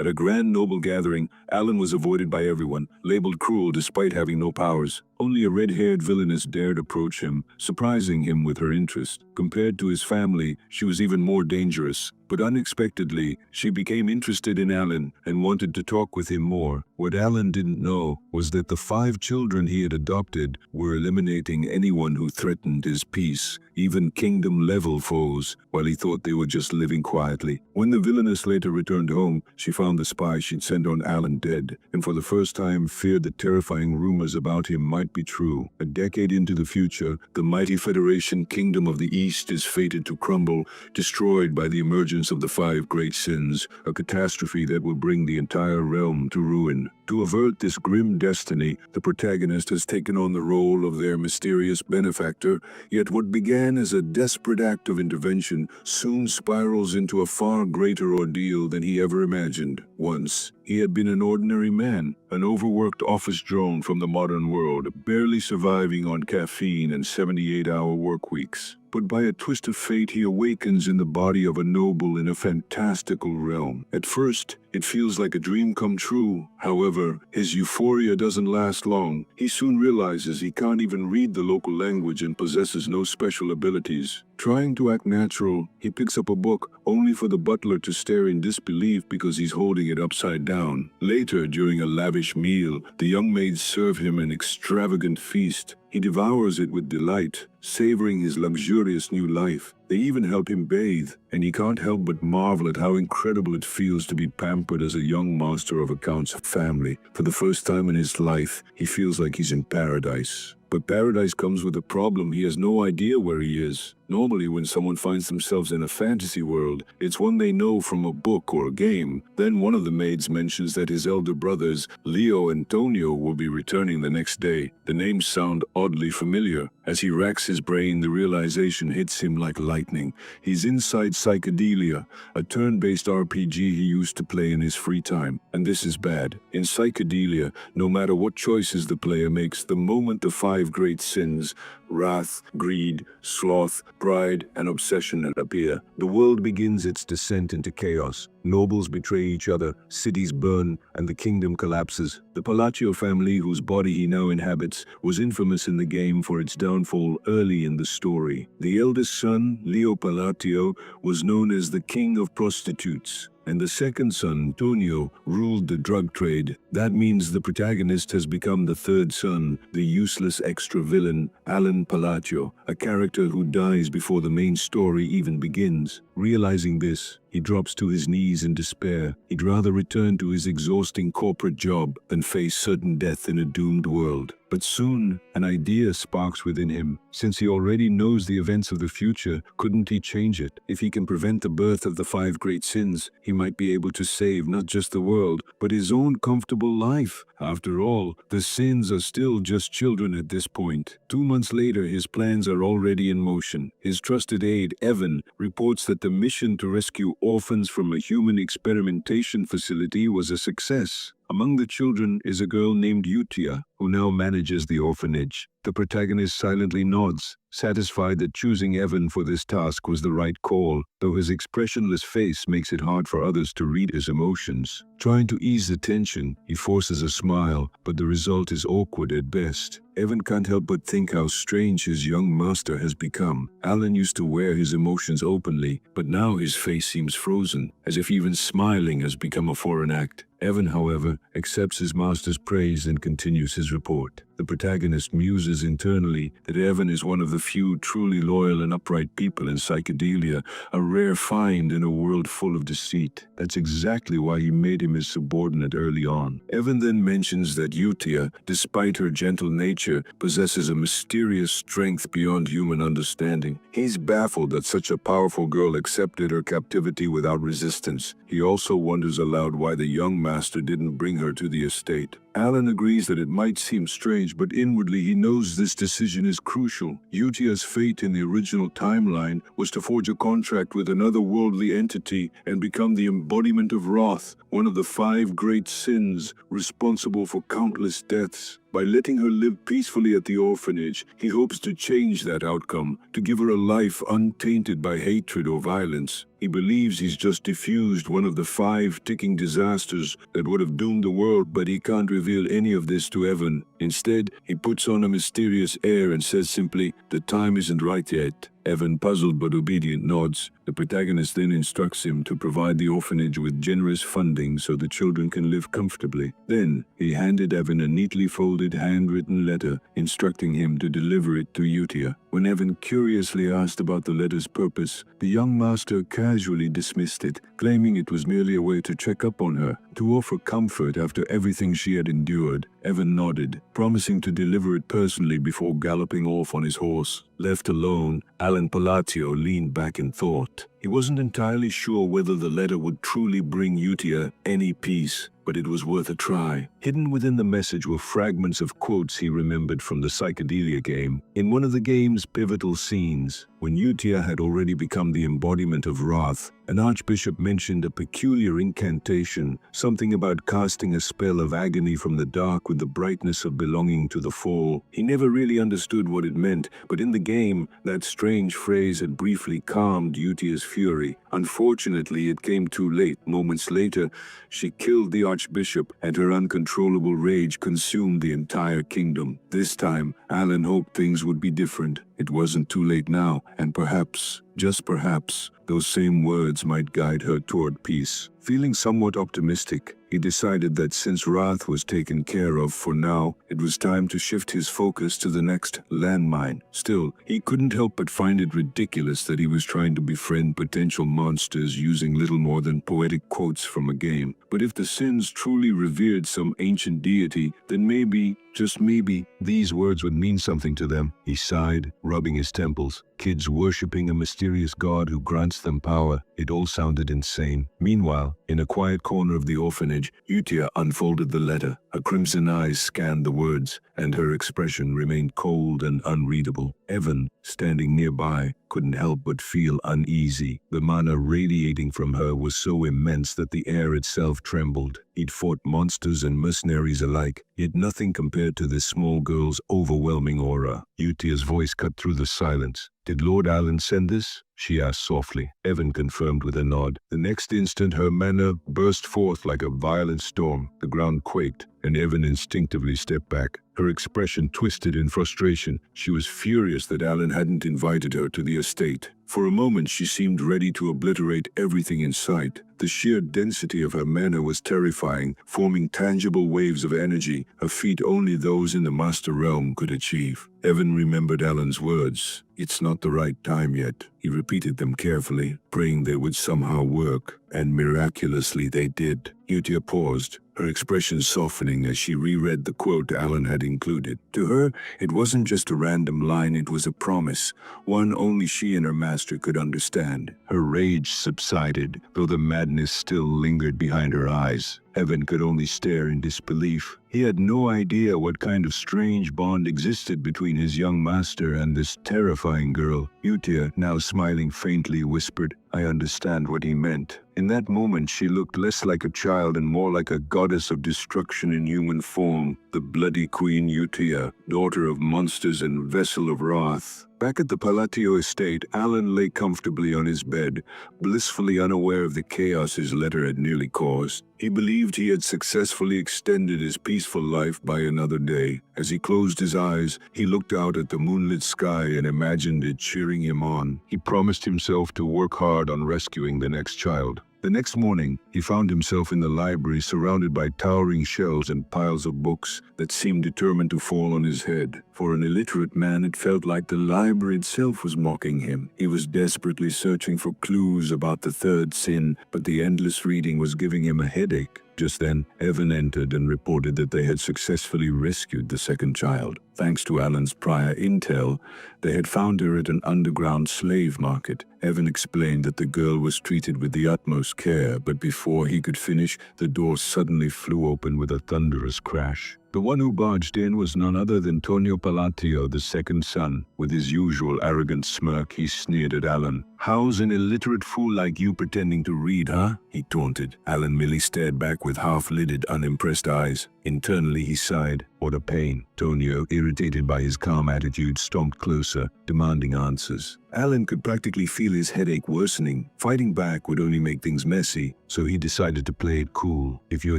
At a grand noble gathering, Alan was avoided by everyone, labeled cruel despite having no powers. Only a red-haired villainess dared approach him, surprising him with her interest. Compared to his family, she was even more dangerous. But unexpectedly, she became interested in Alan and wanted to talk with him more. What Alan didn't know was that the 5 children he had adopted were eliminating anyone who threatened his peace, even kingdom-level foes, while he thought they were just living quietly. When the villainess later returned home, she found the spy she'd sent on Alan dead, and for the first time feared that terrifying rumors about him might be true. A decade into the future, the mighty Federation Kingdom of the East is fated to crumble, destroyed by the emergence of the 5 great sins, a catastrophe that will bring the entire realm to ruin. To avert this grim destiny, the protagonist has taken on the role of their mysterious benefactor, yet what began as a desperate act of intervention soon spirals into a far greater ordeal than he ever imagined. Once, he had been an ordinary man, an overworked office drone from the modern world, barely surviving on caffeine and 78-hour work weeks. But by a twist of fate, he awakens in the body of a noble in a fantastical realm. At first, it feels like a dream come true. However, his euphoria doesn't last long. He soon realizes he can't even read the local language and possesses no special abilities. Trying to act natural, he picks up a book, only for the butler to stare in disbelief because he's holding it upside down. Later, during a lavish meal, the young maids serve him an extravagant feast. He devours it with delight, savoring his luxurious new life. They even help him bathe, and he can't help but marvel at how incredible it feels to be pampered as a young master of a count's family. For the first time in his life, he feels like he's in paradise. But paradise comes with a problem. He has no idea where he is. Normally, when someone finds themselves in a fantasy world, it's one they know from a book or a game. Then one of the maids mentions that his elder brothers, Leo and Tonio, will be returning the next day. The names sound oddly familiar. As he racks his brain, the realization hits him like lightning. He's inside Psychedelia, a turn-based RPG he used to play in his free time. And this is bad. In Psychedelia, no matter what choices the player makes, the moment the 5 great sins, wrath, greed, sloth, pride, and obsession appear, the world begins its descent into chaos. Nobles betray each other, cities burn, and the kingdom collapses. The Palatio family, whose body he now inhabits, was infamous in the game for its downfall early in the story. The eldest son, Leo Palatio, was known as the king of prostitutes, and the second son, Tonio, ruled the drug trade. That means the protagonist has become the third son, the useless extra villain, Alan Palatio, a character who dies before the main story even begins. Realizing this, he drops to his knees in despair. He'd rather return to his exhausting corporate job than face certain death in a doomed world. But soon, an idea sparks within him. Since he already knows the events of the future, couldn't he change it? If he can prevent the birth of the 5 great sins, he might be able to save not just the world, but his own comfortable life. After all, the sins are still just children at this point. 2 months later, his plans are already in motion. His trusted aide, Evan, reports that the mission to rescue orphans from a human experimentation facility was a success. Among the children is a girl named Utia, who now manages the orphanage. The protagonist silently nods, satisfied that choosing Evan for this task was the right call, though his expressionless face makes it hard for others to read his emotions. Trying to ease the tension, he forces a smile, but the result is awkward at best. Evan can't help but think how strange his young master has become. Alan used to wear his emotions openly, but now his face seems frozen, as if even smiling has become a foreign act. Evan, however, accepts his master's praise and continues his report. The protagonist muses internally that Evan is one of the few truly loyal and upright people in Psychedelia, a rare find in a world full of deceit. That's exactly why he made him his subordinate early on. Evan then mentions that Utia, despite her gentle nature, possesses a mysterious strength beyond human understanding. He's baffled that such a powerful girl accepted her captivity without resistance. He also wonders aloud why the young master didn't bring her to the estate. Alan agrees that it might seem strange, but inwardly he knows this decision is crucial. Utia's fate in the original timeline was to forge a contract with another worldly entity and become the embodiment of wrath, one of the 5 great sins responsible for countless deaths. By letting her live peacefully at the orphanage, he hopes to change that outcome, to give her a life untainted by hatred or violence. He believes he's just diffused one of the 5 ticking disasters that would have doomed the world, but he can't reveal any of this to Evan. Instead, he puts on a mysterious air and says simply, "The time isn't right yet." Evan, puzzled but obedient, nods. The protagonist then instructs him to provide the orphanage with generous funding so the children can live comfortably. Then, he handed Evan a neatly folded handwritten letter, instructing him to deliver it to Utia. When Evan curiously asked about the letter's purpose, the young master casually dismissed it, claiming it was merely a way to check up on her, to offer comfort after everything she had endured. Evan nodded, promising to deliver it personally before galloping off on his horse. Left alone, Palatio leaned back in thought. He wasn't entirely sure whether the letter would truly bring Utia any peace, but it was worth a try. Hidden within the message were fragments of quotes he remembered from the psychedelia game. In one of the game's pivotal scenes, when Utia had already become the embodiment of wrath, an archbishop mentioned a peculiar incantation, something about casting a spell of agony from the dark with the brightness of belonging to the fall. He never really understood what it meant, but in the game, that strange phrase had briefly calmed Utia's fury. Unfortunately, it came too late. Moments later, she killed the archbishop, and her uncontrollable rage consumed the entire kingdom. This time, Alan hoped things would be different. It wasn't too late now, and perhaps, just perhaps, those same words might guide her toward peace. Feeling somewhat optimistic, he decided that since wrath was taken care of for now, it was time to shift his focus to the next landmine. Still, he couldn't help but find it ridiculous that he was trying to befriend potential monsters using little more than poetic quotes from a game. But if the Sins truly revered some ancient deity, then maybe, just maybe, these words would mean something to them. He sighed, rubbing his temples. Kids worshipping a mysterious god who grants them power. It all sounded insane. Meanwhile, in a quiet corner of the orphanage, Utia unfolded the letter. Her crimson eyes scanned the words, and her expression remained cold and unreadable. Evan, standing nearby, couldn't help but feel uneasy. The mana radiating from her was so immense that the air itself trembled. He'd fought monsters and mercenaries alike, yet nothing compared to this small girl's overwhelming aura. Utia's voice cut through the silence. "Did Lord Alan send this?" she asked softly. Evan confirmed with a nod. The next instant, her mana burst forth like a violent storm. The ground quaked, and Evan instinctively stepped back. Her expression twisted in frustration. She was furious that Alan hadn't invited her to the estate. For a moment, she seemed ready to obliterate everything in sight. The sheer density of her mana was terrifying, forming tangible waves of energy, a feat only those in the Master Realm could achieve. Evan remembered Alan's words. "It's not the right time yet." He repeated them carefully, praying they would somehow work, and miraculously they did. Utia paused, her expression softening as she reread the quote Alan had included. To her, it wasn't just a random line, it was a promise, one only she and her master could understand. Her rage subsided, though the madness still lingered behind her eyes. Evan could only stare in disbelief. He had no idea what kind of strange bond existed between his young master and this terrifying girl. Utia, now smiling faintly, whispered, "I understand what he meant." In that moment, she looked less like a child and more like a goddess of destruction in human form, the bloody Queen Utia, daughter of monsters and vessel of wrath. Back at the Palatio estate, Alan lay comfortably on his bed, blissfully unaware of the chaos his letter had nearly caused. He believed he had successfully extended his peaceful life by another day. As he closed his eyes, he looked out at the moonlit sky and imagined it cheering him on. He promised himself to work hard on rescuing the next child. The next morning, he found himself in the library surrounded by towering shelves and piles of books that seemed determined to fall on his head. For an illiterate man, it felt like the library itself was mocking him. He was desperately searching for clues about the third sin, but the endless reading was giving him a headache. Just then, Evan entered and reported that they had successfully rescued the second child. Thanks to Alan's prior intel, they had found her at an underground slave market. Evan explained that the girl was treated with the utmost care, but before he could finish, the door suddenly flew open with a thunderous crash. The one who barged in was none other than Palatio, the second son. With his usual arrogant smirk, he sneered at Alan. How's an illiterate fool like you pretending to read, huh? He taunted. Alan merely stared back with half-lidded, unimpressed eyes. Internally, he sighed. What a pain. Tonio, irritated by his calm attitude, stomped closer, demanding answers. Alan could practically feel his headache worsening. Fighting back would only make things messy, so he decided to play it cool. If you're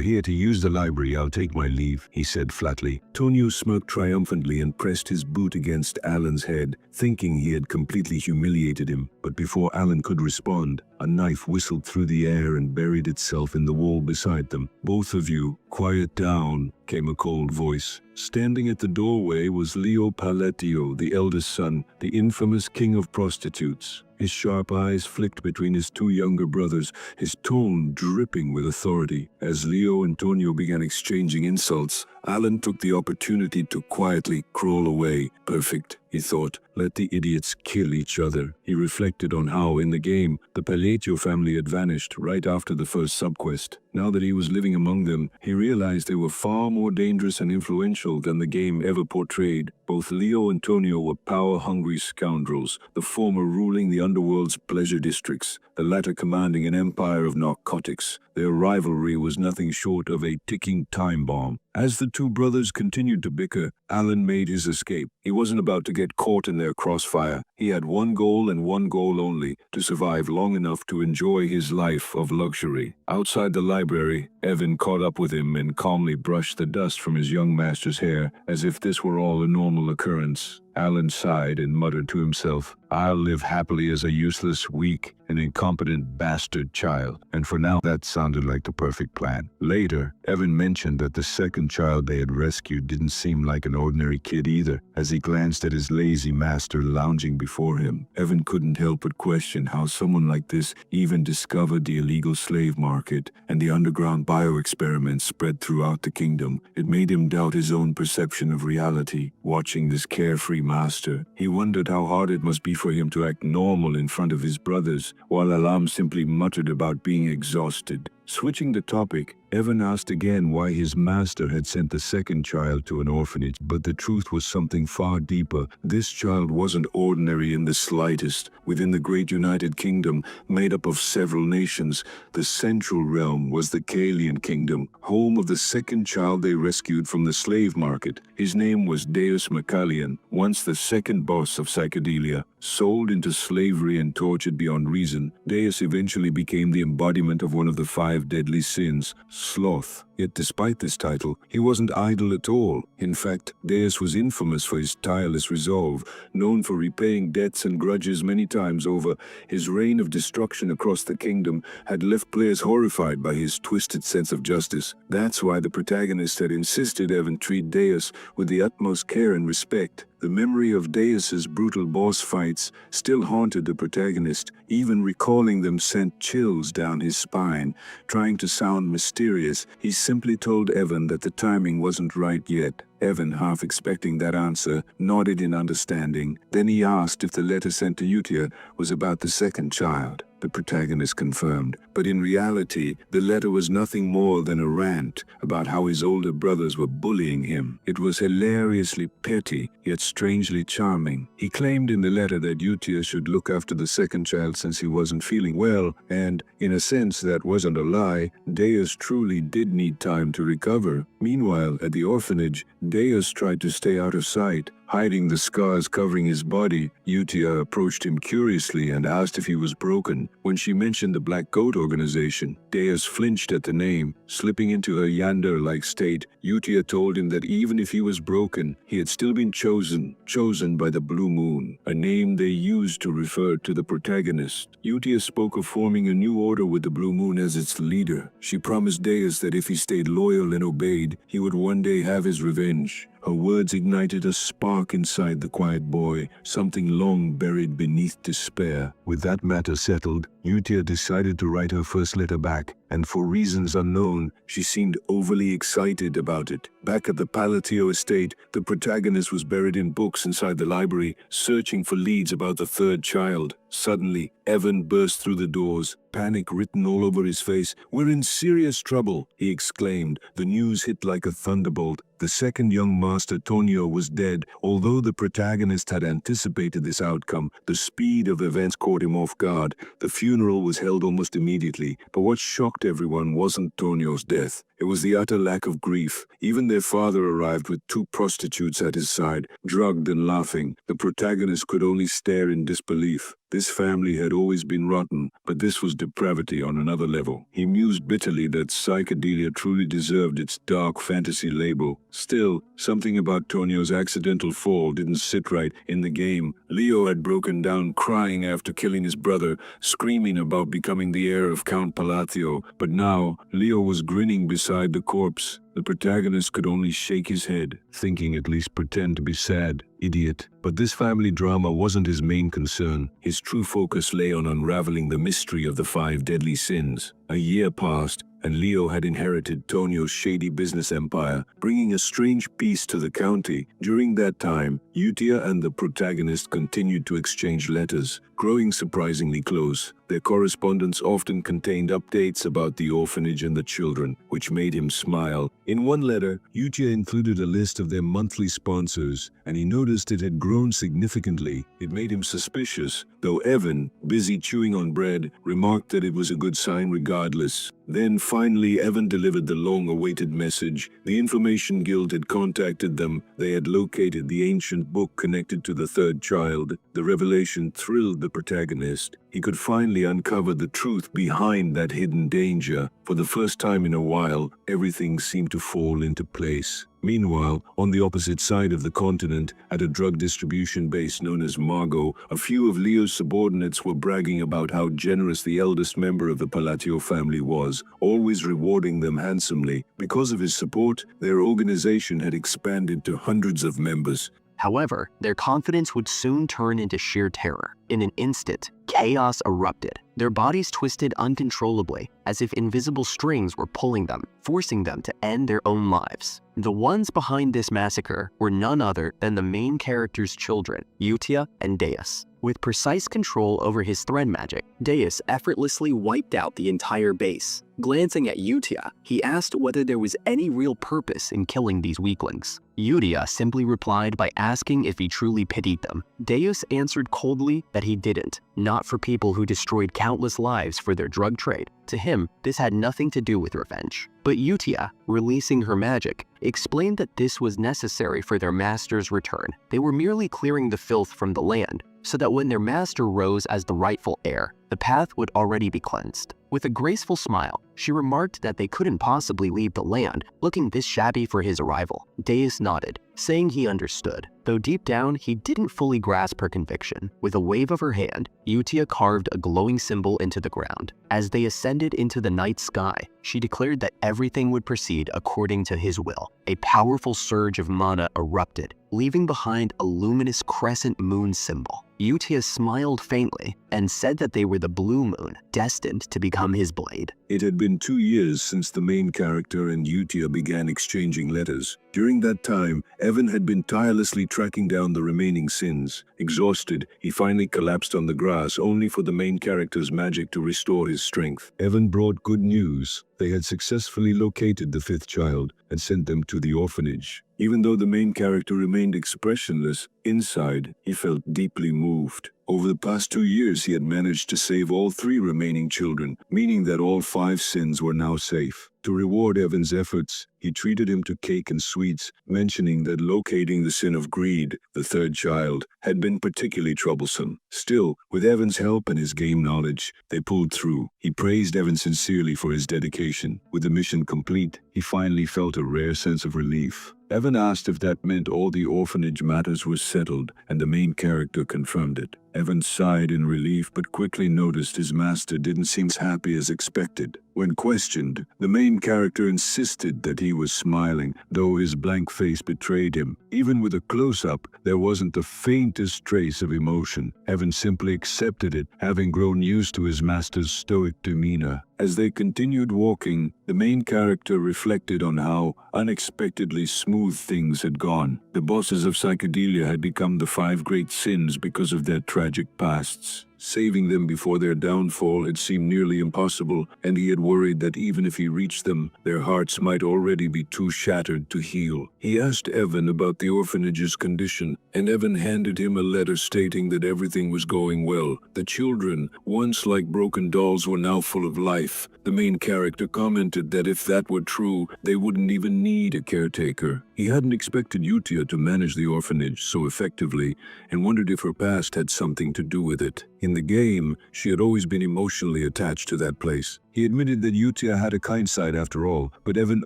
here to use the library, I'll take my leave, he said flatly. Tonio smirked triumphantly and pressed his boot against Alan's head, thinking he had completely humiliated him. But before Alan could respond, a knife whistled through the air and buried itself in the wall beside them. Both of you, quiet down, came a cold voice. Standing at the doorway was Leo Palatio, the eldest son, the infamous king of prostitutes. His sharp eyes flicked between his two younger brothers, his tone dripping with authority. As Leo and Tonio began exchanging insults, Alan took the opportunity to quietly crawl away. Perfect, he thought. Let the idiots kill each other. He reflected on how, in the game, the Palatio family had vanished right after the first subquest. Now that he was living among them, he realized they were far more dangerous and influential than the game ever portrayed. Both Leo and Tonio were power-hungry scoundrels, the former ruling the underworld's pleasure districts, the latter commanding an empire of narcotics. Their rivalry was nothing short of a ticking time bomb. As the two brothers continued to bicker, Alan made his escape. He wasn't about to get caught in their crossfire. He had one goal and one goal only, to survive long enough to enjoy his life of luxury. Outside the library, Evan caught up with him and calmly brushed the dust from his young master's hair, as if this were all a normal occurrence. Alan sighed and muttered to himself, I'll live happily as a useless, weak, and incompetent bastard child. And for now, that sounded like the perfect plan. Later, Evan mentioned that the second child they had rescued didn't seem like an ordinary kid either. As he glanced at his lazy master lounging before him, Evan couldn't help but question how someone like this even discovered the illegal slave market and the underground bioexperiments spread throughout the kingdom. It made him doubt his own perception of reality. Watching this carefree master, he wondered how hard it must be for him to act normal in front of his brothers, while Alam simply muttered about being exhausted. Switching the topic, Evan asked again why his master had sent the second child to an orphanage, but the truth was something far deeper. This child wasn't ordinary in the slightest. Within the great United Kingdom, made up of several nations, the central realm was the Kalian kingdom, home of the second child they rescued from the slave market. His name was Deos Makalian, once the second boss of psychedelia. Sold into slavery and tortured beyond reason, Deus eventually became the embodiment of one of the 5 deadly sins, sloth. Yet despite this title, he wasn't idle at all. In fact, Deus was infamous for his tireless resolve, known for repaying debts and grudges many times over. His reign of destruction across the kingdom had left players horrified by his twisted sense of justice. That's why the protagonist had insisted Evan treat Deus with the utmost care and respect. The memory of Deus's brutal boss fights still haunted the protagonist. Even recalling them sent chills down his spine. Trying to sound mysterious, he simply told Evan that the timing wasn't right yet. Evan, half expecting that answer, nodded in understanding. Then he asked if the letter sent to Utia was about the second child. The protagonist confirmed, but in reality, the letter was nothing more than a rant about how his older brothers were bullying him. It was hilariously petty, yet strangely charming. He claimed in the letter that Utia should look after the second child since he wasn't feeling well, and, in a sense that wasn't a lie, Deus truly did need time to recover. Meanwhile, at the orphanage, Deus tried to stay out of sight, hiding the scars covering his body. Utia approached him curiously and asked if he was broken. When she mentioned the Black Coat organization, Deus flinched at the name. Slipping into a Yander-like state, Utia told him that even if he was broken, he had still been chosen by the Blue Moon, a name they used to refer to the protagonist. Utia spoke of forming a new order with the Blue Moon as its leader. She promised Deus that if he stayed loyal and obeyed, he would one day have his revenge. Her words ignited a spark inside the quiet boy, something long buried beneath despair. With that matter settled, Utia decided to write her first letter back, and for reasons unknown, she seemed overly excited about it. Back at the Palatio estate, the protagonist was buried in books inside the library, searching for leads about the third child. Suddenly, Evan burst through the doors, panic written all over his face. "We're in serious trouble," he exclaimed. The news hit like a thunderbolt. The second young master, Tonio, was dead. Although the protagonist had anticipated this outcome, the speed of events caught him off guard. The funeral was held almost immediately, but what shocked everyone wasn't Tonio's death. It was the utter lack of grief. Even their father arrived with 2 prostitutes at his side, drugged and laughing. The protagonist could only stare in disbelief. This family had always been rotten, but this was depravity on another level. He mused bitterly that psychedelia truly deserved its dark fantasy label. Still, something about Tonio's accidental fall didn't sit right in the game. Leo had broken down crying after killing his brother, screaming about becoming the heir of Count Palatio, but now Leo was grinning beside the corpse. The protagonist could only shake his head, thinking at least pretend to be sad. Idiot. But this family drama wasn't his main concern. His true focus lay on unraveling the mystery of the 5 deadly sins. A year passed, and Leo had inherited Tonio's shady business empire, bringing a strange peace to the county. During that time, Utia and the protagonist continued to exchange letters, growing surprisingly close. Their correspondence often contained updates about the orphanage and the children, which made him smile. In one letter, Utia included a list of their monthly sponsors, and he noticed it had grown significantly. It made him suspicious, though Evan, busy chewing on bread, remarked that it was a good sign regardless. Then finally Evan delivered the long-awaited message. The Information Guild had contacted them. They had located the ancient book connected to the third child. The revelation thrilled the protagonist. He could finally uncover the truth behind that hidden danger. For the first time in a while, everything seemed to fall into place. Meanwhile, on the opposite side of the continent, at a drug distribution base known as Margot, a few of Leo's subordinates were bragging about how generous the eldest member of the Palatio family was, always rewarding them handsomely. Because of his support, their organization had expanded to hundreds of members. However, their confidence would soon turn into sheer terror. In an instant, chaos erupted. Their bodies twisted uncontrollably, as if invisible strings were pulling them, forcing them to end their own lives. The ones behind this massacre were none other than the main character's children, Utia and Deos. With precise control over his thread magic, Deos effortlessly wiped out the entire base. Glancing at Utia, he asked whether there was any real purpose in killing these weaklings. Utia simply replied by asking if he truly pitied them. Deos answered coldly that he didn't, not for people who destroyed countless lives for their drug trade. To him, this had nothing to do with revenge. But Utia, releasing her magic, explained that this was necessary for their master's return. They were merely clearing the filth from the land, so that when their master rose as the rightful heir, the path would already be cleansed. With a graceful smile, she remarked that they couldn't possibly leave the land looking this shabby for his arrival. Deus nodded, saying he understood, though deep down he didn't fully grasp her conviction. With a wave of her hand, Utia carved a glowing symbol into the ground. As they ascended into the night sky, she declared that everything would proceed according to his will. A powerful surge of mana erupted, leaving behind a luminous crescent moon symbol. Utia smiled faintly and said that they were the blue moon, destined to become his blade. It had been 2 years since the main character and Utia began exchanging letters. During that time, Evan had been tirelessly tracking down the remaining sins. Exhausted, he finally collapsed on the grass, only for the main character's magic to restore his strength. Evan brought good news. They had successfully located the 5th child and sent them to the orphanage. Even though the main character remained expressionless, inside, he felt deeply moved. Over the past 2 years, he had managed to save all 3 remaining children, meaning that all 5 sins were now safe. To reward Evan's efforts, he treated him to cake and sweets, mentioning that locating the sin of greed, the 3rd child, had been particularly troublesome. Still, with Evan's help and his game knowledge, they pulled through. He praised Evan sincerely for his dedication. With the mission complete, he finally felt a rare sense of relief. Evan asked if that meant all the orphanage matters were settled, and the main character confirmed it. Evan sighed in relief but quickly noticed his master didn't seem as happy as expected. When questioned, the main character insisted that he was smiling, though his blank face betrayed him. Even with a close-up, there wasn't the faintest trace of emotion. Evan simply accepted it, having grown used to his master's stoic demeanor. As they continued walking, the main character reflected on how unexpectedly smooth things had gone. The bosses of psychedelia had become the 5 great sins because of their tragic pasts. Saving them before their downfall had seemed nearly impossible, and he had worried that even if he reached them, their hearts might already be too shattered to heal. He asked Evan about the orphanage's condition, and Evan handed him a letter stating that everything was going well. The children, once like broken dolls, were now full of life. The main character commented that if that were true, they wouldn't even need a caretaker. He hadn't expected Utia to manage the orphanage so effectively, and wondered if her past had something to do with it. In the game, she had always been emotionally attached to that place. He admitted that Utia had a kind side after all, but Evan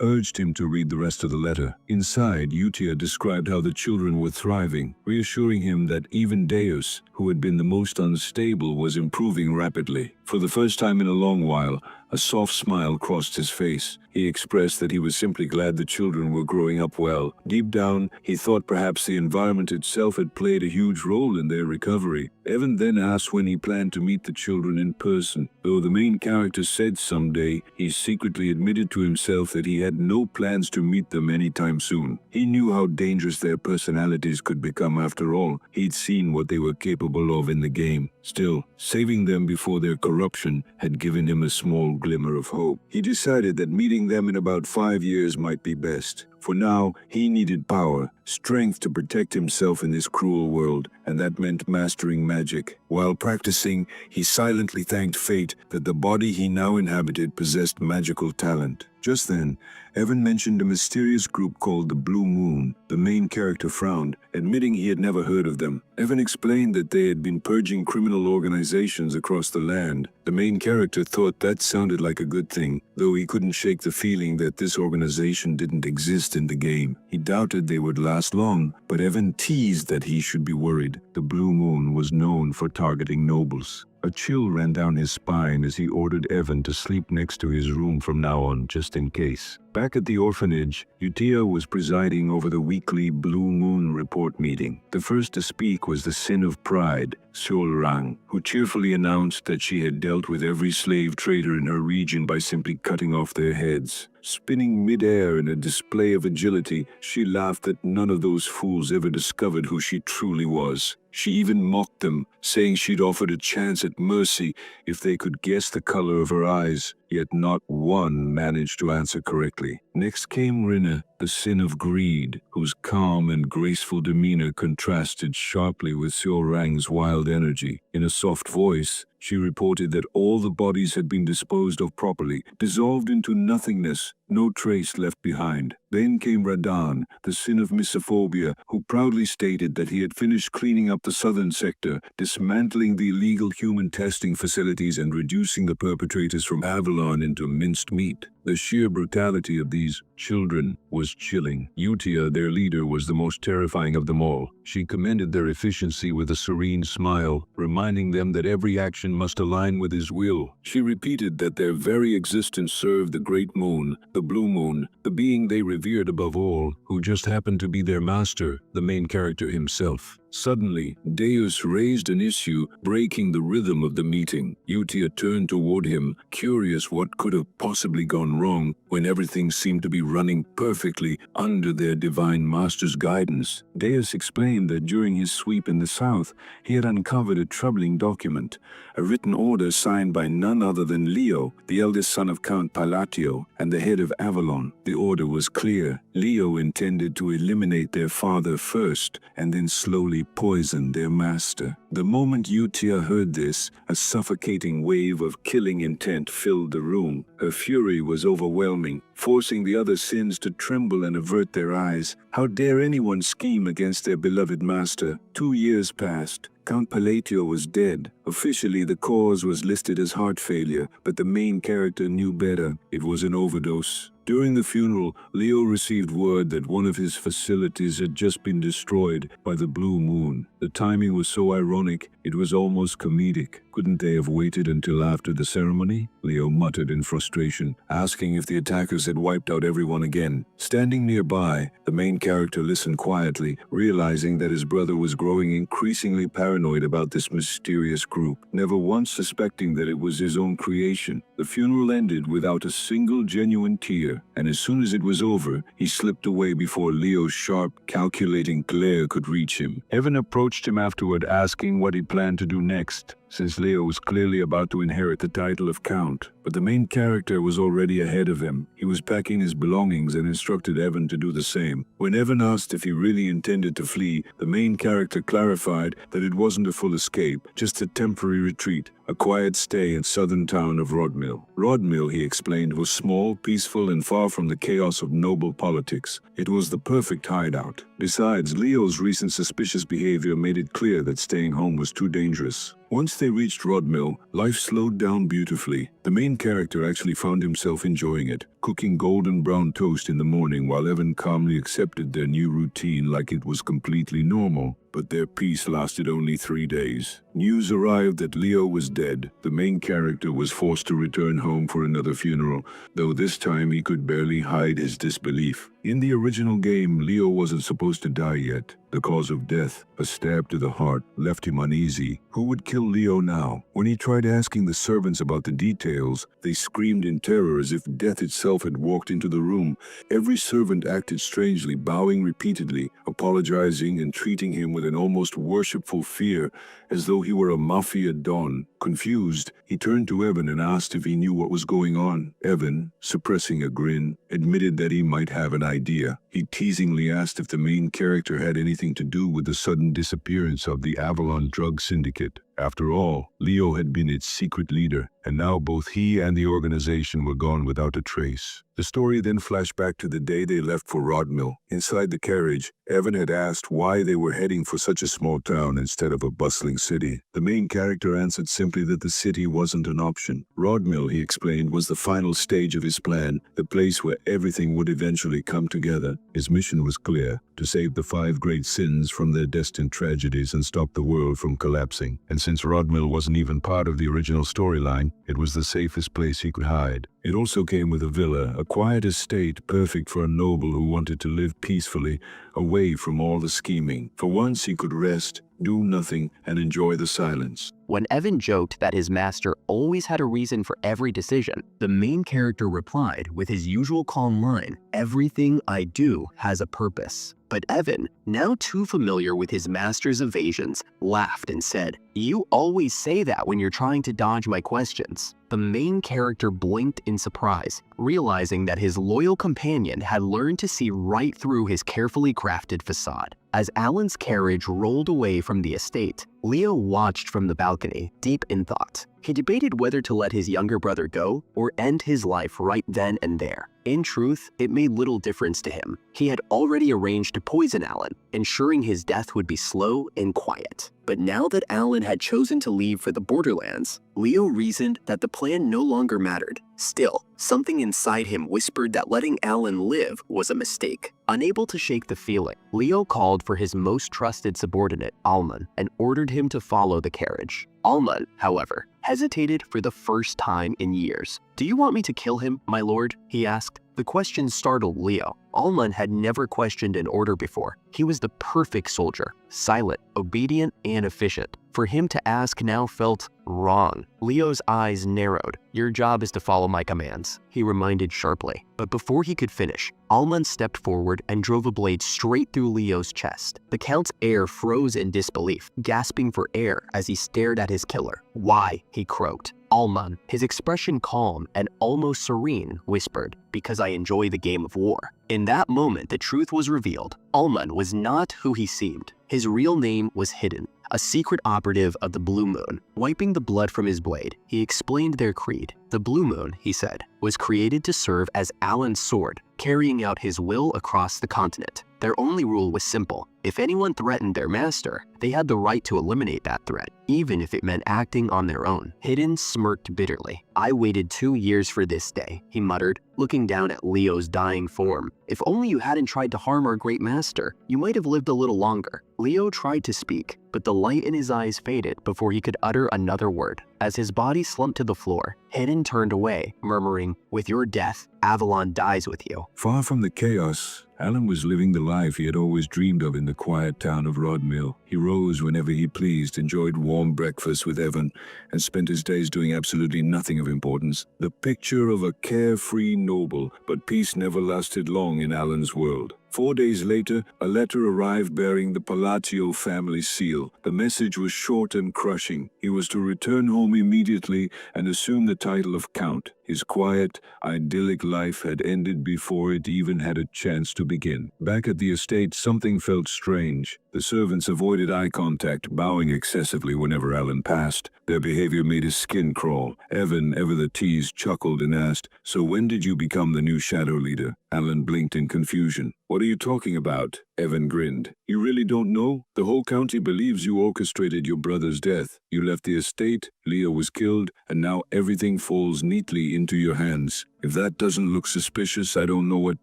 urged him to read the rest of the letter. Inside, Utia described how the children were thriving, reassuring him that even Deos, who had been the most unstable, was improving rapidly. For the first time in a long while, a soft smile crossed his face. He expressed that he was simply glad the children were growing up well. Deep down, he thought perhaps the environment itself had played a huge role in their recovery. Evan then asked when he planned to meet the children in person. Though the main character said someday, he secretly admitted to himself that he had no plans to meet them anytime soon. He knew how dangerous their personalities could become after all. He'd seen what they were capable of in the game. Still, saving them before their corruption had given him a small glimmer of hope. He decided that meeting them in about 5 years might be best. For now, he needed power, strength to protect himself in this cruel world, and that meant mastering magic. While practicing, he silently thanked fate that the body he now inhabited possessed magical talent. Just then, Evan mentioned a mysterious group called the Blue Moon. The main character frowned, admitting he had never heard of them. Evan explained that they had been purging criminal organizations across the land. The main character thought that sounded like a good thing, though he couldn't shake the feeling that this organization didn't exist in the game. He doubted they would last long, but Evan teased that he should be worried. The Blue Moon was known for targeting nobles. A chill ran down his spine as he ordered Evan to sleep next to his room from now on, just in case. Back at the orphanage, Utia was presiding over the weekly Blue Moon report meeting. The first to speak was the Sin of Pride, Solrang, who cheerfully announced that she had dealt with every slave trader in her region by simply cutting off their heads. Spinning mid-air in a display of agility, she laughed that none of those fools ever discovered who she truly was. She even mocked them, saying she'd offered a chance at mercy if they could guess the color of her eyes, yet not one managed to answer correctly. Next came Rena, the Sin of Greed, whose calm and graceful demeanor contrasted sharply with Solrang's wild energy. In a soft voice, she reported that all the bodies had been disposed of properly, dissolved into nothingness, no trace left behind. Then came Radan, the Sin of Misophobia, who proudly stated that he had finished cleaning up the southern sector, dismantling the illegal human testing facilities and reducing the perpetrators from Avalon into minced meat. The sheer brutality of these children was chilling. Utia, their leader, was the most terrifying of them all. She commended their efficiency with a serene smile, reminding them that every action must align with his will. She repeated that their very existence served the Great Moon, the Blue Moon, the being they revered above all, who just happened to be their master, the main character himself. Suddenly, Deos raised an issue, breaking the rhythm of the meeting. Utia turned toward him, curious what could have possibly gone wrong when everything seemed to be running perfectly under their divine master's guidance. Deos explained that during his sweep in the south, he had uncovered a troubling document, a written order signed by none other than Leo, the eldest son of Count Palatio and the head of Avalon. The order was clear. Leo intended to eliminate their father first, and then slowly poison their master. The moment Utia heard this, a suffocating wave of killing intent filled the room. Her fury was overwhelming, forcing the other sins to tremble and avert their eyes. How dare anyone scheme against their beloved master? 2 years passed. Count Palatio was dead. Officially, the cause was listed as heart failure, but the main character knew better. It was an overdose. During the funeral, Leo received word that one of his facilities had just been destroyed by the Blue Moon. The timing was so ironic, it was almost comedic. Couldn't they have waited until after the ceremony? Leo muttered in frustration, asking if the attackers had wiped out everyone again. Standing nearby, the main character listened quietly, realizing that his brother was growing increasingly paranoid about this mysterious group, never once suspecting that it was his own creation. The funeral ended without a single genuine tear, and as soon as it was over, he slipped away before Leo's sharp, calculating glare could reach him. Evan approached him afterward, asking what he planned to do next, since Leo was clearly about to inherit the title of Count. But the main character was already ahead of him. He was packing his belongings and instructed Evan to do the same. When Evan asked if he really intended to flee, the main character clarified that it wasn't a full escape, just a temporary retreat, a quiet stay in southern town of Rodmill. Rodmill, he explained, was small, peaceful, and far from the chaos of noble politics. It was the perfect hideout. Besides, Leo's recent suspicious behavior made it clear that staying home was too dangerous. Once they reached Rodmill, life slowed down beautifully. The main character actually found himself enjoying it, cooking golden brown toast in the morning while Evan calmly accepted their new routine like it was completely normal. But their peace lasted only 3 days. News arrived that Leo was dead. The main character was forced to return home for another funeral, though this time he could barely hide his disbelief. In the original game, Leo wasn't supposed to die yet. The cause of death, a stab to the heart, left him uneasy. Who would kill Leo now? When he tried asking the servants about the details, they screamed in terror as if death itself had walked into the room. Every servant acted strangely, bowing repeatedly, apologizing and treating him with an almost worshipful fear, as though he were a mafia don. Confused, he turned to Evan and asked if he knew what was going on. Evan, suppressing a grin, admitted that he might have an idea. He teasingly asked if the main character had anything to do with the sudden disappearance of the Avalon drug syndicate. After all, Leo had been its secret leader, and now both he and the organization were gone without a trace. The story then flashed back to the day they left for Rodmill. Inside the carriage, Evan had asked why they were heading for such a small town instead of a bustling city. The main character answered simply that the city wasn't an option. Rodmill, he explained, was the final stage of his plan, the place where everything would eventually come together. His mission was clear: to save the 5 great sins from their destined tragedies and stop the world from collapsing. And since Rodmill wasn't even part of the original storyline, it was the safest place he could hide. It also came with a villa, a quiet estate perfect for a noble who wanted to live peacefully, away from all the scheming. For once he could rest, do nothing, and enjoy the silence. When Evan joked that his master always had a reason for every decision, the main character replied with his usual calm line, "Everything I do has a purpose." But Evan, now too familiar with his master's evasions, laughed and said, "You always say that when you're trying to dodge my questions." The main character blinked in surprise, realizing that his loyal companion had learned to see right through his carefully crafted facade. As Alan's carriage rolled away from the estate, Leo watched from the balcony, deep in thought. He debated whether to let his younger brother go or end his life right then and there. In truth, it made little difference to him. He had already arranged to poison Alan, ensuring his death would be slow and quiet. But now that Alan had chosen to leave for the borderlands, Leo reasoned that the plan no longer mattered. Still, something inside him whispered that letting Alan live was a mistake. Unable to shake the feeling, Leo called for his most trusted subordinate, Alman, and ordered him to follow the carriage. Alman, however, hesitated for the first time in years. "Do you want me to kill him, my lord?" he asked. The question startled Leo. Alman had never questioned an order before. He was the perfect soldier, silent, obedient, and efficient. For him to ask now felt wrong. Leo's eyes narrowed. "Your job is to follow my commands," he reminded sharply. But before he could finish, Alman stepped forward and drove a blade straight through Leo's chest. The Count's air froze in disbelief, gasping for air as he stared at his killer. "Why?" he croaked. Alman, his expression calm and almost serene, whispered, "Because I enjoy the game of war." In that moment, the truth was revealed. Alman was not who he seemed. His real name was hidden, a secret operative of the Blue Moon. Wiping the blood from his blade, he explained their creed. The Blue Moon, he said, was created to serve as Alan's sword, carrying out his will across the continent. Their only rule was simple: If anyone threatened their master, they had the right to eliminate that threat, even if it meant acting on their own. Hidden smirked bitterly. "I waited 2 years for this day," he muttered, looking down at Leo's dying form. "If only you hadn't tried to harm our great master, you might have lived a little longer." Leo tried to speak, but the light in his eyes faded before he could utter another word. As his body slumped to the floor, Hidden turned away, murmuring, "With your death, Avalon dies with you." Far from the chaos, Alan was living the life he had always dreamed of in the quiet town of Rodmill. He rose whenever he pleased, enjoyed warm breakfast with Evan, and spent his days doing absolutely nothing of importance. The picture of a carefree noble, but peace never lasted long in Alan's world. 4 days later, a letter arrived bearing the Palatio family seal. The message was short and crushing. He was to return home immediately and assume the title of Count. His quiet, idyllic life had ended before it even had a chance to begin. Back at the estate, something felt strange. The servants avoided eye contact, bowing excessively whenever Alan passed. Their behavior made his skin crawl. Evan, ever the tease, chuckled and asked, "So when did you become the new shadow leader?" Alan blinked in confusion. "What are you talking about?" Evan grinned. "You really don't know? The whole county believes you orchestrated your brother's death. You left the estate, Leo was killed, and now everything falls neatly into your hands. If that doesn't look suspicious, I don't know what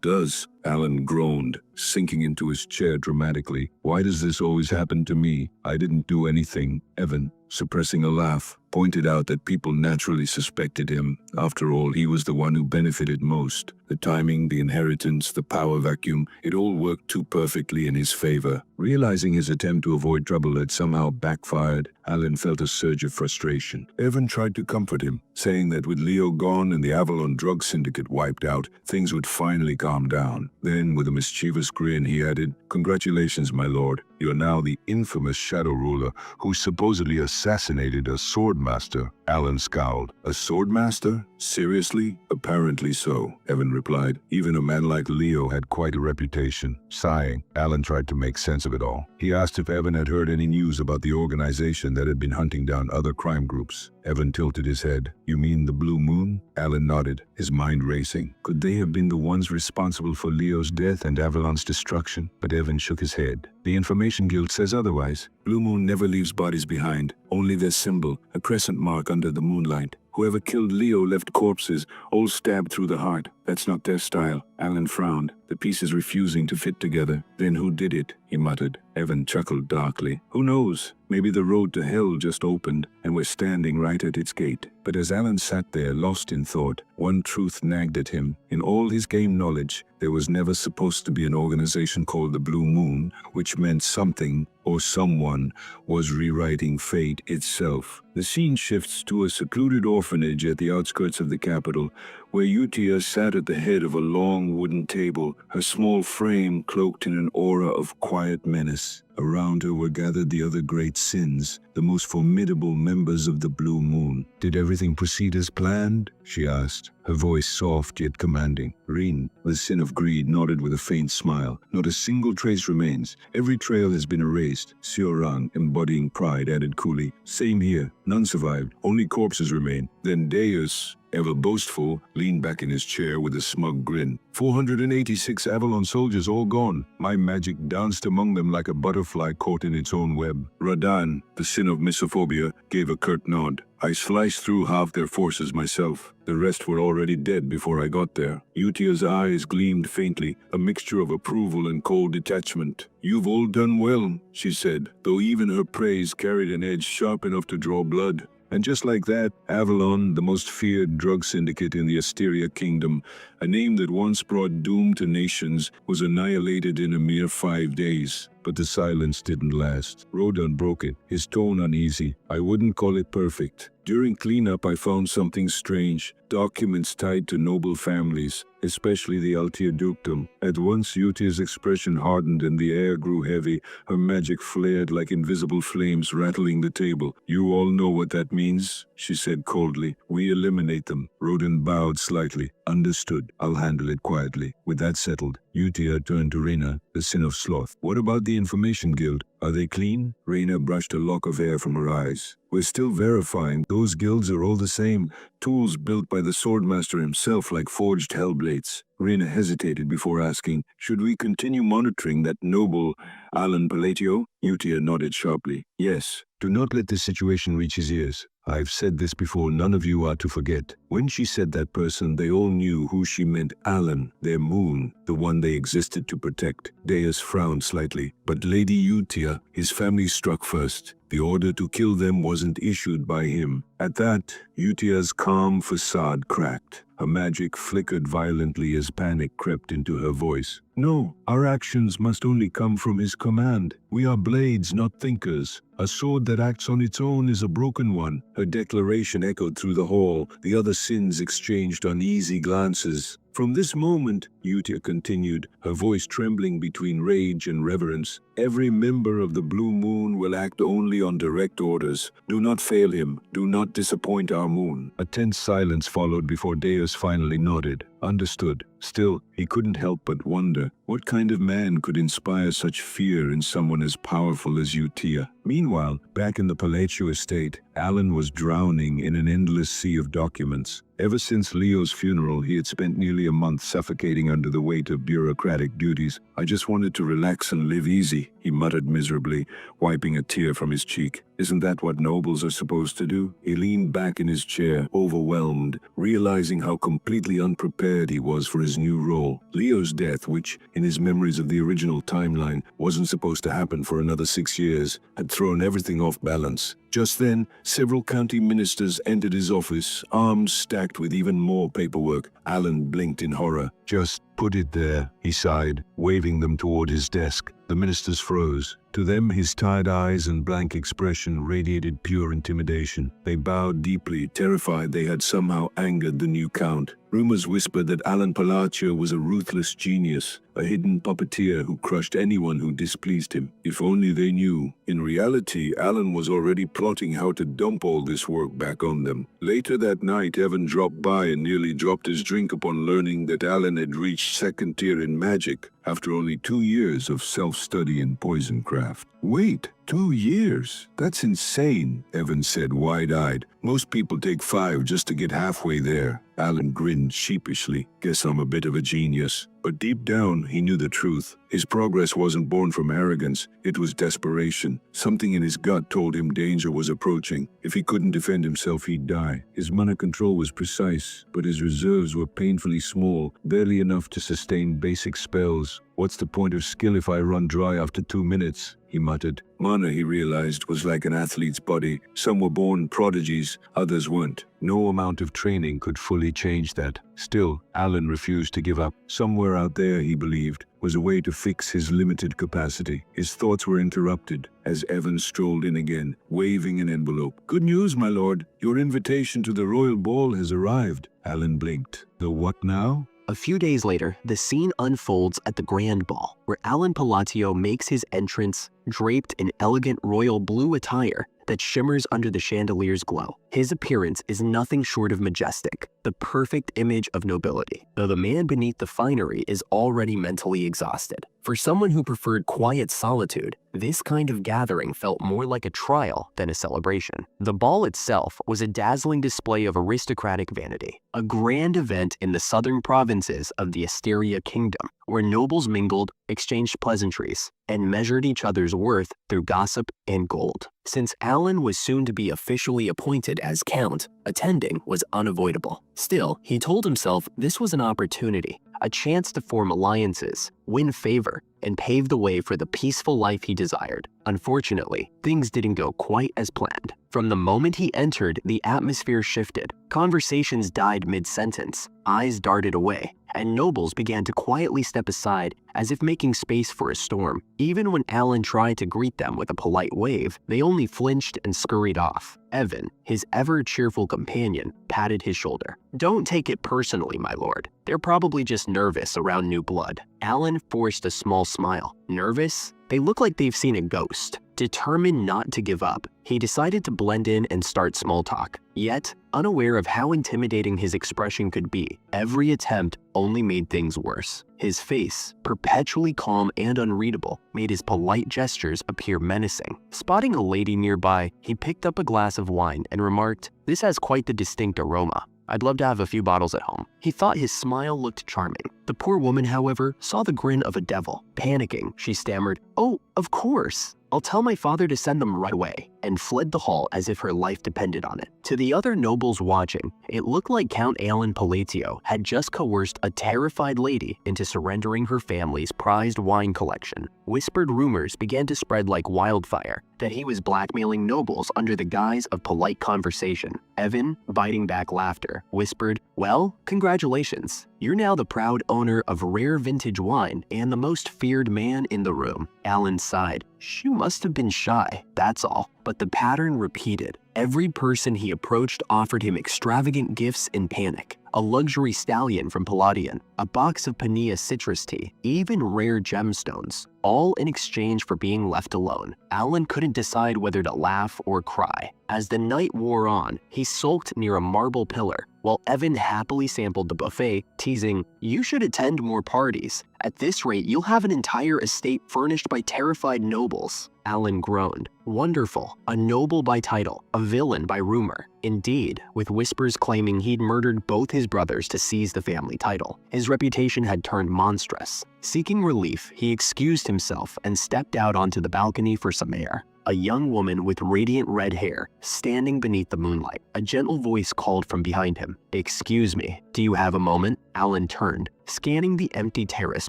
does." Alan groaned, sinking into his chair dramatically. "Why does this always happen to me? I didn't do anything." Evan, suppressing a laugh, pointed out that people naturally suspected him. After all, he was the one who benefited most. The timing, the inheritance, the power vacuum, it all worked too perfectly in his favor. Realizing his attempt to avoid trouble had somehow backfired, Alan felt a surge of frustration. Evan tried to comfort him, saying that with Leo gone and the Avalon drug syndicate wiped out, things would finally calm down. Then, with a mischievous grin, he added, "Congratulations, my lord. You are now the infamous Shadow Ruler who supposedly assassinated a swordmaster." Alan scowled. "A swordmaster? Seriously?" "Apparently so," Evan replied. "Even a man like Leo had quite a reputation." Sighing, Alan tried to make sense of it all. He asked if Evan had heard any news about the organization that had been hunting down other crime groups. Evan tilted his head. "You mean the Blue Moon?" Alan nodded, his mind racing. Could they have been the ones responsible for Leo's death and Avalon's destruction? But Evan shook his head. "The Information Guild says otherwise. Blue Moon never leaves bodies behind, only their symbol, a crescent mark under the moonlight. Whoever killed Leo left corpses, all stabbed through the heart. That's not their style." Alan frowned, the pieces refusing to fit together. "Then who did it?" he muttered. Evan chuckled darkly. "Who knows? Maybe the road to hell just opened, and we're standing right at its gate." But as Alan sat there, lost in thought, one truth nagged at him. In all his game knowledge, there was never supposed to be an organization called the Blue Moon, which meant something or someone was rewriting fate itself. The scene shifts to a secluded orphanage at the outskirts of the capital, where Utia sat at the head of a long wooden table, her small frame cloaked in an aura of quiet menace. Around her were gathered the other great sins, the most formidable members of the Blue Moon. "Did everything proceed as planned?" she asked, her voice soft yet commanding. Reen, the sin of greed, nodded with a faint smile. "Not a single trace remains. Every trail has been erased." Siorang, embodying pride, added coolly, "Same here. None survived. Only corpses remain." Then Deos, ever boastful, leaned back in his chair with a smug grin. 486 Avalon soldiers all gone. My magic danced among them like a butterfly caught in its own web. Radan, the sin of misophobia, gave a curt nod. "I sliced through half their forces myself. The rest were already dead before I got there." Utia's eyes gleamed faintly, a mixture of approval and cold detachment. "You've all done well," she said, though even her praise carried an edge sharp enough to draw blood. And just like that, Avalon, the most feared drug syndicate in the Asteria Kingdom, a name that once brought doom to nations, was annihilated in a mere 5 days. But the silence didn't last. Rodan broke it, his tone uneasy. "I wouldn't call it perfect. During cleanup, I found something strange. Documents tied to noble families, especially the Altia dukedom." At once, Utia's expression hardened and the air grew heavy. Her magic flared like invisible flames rattling the table. "You all know what that means," she said coldly. "We eliminate them." Rodan bowed slightly. "Understood." I'll handle it quietly. With that settled, Utia turned to Rena, the sin of sloth. What about the Information Guild? Are they clean? Rena brushed a lock of hair from her eyes. We're still verifying. Those guilds are all the same. Tools built by the Swordmaster himself like forged hellblades. Rena hesitated before asking, should we continue monitoring that noble Alan Palatio? Utia nodded sharply. Yes. Do not let this situation reach his ears. I've said this before, none of you are to forget. When she said that person, they all knew who she meant. Alan, their moon, the one they existed to protect. Deos frowned slightly. But Lady Utia, his family struck first. The order to kill them wasn't issued by him. At that, Utia's calm facade cracked. Her magic flickered violently as panic crept into her voice. No, our actions must only come from his command. We are blades, not thinkers. A sword that acts on its own is a broken one. Her declaration echoed through the hall. The other sins exchanged uneasy glances. From this moment, Utia continued, her voice trembling between rage and reverence, every member of the Blue Moon will act only on direct orders. Do not fail him. Do not disappoint our moon. A tense silence followed before Deos finally nodded. Understood. Still, he couldn't help but wonder, what kind of man could inspire such fear in someone as powerful as Utia? Meanwhile, back in the Palatio estate, Alan was drowning in an endless sea of documents. Ever since Leo's funeral, he had spent nearly a month suffocating under the weight of bureaucratic duties. I just wanted to relax and live easy, he muttered miserably, wiping a tear from his cheek. Isn't that what nobles are supposed to do? He leaned back in his chair, overwhelmed, realizing how completely unprepared he was for his new role. Leo's death, which, in his memories of the original timeline, wasn't supposed to happen for another 6 years, had thrown everything off balance. Just then, several county ministers entered his office, arms stacked with even more paperwork. Alan blinked in horror. Just put it there, he sighed, waving them toward his desk. The ministers froze. To them, his tired eyes and blank expression radiated pure intimidation. They bowed deeply, terrified they had somehow angered the new count. Rumors whispered that Alan Palatio was a ruthless genius, a hidden puppeteer who crushed anyone who displeased him. If only they knew. In reality, Alan was already plotting how to dump all this work back on them. Later that night, Evan dropped by and nearly dropped his drink upon learning that Alan had reached second tier in magic after only 2 years of self-study in poisoncraft. Wait, 2 years? That's insane, Evan said, wide-eyed. Most people take 5 just to get halfway there. Alan grinned sheepishly. Guess I'm a bit of a genius. But deep down, he knew the truth. His progress wasn't born from arrogance. It was desperation. Something in his gut told him danger was approaching. If he couldn't defend himself, he'd die. His mana control was precise, but his reserves were painfully small, barely enough to sustain basic spells. What's the point of skill if I run dry after 2 minutes? He muttered. Mana, he realized, was like an athlete's body. Some were born prodigies, others weren't. No amount of training could fully change that. Still, Alan refused to give up. Somewhere out there, he believed, was a way to fix his limited capacity. His thoughts were interrupted as Evan strolled in again, waving an envelope. Good news, my lord. Your invitation to the royal ball has arrived. Alan blinked. The what now? A few days later, the scene unfolds at the Grand Ball, where Alan Palatio makes his entrance draped in elegant royal blue attire that shimmers under the chandelier's glow. His appearance is nothing short of majestic, the perfect image of nobility, though the man beneath the finery is already mentally exhausted. For someone who preferred quiet solitude, this kind of gathering felt more like a trial than a celebration. The ball itself was a dazzling display of aristocratic vanity, a grand event in the southern provinces of the Asteria Kingdom, where nobles mingled, exchanged pleasantries, and measured each other's worth through gossip and gold. Since Alan was soon to be officially appointed as Count, attending was unavoidable. Still, he told himself this was an opportunity, a chance to form alliances, win favor, and pave the way for the peaceful life he desired. Unfortunately, things didn't go quite as planned. From the moment he entered, the atmosphere shifted. Conversations died mid-sentence, eyes darted away, and nobles began to quietly step aside as if making space for a storm. Even when Alan tried to greet them with a polite wave, they only flinched and scurried off. Evan, his ever-cheerful companion, patted his shoulder. Don't take it personally, my lord. They're probably just nervous around new blood. Alan forced a small smile. Nervous? They look like they've seen a ghost. Determined not to give up, he decided to blend in and start small talk. Yet, unaware of how intimidating his expression could be, every attempt only made things worse. His face, perpetually calm and unreadable, made his polite gestures appear menacing. Spotting a lady nearby, he picked up a glass of wine and remarked, "This has quite the distinct aroma. I'd love to have a few bottles at home." He thought his smile looked charming. The poor woman, however, saw the grin of a devil. Panicking, she stammered, "Oh, of course. I'll tell my father to send them right away," and fled the hall as if her life depended on it. To the other nobles watching, it looked like Count Avalon Palatio had just coerced a terrified lady into surrendering her family's prized wine collection. Whispered rumors began to spread like wildfire that he was blackmailing nobles under the guise of polite conversation. Evan, biting back laughter, whispered, "Well, congratulations. You're now the proud owner of rare vintage wine and the most feared man in the room." Alan sighed. "She must have been shy, that's all." But the pattern repeated. Every person he approached offered him extravagant gifts in panic. A luxury stallion from Palatio, a box of Pania citrus tea, even rare gemstones, all in exchange for being left alone. Alan couldn't decide whether to laugh or cry. As the night wore on, he sulked near a marble pillar, while Evan happily sampled the buffet, teasing, "You should attend more parties. At this rate, you'll have an entire estate furnished by terrified nobles." Alan groaned. Wonderful. A noble by title, a villain by rumor. Indeed, with whispers claiming he'd murdered both his brothers to seize the family title. His reputation had turned monstrous. Seeking relief, he excused himself and stepped out onto the balcony for some air. A young woman with radiant red hair, standing beneath the moonlight. A gentle voice called from behind him. "Excuse me, do you have a moment?" Alan turned, scanning the empty terrace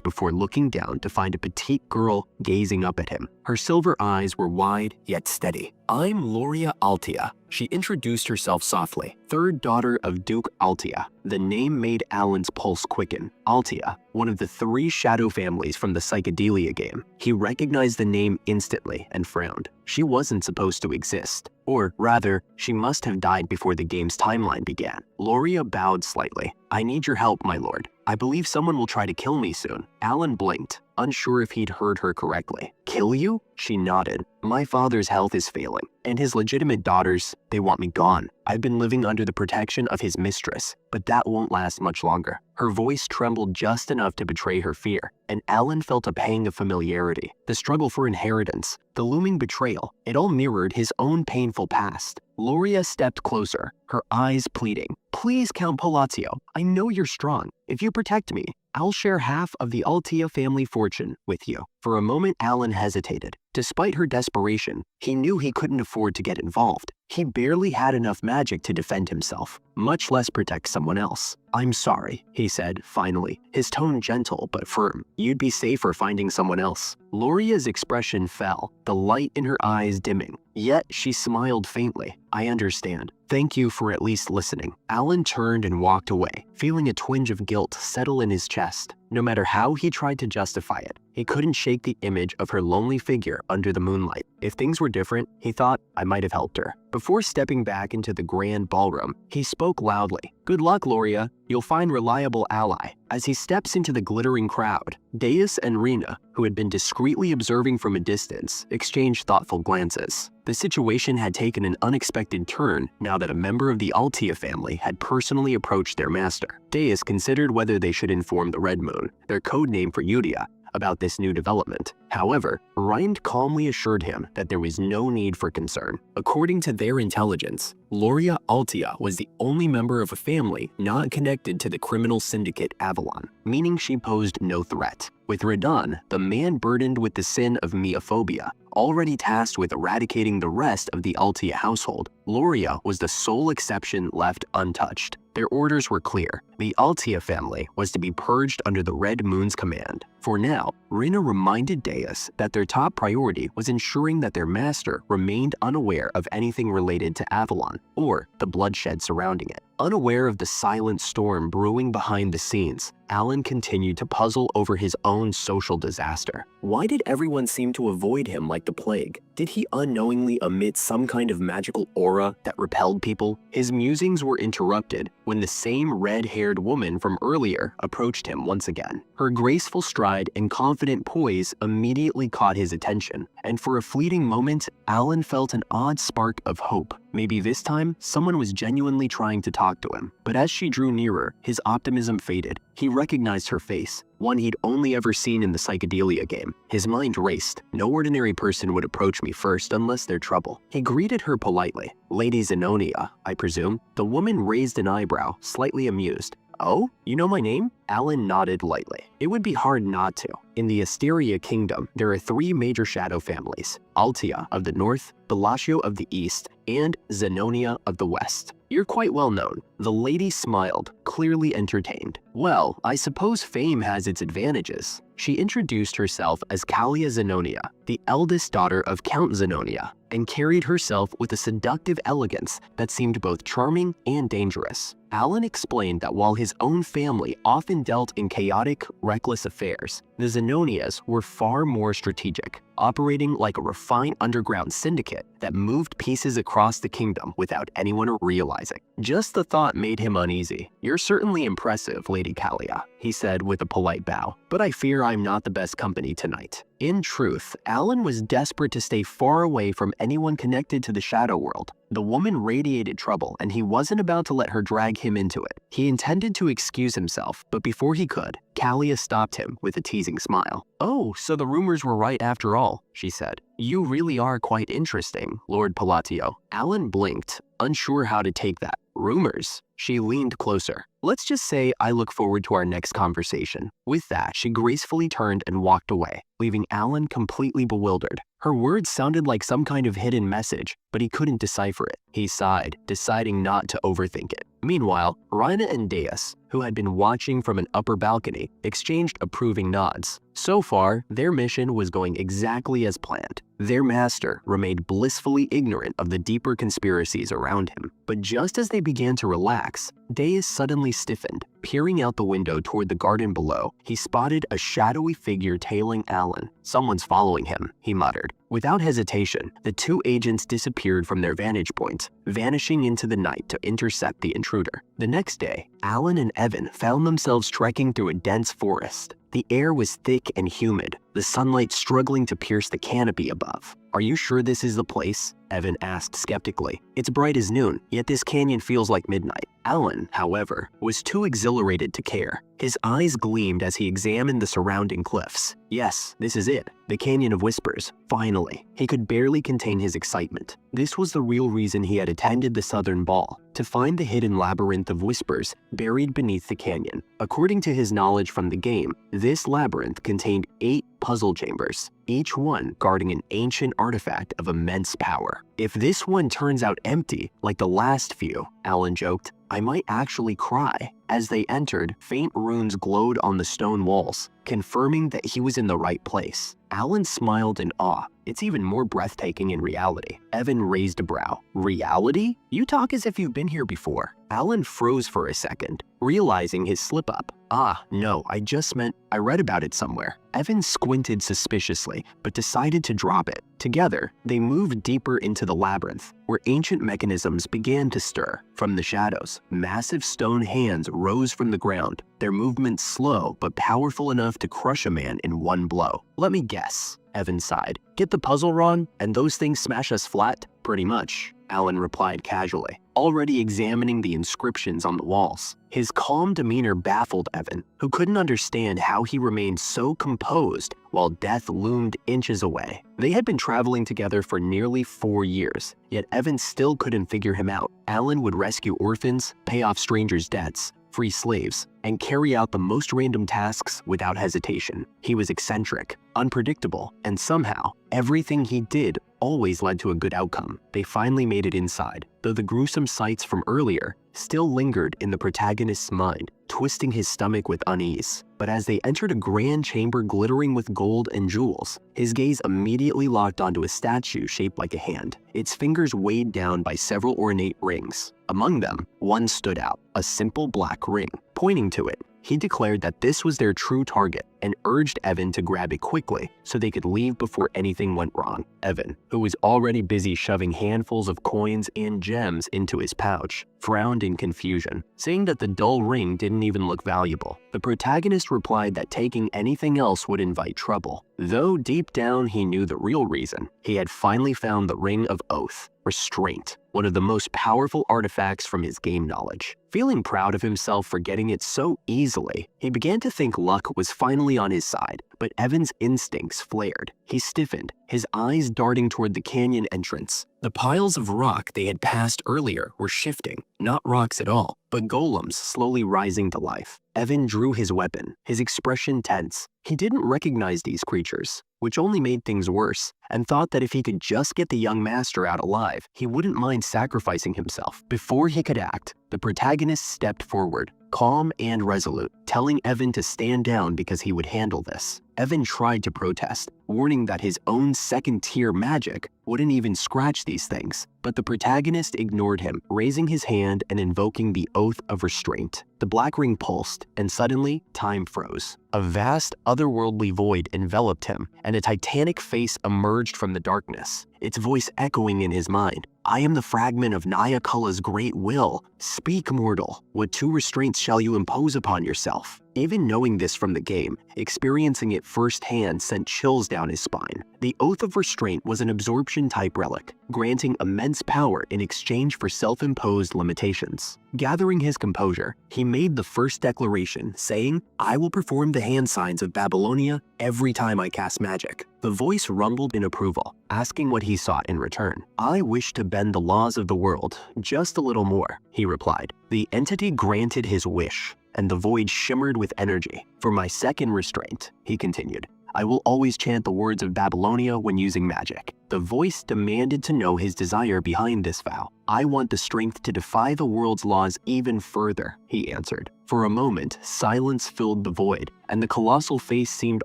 before looking down to find a petite girl gazing up at him. Her silver eyes were wide yet steady. "I'm Lauria Altia," she introduced herself softly, third daughter of Duke Altia. The name made Alan's pulse quicken. Altia, one of the 3 shadow families from the psychedelia game. He recognized the name instantly and frowned. She wasn't supposed to exist. Or rather, she must have died before the game's timeline began. Lauria bowed slightly. "I need your help, my lord. I believe someone will try to kill me soon." Alan blinked, unsure if he'd heard her correctly. "Kill you?" She nodded. "My father's health is failing, and his legitimate daughters, they want me gone. I've been living under the protection of his mistress, but that won't last much longer." Her voice trembled just enough to betray her fear, and Alan felt a pang of familiarity. The struggle for inheritance, the looming betrayal, it all mirrored his own painful past. Lauria stepped closer, her eyes pleading. "Please, Count Palatio, I know you're strong. If you protect me, I'll share half of the Altia family fortune with you." For a moment, Alan hesitated. Despite her desperation, he knew he couldn't afford to get involved. He barely had enough magic to defend himself, much less protect someone else. "I'm sorry," he said, finally, his tone gentle but firm. "You'd be safer finding someone else." Lauria's expression fell, the light in her eyes dimming. Yet she smiled faintly. "I understand. Thank you for at least listening." Alan turned and walked away, feeling a twinge of guilt settle in his chest. No matter how he tried to justify it, he couldn't shake the image of her lonely figure under the moonlight. If things were different, he thought, I might have helped her. Before stepping back into the grand ballroom, he spoke loudly. "Good luck, Lauria. You'll find reliable ally." As he steps into the glittering crowd, Deos and Rena, who had been discreetly observing from a distance, exchanged thoughtful glances. The situation had taken an unexpected turn now that a member of the Altia family had personally approached their master. Deos considered whether they should inform the Red Moon, their code name for Utia, about this new development. However, Rind calmly assured him that there was no need for concern. According to their intelligence, Lauria Altia was the only member of a family not connected to the criminal syndicate Avalon, meaning she posed no threat. With Redan, the man burdened with the sin of miophobia, already tasked with eradicating the rest of the Altia household, Lauria was the sole exception left untouched. Their orders were clear. The Altia family was to be purged under the Red Moon's command. For now, Rena reminded Deos that their top priority was ensuring that their master remained unaware of anything related to Avalon or the bloodshed surrounding it. Unaware of the silent storm brewing behind the scenes, Alan continued to puzzle over his own social disaster. Why did everyone seem to avoid him like the plague? Did he unknowingly emit some kind of magical aura that repelled people? His musings were interrupted when the same red-haired woman from earlier approached him once again. Her graceful stride and confident poise immediately caught his attention, and for a fleeting moment, Alan felt an odd spark of hope. Maybe this time, someone was genuinely trying to talk to him. But as she drew nearer, his optimism faded. He recognized her face, one he'd only ever seen in the psychedelia game. His mind raced. No ordinary person would approach me first unless they're trouble. He greeted her politely. "Lady Zenonia, I presume?" The woman raised an eyebrow, slightly amused. "Oh, you know my name?" Alan nodded lightly. It would be hard not to. In the Asteria Kingdom, there are 3 major shadow families: Altia of the north, Palatio of the east, and Zenonia of the west. You're quite well known. The lady smiled, clearly entertained. Well, I suppose fame has its advantages. She introduced herself as Kalia Zenonia, the eldest daughter of Count Zenonia, and carried herself with a seductive elegance that seemed both charming and dangerous. Alan explained that while his own family often dealt in chaotic, reckless affairs, the Zenonias were far more strategic, operating like a refined underground syndicate that moved pieces across the kingdom without anyone realizing. Just the thought made him uneasy. "You're certainly impressive, Lady Kalia," he said with a polite bow, "but I fear I'm not the best company tonight." In truth, Alan was desperate to stay far away from anyone connected to the shadow world. The woman radiated trouble, and he wasn't about to let her drag him into it. He intended to excuse himself, but before he could, Kalia stopped him with a teasing smile. "Oh, so the rumors were right after all," she said. "You really are quite interesting, Lord Palatio." Alan blinked, unsure how to take that. "Rumors?" She leaned closer. "Let's just say I look forward to our next conversation." With that, she gracefully turned and walked away, leaving Alan completely bewildered. Her words sounded like some kind of hidden message, but he couldn't decipher it. He sighed, deciding not to overthink it. Meanwhile, Rena and Deos, who had been watching from an upper balcony, exchanged approving nods. So far, their mission was going exactly as planned. Their master remained blissfully ignorant of the deeper conspiracies around him. But just as they began to relax, Deos suddenly stiffened. Peering out the window toward the garden below, he spotted a shadowy figure tailing Alan. "Someone's following him," he muttered. Without hesitation, the 2 agents disappeared from their vantage points, vanishing into the night to intercept the intruder. The next day, Alan and Evan found themselves trekking through a dense forest. The air was thick and humid, the sunlight struggling to pierce the canopy above. "Are you sure this is the place?" Evan asked skeptically. "It's bright as noon, yet this canyon feels like midnight." Alan, however, was too exhilarated to care. His eyes gleamed as he examined the surrounding cliffs. Yes, this is it. The Canyon of Whispers. Finally, he could barely contain his excitement. This was the real reason he had attended the Southern Ball, to find the hidden labyrinth of whispers buried beneath the canyon. According to his knowledge from the game, this labyrinth contained 8 puzzle chambers, each one guarding an ancient artifact of immense power. "If this one turns out empty, like the last few," Alan joked, "I might actually cry." As they entered, faint runes glowed on the stone walls, confirming that he was in the right place. Alan smiled in awe. It's even more breathtaking in reality. Evan raised a brow. "Reality? You talk as if you've been here before." Alan froze for a second, realizing his slip-up. "Ah, no, I just meant I read about it somewhere." Evan squinted suspiciously, but decided to drop it. Together, they moved deeper into the labyrinth, where ancient mechanisms began to stir. From the shadows, massive stone hands rose from the ground, their movements slow but powerful enough to crush a man in one blow. "Let me guess," Evan sighed. "Get the puzzle wrong, and those things smash us flat?" "Pretty much," Alan replied casually, already examining the inscriptions on the walls. His calm demeanor baffled Evan, who couldn't understand how he remained so composed while death loomed inches away. They had been traveling together for nearly 4 years, yet Evan still couldn't figure him out. Alan would rescue orphans, pay off strangers' debts, free slaves, and carry out the most random tasks without hesitation. He was eccentric, unpredictable, and somehow, everything he did always led to a good outcome. They finally made it inside, though the gruesome sights from earlier still lingered in the protagonist's mind, twisting his stomach with unease. but as they entered a grand chamber glittering with gold and jewels, his gaze immediately locked onto a statue shaped like a hand, its fingers weighed down by several ornate rings. Among them, one stood out, a simple black ring. Pointing to it, he declared that this was their true target and urged Evan to grab it quickly so they could leave before anything went wrong. Evan, who was already busy shoving handfuls of coins and gems into his pouch, frowned in confusion, saying that the dull ring didn't even look valuable. The protagonist replied that taking anything else would invite trouble, though deep down he knew the real reason. He had finally found the Ring of Oath, Restraint, one of the most powerful artifacts from his game knowledge. Feeling proud of himself for getting it so easily, he began to think luck was finally on his side, but Evan's instincts flared. He stiffened, his eyes darting toward the canyon entrance. The piles of rock they had passed earlier were shifting, not rocks at all, but golems slowly rising to life. Evan drew his weapon, his expression tense. He didn't recognize these creatures, which only made things worse, and thought that if he could just get the young master out alive, he wouldn't mind sacrificing himself. Before he could act, the protagonist stepped forward, calm and resolute, telling Evan to stand down because he would handle this. Evan tried to protest, warning that his own second-tier magic wouldn't even scratch these things, but the protagonist ignored him, raising his hand and invoking the Oath of Restraint. The black ring pulsed, and suddenly, time froze. A vast, otherworldly void enveloped him, and a titanic face emerged from the darkness, its voice echoing in his mind. "I am the fragment of Nyakula's great will. Speak, mortal. What two restraints shall you impose upon yourself?" Even knowing this from the game, experiencing it firsthand sent chills down his spine. The Oath of Restraint was an absorption-type relic, granting immense power in exchange for self-imposed limitations. Gathering his composure, he made the first declaration, saying, "I will perform the hand signs of Babylonia every time I cast magic." The voice rumbled in approval, asking what he sought in return. "I wish to bend the laws of the world, just a little more," he replied. The entity granted his wish, and the void shimmered with energy. "For my second restraint," he continued, "I will always chant the words of Babylonia when using magic." The voice demanded to know his desire behind this vow. "I want the strength to defy the world's laws even further," he answered. For a moment, silence filled the void, and the colossal face seemed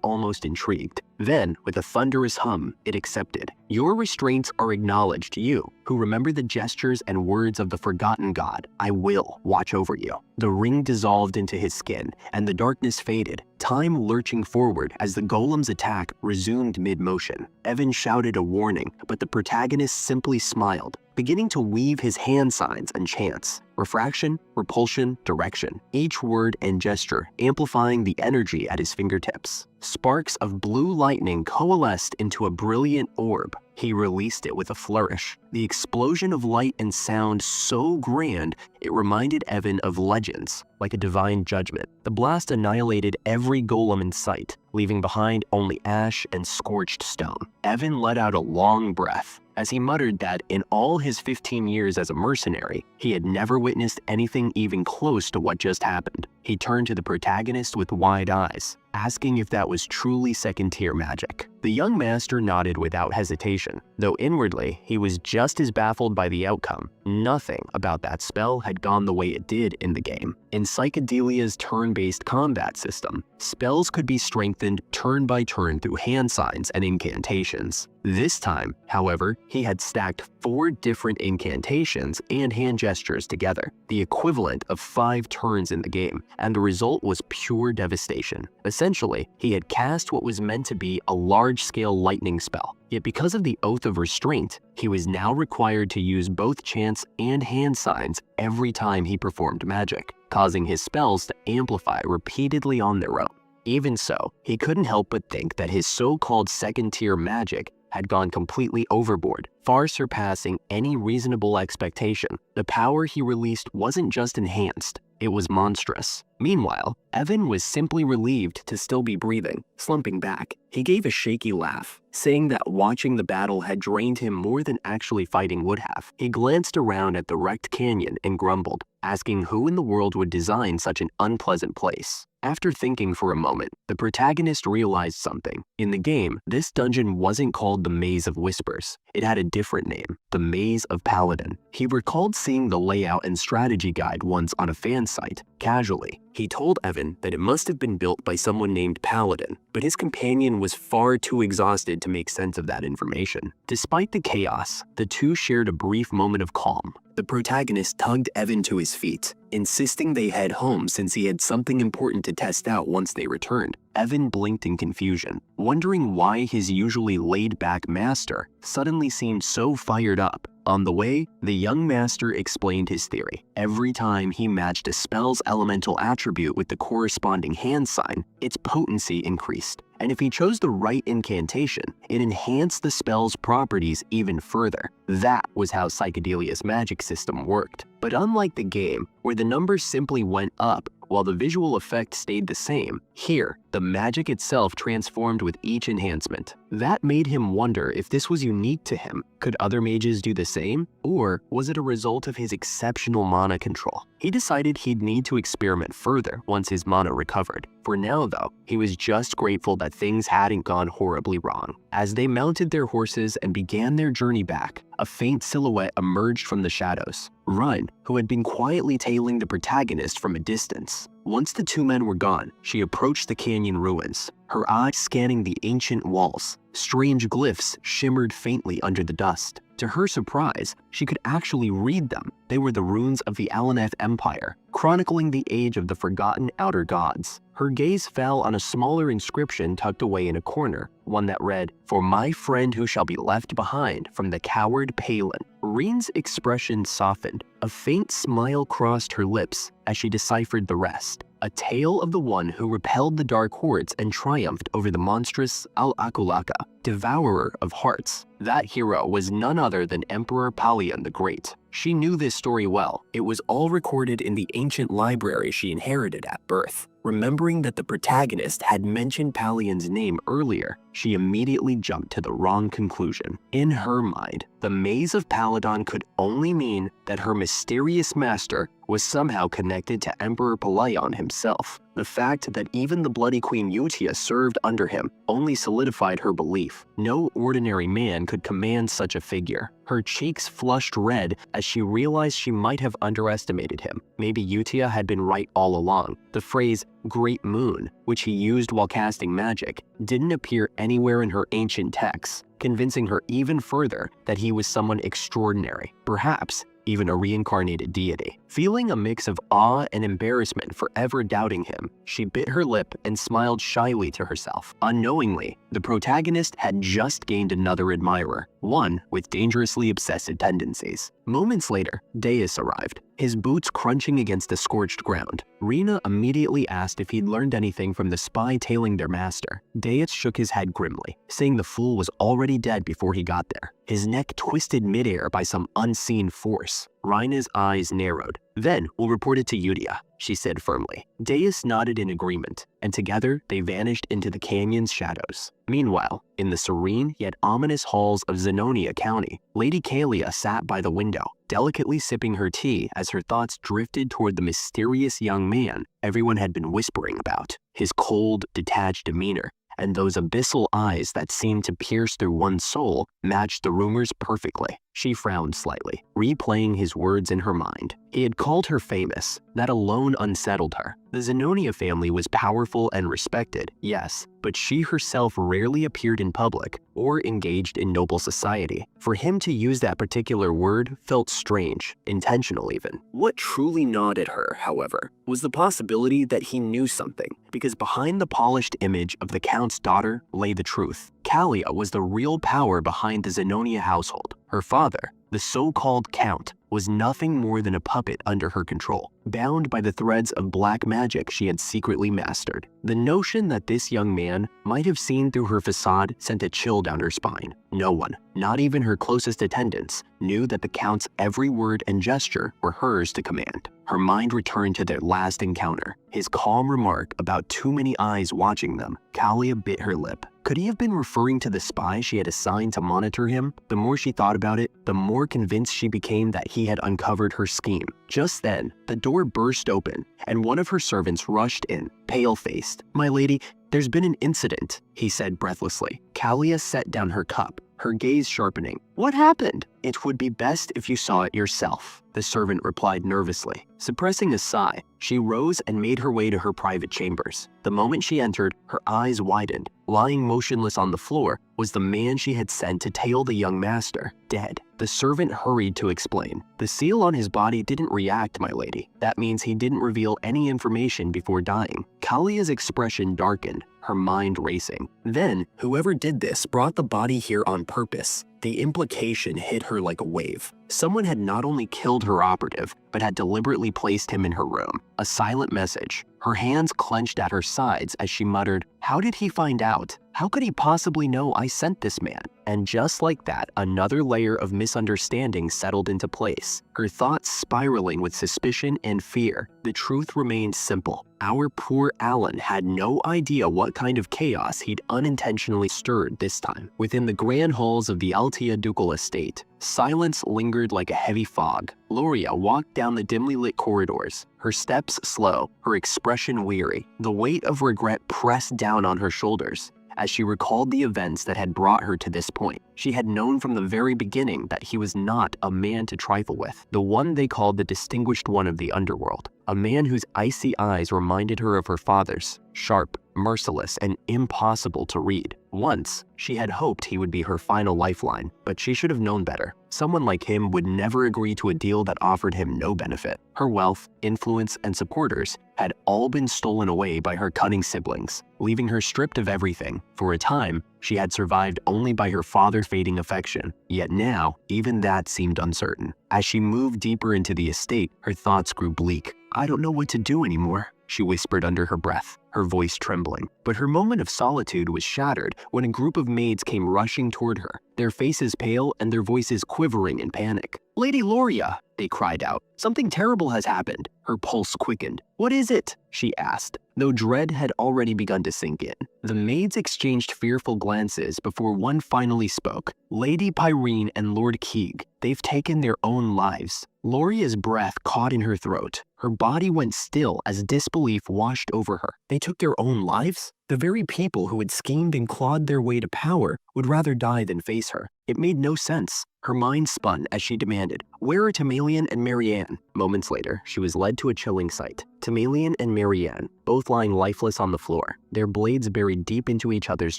almost intrigued. Then, with a thunderous hum, it accepted. "Your restraints are acknowledged, you, who remember the gestures and words of the forgotten god. I will watch over you." The ring dissolved into his skin, and the darkness faded, time lurching forward as the golem's attack resumed mid-motion. Evan shouted a warning, but the protagonist simply smiled, beginning to weave his hand signs and chants. Refraction, repulsion, direction, each word and gesture amplifying the energy at his fingertips. Sparks of blue lightning coalesced into a brilliant orb. He released it with a flourish. The explosion of light and sound so grand, it reminded Evan of legends, like a divine judgment. The blast annihilated every golem in sight, leaving behind only ash and scorched stone. Evan let out a long breath, as he muttered that in all his 15 years as a mercenary, he had never witnessed anything even close to what just happened. He turned to the protagonist with wide eyes, asking if that was truly second-tier magic. The young master nodded without hesitation, though inwardly he was just as baffled by the outcome. Nothing about that spell had gone the way it did in the game. In Psychedelia's turn-based combat system, spells could be strengthened turn by turn through hand signs and incantations. This time, however, he had stacked 4 different incantations and hand gestures together, the equivalent of 5 turns in the game, and the result was pure devastation. Essentially, he had cast what was meant to be a large-scale lightning spell. Yet because of the Oath of Restraint, he was now required to use both chants and hand signs every time he performed magic, causing his spells to amplify repeatedly on their own. Even so, he couldn't help but think that his so-called second-tier magic had gone completely overboard, far surpassing any reasonable expectation. The power he released wasn't just enhanced, it was monstrous. Meanwhile, Evan was simply relieved to still be breathing. Slumping back, he gave a shaky laugh, saying that watching the battle had drained him more than actually fighting would have. He glanced around at the wrecked canyon and grumbled, asking who in the world would design such an unpleasant place. After thinking for a moment, the protagonist realized something. In the game, this dungeon wasn't called the Maze of Whispers. It had a different name, the Maze of Paladin. He recalled seeing the layout and strategy guide once on a fan site. Casually, he told Evan that it must have been built by someone named Paladin, but his companion was far too exhausted to make sense of that information. Despite the chaos, the two shared a brief moment of calm. The protagonist tugged Evan to his feet, insisting they head home since he had something important to test out once they returned. Evan blinked in confusion, wondering why his usually laid-back master suddenly seemed so fired up. On the way, the young master explained his theory. Every time he matched a spell's elemental attribute with the corresponding hand sign, its potency increased. And if he chose the right incantation, it enhanced the spell's properties even further. That was how Psychedelia's magic system worked. But unlike the game, where the numbers simply went up while the visual effect stayed the same, here, the magic itself transformed with each enhancement. That made him wonder if this was unique to him. Could other mages do the same? Or was it a result of his exceptional mana control? He decided he'd need to experiment further once his mana recovered. For now, though, he was just grateful that things hadn't gone horribly wrong. As they mounted their horses and began their journey back, a faint silhouette emerged from the shadows. Run, who had been quietly tailing the protagonist from a distance. Once the two men were gone, she approached the canyon ruins, her eyes scanning the ancient walls. Strange glyphs shimmered faintly under the dust. To her surprise, she could actually read them. They were the runes of the Avalon Empire, chronicling the age of the forgotten outer gods. Her gaze fell on a smaller inscription tucked away in a corner, one that read, "For my friend who shall be left behind from the coward Palin." Rene's expression softened. A faint smile crossed her lips as she deciphered the rest. A tale of the one who repelled the dark hordes and triumphed over the monstrous Al-Akulaka, devourer of hearts. That hero was none other than Emperor Palatio the Great. She knew this story well. It was all recorded in the ancient library she inherited at birth. Remembering that the protagonist had mentioned Palatio's name earlier, she immediately jumped to the wrong conclusion. In her mind, the maze of Paladon could only mean that her mysterious master was somehow connected to Emperor Palatio himself. The fact that even the Bloody Queen Utia served under him only solidified her belief. No ordinary man could command such a figure. Her cheeks flushed red as she realized she might have underestimated him. Maybe Utia had been right all along. The phrase, "Great Moon," which he used while casting magic, didn't appear anywhere in her ancient texts, convincing her even further that he was someone extraordinary, perhaps even a reincarnated deity. Feeling a mix of awe and embarrassment for ever doubting him, she bit her lip and smiled shyly to herself. Unknowingly, the protagonist had just gained another admirer, one with dangerously obsessive tendencies. Moments later, Deos arrived, his boots crunching against the scorched ground. Rena immediately asked if he'd learned anything from the spy tailing their master. Deos shook his head grimly, saying the fool was already dead before he got there, his neck twisted midair by some unseen force. Rena's eyes narrowed. "Then we'll report it to Utia," she said firmly. Deos nodded in agreement, and together they vanished into the canyon's shadows. Meanwhile, in the serene yet ominous halls of Zenonia County, Lady Kalia sat by the window, delicately sipping her tea as her thoughts drifted toward the mysterious young man everyone had been whispering about. His cold, detached demeanor and those abyssal eyes that seemed to pierce through one's soul matched the rumors perfectly. She frowned slightly, replaying his words in her mind. He had called her famous. That alone unsettled her. The Zenonia family was powerful and respected, yes, but she herself rarely appeared in public or engaged in noble society. For him to use that particular word felt strange, intentional even. What truly gnawed at her, however, was the possibility that he knew something, because behind the polished image of the Count's daughter lay the truth. Kalia was the real power behind the Zenonia household. Her father, the so-called Count, was nothing more than a puppet under her control, bound by the threads of black magic she had secretly mastered. The notion that this young man might have seen through her facade sent a chill down her spine. No one, not even her closest attendants, knew that the Count's every word and gesture were hers to command. Her mind returned to their last encounter. His calm remark about too many eyes watching them. Kalia bit her lip. Could he have been referring to the spy she had assigned to monitor him? The more she thought about it, the more convinced she became that he had uncovered her scheme. Just then, the door burst open, and one of her servants rushed in, pale-faced. "My lady, there's been an incident," he said breathlessly. Kalia set down her cup, her gaze sharpening. "What happened?" "It would be best if you saw it yourself," the servant replied nervously. Suppressing a sigh, she rose and made her way to her private chambers. The moment she entered, her eyes widened. Lying motionless on the floor was the man she had sent to tail the young master, dead. The servant hurried to explain. "The seal on his body didn't react, my lady. That means he didn't reveal any information before dying." Kalia's expression darkened, her mind racing. Then, whoever did this brought the body here on purpose. The implication hit her like a wave. Someone had not only killed her operative, but had deliberately placed him in her room. A silent message. Her hands clenched at her sides as she muttered, "How did he find out? How could he possibly know I sent this man?" And just like that, another layer of misunderstanding settled into place, her thoughts spiraling with suspicion and fear. The truth remained simple. Our poor Alan had no idea what kind of chaos he'd unintentionally stirred this time. Within the grand halls of the Altia ducal estate, silence lingered like a heavy fog. Lauria walked down the dimly lit corridors, her steps slow, her expression weary. The weight of regret pressed down on her shoulders as she recalled the events that had brought her to this point. She had known from the very beginning that he was not a man to trifle with, the one they called the distinguished one of the underworld, a man whose icy eyes reminded her of her father's, sharp, merciless, and impossible to read. Once, she had hoped he would be her final lifeline, but she should have known better. Someone like him would never agree to a deal that offered him no benefit. Her wealth, influence, and supporters had all been stolen away by her cunning siblings, leaving her stripped of everything. For a time, she had survived only by her father's fading affection, yet now, even that seemed uncertain. As she moved deeper into the estate, her thoughts grew bleak. "I don't know what to do anymore," she whispered under her breath, her voice trembling. But her moment of solitude was shattered when a group of maids came rushing toward her, their faces pale and their voices quivering in panic. "Lady Lauria!" they cried out. "Something terrible has happened." Her pulse quickened. "What is it?" she asked, though dread had already begun to sink in. The maids exchanged fearful glances before one finally spoke. "Lady Pyrene and Lord Keeg, they've taken their own lives." Lauria's breath caught in her throat. Her body went still as disbelief washed over her. They took their own lives? The very people who had schemed and clawed their way to power would rather die than face her. It made no sense. Her mind spun as she demanded, "Where are Tamalian and Marianne?" Moments later, she was led to a chilling sight. Tamalian and Marianne, both lying lifeless on the floor, their blades buried deep into each other's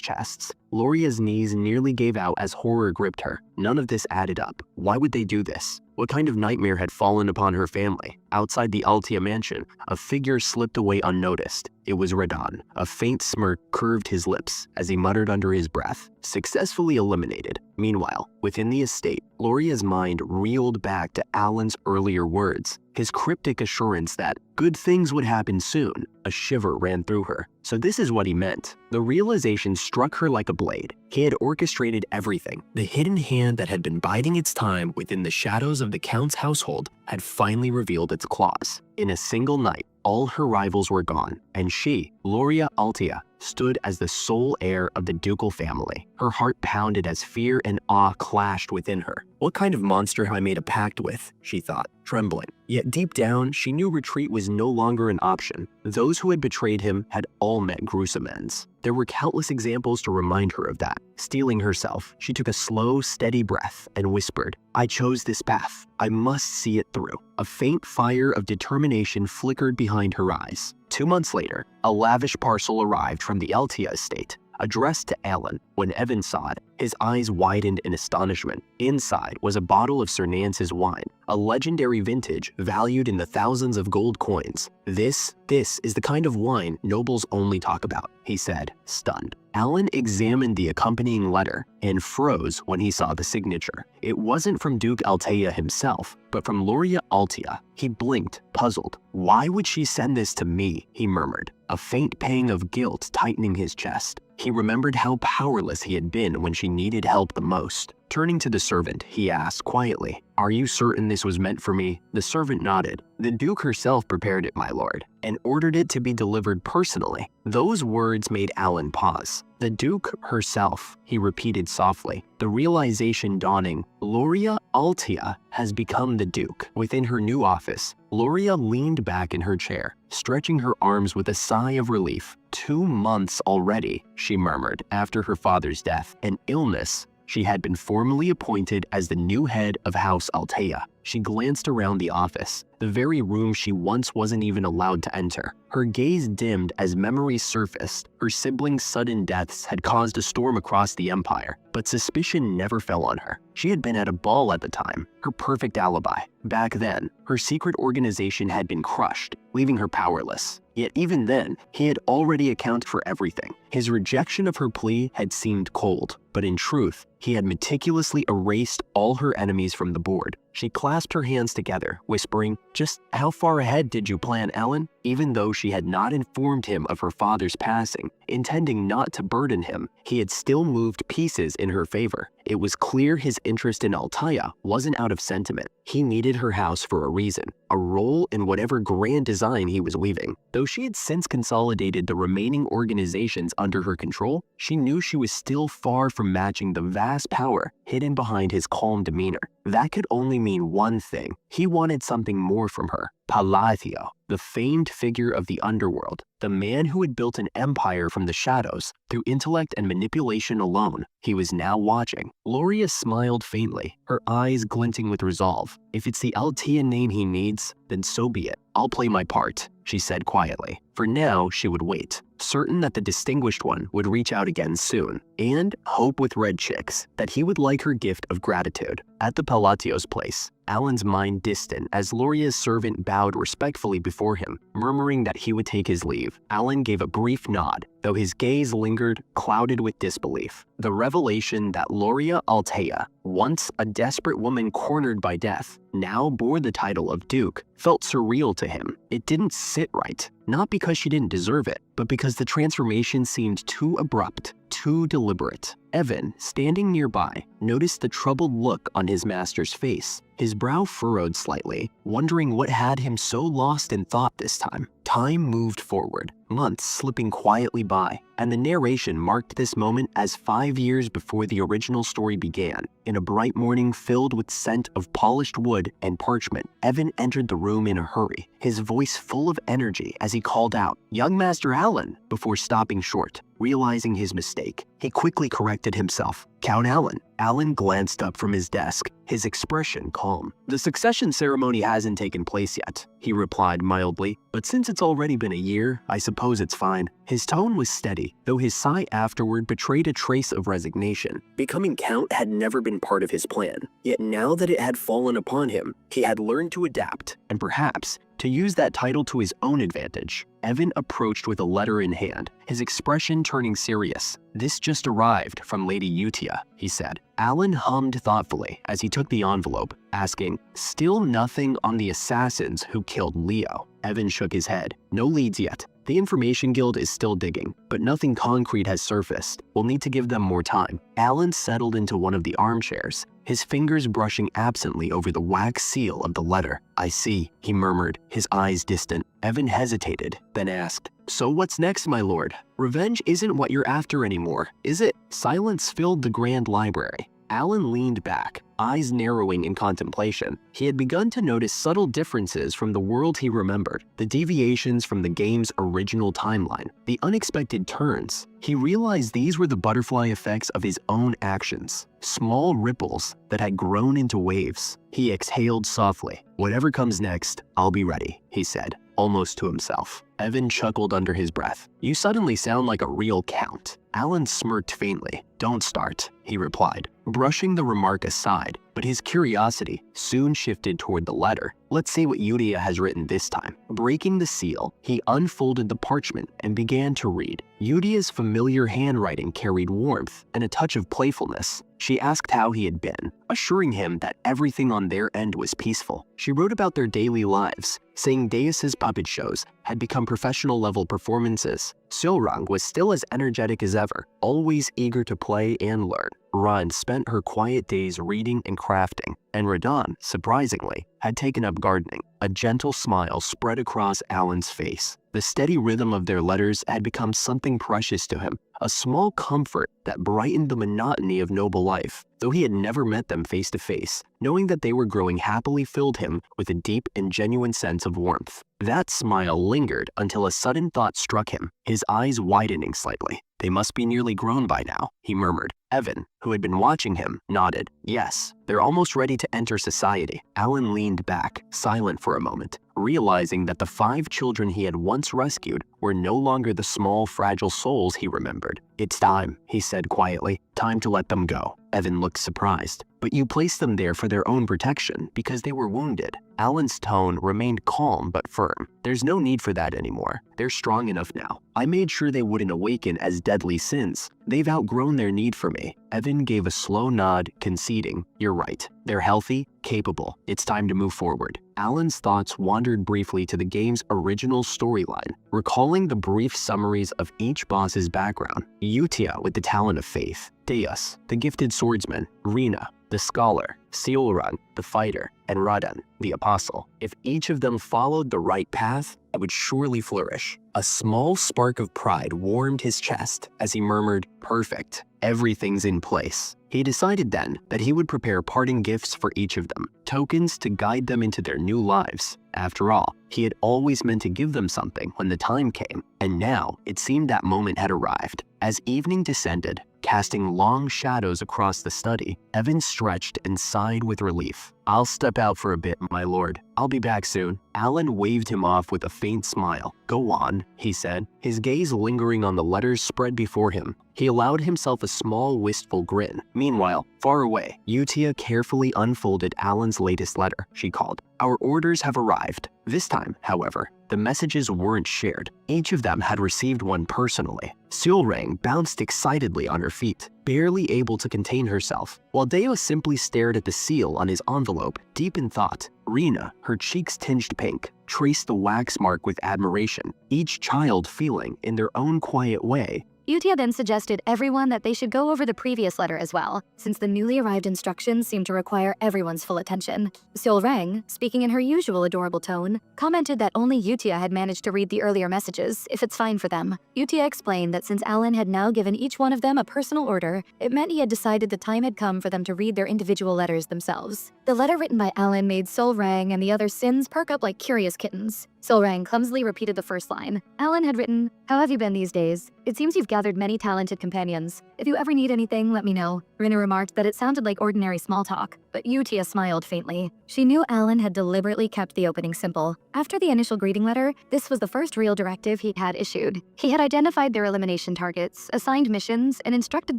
chests. Lauria's knees nearly gave out as horror gripped her. None of this added up. Why would they do this? What kind of nightmare had fallen upon her family? Outside the Altia mansion, a figure slipped away unnoticed. It was Redan. A faint smirk curved his lips as he muttered under his breath, "Successfully eliminated." Meanwhile, within the estate, Lauria's mind reeled back to Alan's earlier words, his cryptic assurance that good things would happen soon. A shiver ran through her. So this is what he meant. The realization struck her like a blade. He had orchestrated everything. The hidden hand that had been biding its time within the shadows of the Count's household had finally revealed its claws. In a single night, all her rivals were gone, and she, Lauria Altia, stood as the sole heir of the ducal family. Her heart pounded as fear and awe clashed within her. What kind of monster have I made a pact with? She thought, trembling. Yet deep down, she knew retreat was no longer an option. Those who had betrayed him had all met gruesome ends. There were countless examples to remind her of that. Steeling herself, she took a slow, steady breath and whispered, "I chose this path. I must see it through." A faint fire of determination flickered behind her eyes. 2 months later, a lavish parcel arrived from the Altia estate, addressed to Alan. When Evan saw it, his eyes widened in astonishment. Inside was a bottle of Sir Nance's wine, a legendary vintage valued in the thousands of gold coins. This is the kind of wine nobles only talk about," he said, stunned. Alan examined the accompanying letter and froze when he saw the signature. It wasn't from Duke Altea himself, but from Lauria Altia. He blinked, puzzled. "Why would she send this to me?" he murmured, a faint pang of guilt tightening his chest. He remembered how powerless he had been when she needed help the most. Turning to the servant, he asked quietly, "Are you certain this was meant for me?" The servant nodded. "The Duke herself prepared it, my lord, and ordered it to be delivered personally." Those words made Alan pause. "The Duke herself," he repeated softly, the realization dawning. Lauria Altia has become the Duke. Within her new office, Lauria leaned back in her chair, stretching her arms with a sigh of relief. 2 months already, she murmured, after her father's death. An illness She had been formally appointed as the new head of House Altia. She glanced around the office, the very room she once wasn't even allowed to enter. Her gaze dimmed as memories surfaced. Her siblings' sudden deaths had caused a storm across the empire, but suspicion never fell on her. She had been at a ball at the time, her perfect alibi. Back then, her secret organization had been crushed, leaving her powerless. Yet even then, he had already accounted for everything. His rejection of her plea had seemed cold, but in truth, he had meticulously erased all her enemies from the board. She clasped her hands together, whispering, "Just how far ahead did you plan, Ellen?" Even though she had not informed him of her father's passing, intending not to burden him, he had still moved pieces in her favor. It was clear his interest in Altia wasn't out of sentiment. He needed her house for a reason, a role in whatever grand design he was weaving. Though she had since consolidated the remaining organizations under her control, she knew she was still far from matching the vast power hidden behind his calm demeanor. That could only mean one thing. He wanted something more from her. Palatio, the famed figure of the underworld, the man who had built an empire from the shadows through intellect and manipulation alone, he was now watching. Lauria smiled faintly, her eyes glinting with resolve. If it's the Altian name he needs, then so be it. I'll play my part, she said quietly. For now, she would wait, certain that the distinguished one would reach out again soon, and hope with red chicks that he would like her gift of gratitude. At the Palatio's place, Alan's mind distant as Lauria's servant bowed respectfully before him, murmuring that he would take his leave. Alan gave a brief nod, though his gaze lingered, clouded with disbelief. The revelation that Lauria Altia, once a desperate woman cornered by death, now bore the title of Duke, felt surreal to him. It didn't sit right, not because she didn't deserve it, but because the transformation seemed too abrupt, too deliberate. Evan, standing nearby, noticed the troubled look on his master's face. His brow furrowed slightly, wondering what had him so lost in thought this time. Time moved forward, months slipping quietly by, and the narration marked this moment as 5 years before the original story began. In a bright morning filled with scent of polished wood and parchment, Evan entered the room in a hurry, his voice full of energy as he called out, "Young Master Alan," before stopping short. Realizing his mistake, he quickly corrected himself. "Count Alan." Alan glanced up from his desk, his expression calm. "The succession ceremony hasn't taken place yet," he replied mildly, "but since it's already been a year, I suppose it's fine." His tone was steady, though his sigh afterward betrayed a trace of resignation. Becoming Count had never been part of his plan, yet now that it had fallen upon him, he had learned to adapt, and perhaps to use that title to his own advantage. Evan approached with a letter in hand, his expression turning serious. "This just arrived from Lady Utia," he said. Alan hummed thoughtfully as he took the envelope, asking, "Still nothing on the assassins who killed Leo?" Evan shook his head. "No leads yet. The Information Guild is still digging, but nothing concrete has surfaced. We'll need to give them more time." Alan settled into one of the armchairs, his fingers brushing absently over the wax seal of the letter. "I see," he murmured, his eyes distant. Evan hesitated, then asked, "So what's next, my lord? Revenge isn't what you're after anymore, is it?" Silence filled the grand library. Alan leaned back, eyes narrowing in contemplation. He had begun to notice subtle differences from the world he remembered, the deviations from the game's original timeline, the unexpected turns. He realized these were the butterfly effects of his own actions, small ripples that had grown into waves. He exhaled softly. "Whatever comes next, I'll be ready," he said, almost to himself. Evan chuckled under his breath. "You suddenly sound like a real count." Alan smirked faintly. "Don't start," he replied, brushing the remark aside, but his curiosity soon shifted toward the letter. Let's see what Utia has written this time. Breaking the seal, he unfolded the parchment and began to read. Utia's familiar handwriting carried warmth and a touch of playfulness. She asked how he had been, assuring him that everything on their end was peaceful. She wrote about their daily lives, saying Deos's puppet shows had become professional-level performances. Seorang was still as energetic as ever, always eager to play and learn. Ran spent her quiet days reading and crafting, and Radan, surprisingly, had taken up gardening. A gentle smile spread across Alan's face. The steady rhythm of their letters had become something precious to him, a small comfort that brightened the monotony of noble life. Though he had never met them face to face, knowing that they were growing happily filled him with a deep and genuine sense of warmth. That smile lingered until a sudden thought struck him, his eyes widening slightly. "They must be nearly grown by now," he murmured. Evan, who had been watching him, nodded. Yes, they're almost ready to enter society. Alan leaned back, silent for a moment, realizing that the 5 children he had once rescued were no longer the small, fragile souls he remembered. It's time, he said quietly. Time to let them go. Evan looked surprised. But you placed them there for their own protection because they were wounded. Alan's tone remained calm but firm. There's no need for that anymore. They're strong enough now. I made sure they wouldn't awaken as deadly sins. They've outgrown their need for me. Evan gave a slow nod, conceding, you're right. They're healthy, capable. It's time to move forward. Alan's thoughts wandered briefly to the game's original storyline, recalling the brief summaries of each boss's background. Utia with the talent of faith, Deos, the gifted swordsman, Rena, the scholar, Seolrang, the fighter, and Radan, the apostle. If each of them followed the right path, it would surely flourish. A small spark of pride warmed his chest as he murmured, perfect, everything's in place. He decided then that he would prepare parting gifts for each of them, tokens to guide them into their new lives. After all, he had always meant to give them something when the time came, and now it seemed that moment had arrived. As evening descended, casting long shadows across the study, Evan stretched and sighed with relief. I'll step out for a bit, my lord. I'll be back soon. Alan waved him off with a faint smile. Go on, he said, his gaze lingering on the letters spread before him. He allowed himself a small, wistful grin. Meanwhile, far away, Utia carefully unfolded Alan's latest letter. She called. Our orders have arrived. This time, however, the messages weren't shared. Each of them had received one personally. Seolrang bounced excitedly on her feet, barely able to contain herself, while Deos simply stared at the seal on his envelope, deep in thought. Rena, her cheeks tinged pink, traced the wax mark with admiration, each child feeling, in their own quiet way, Utia then suggested everyone that they should go over the previous letter as well, since the newly arrived instructions seemed to require everyone's full attention. Seolrang, speaking in her usual adorable tone, commented that only Utia had managed to read the earlier messages, if it's fine for them. Utia explained that since Alan had now given each one of them a personal order, it meant he had decided the time had come for them to read their individual letters themselves. The letter written by Alan made Seolrang and the other Sins perk up like curious kittens. Seolrang clumsily repeated the first line. Alan had written, "How have you been these days? It seems you've gathered many talented companions. If you ever need anything, let me know." Rena remarked that it sounded like ordinary small talk, but Utia smiled faintly. She knew Alan had deliberately kept the opening simple. After the initial greeting letter, this was the first real directive he had issued. He had identified their elimination targets, assigned missions, and instructed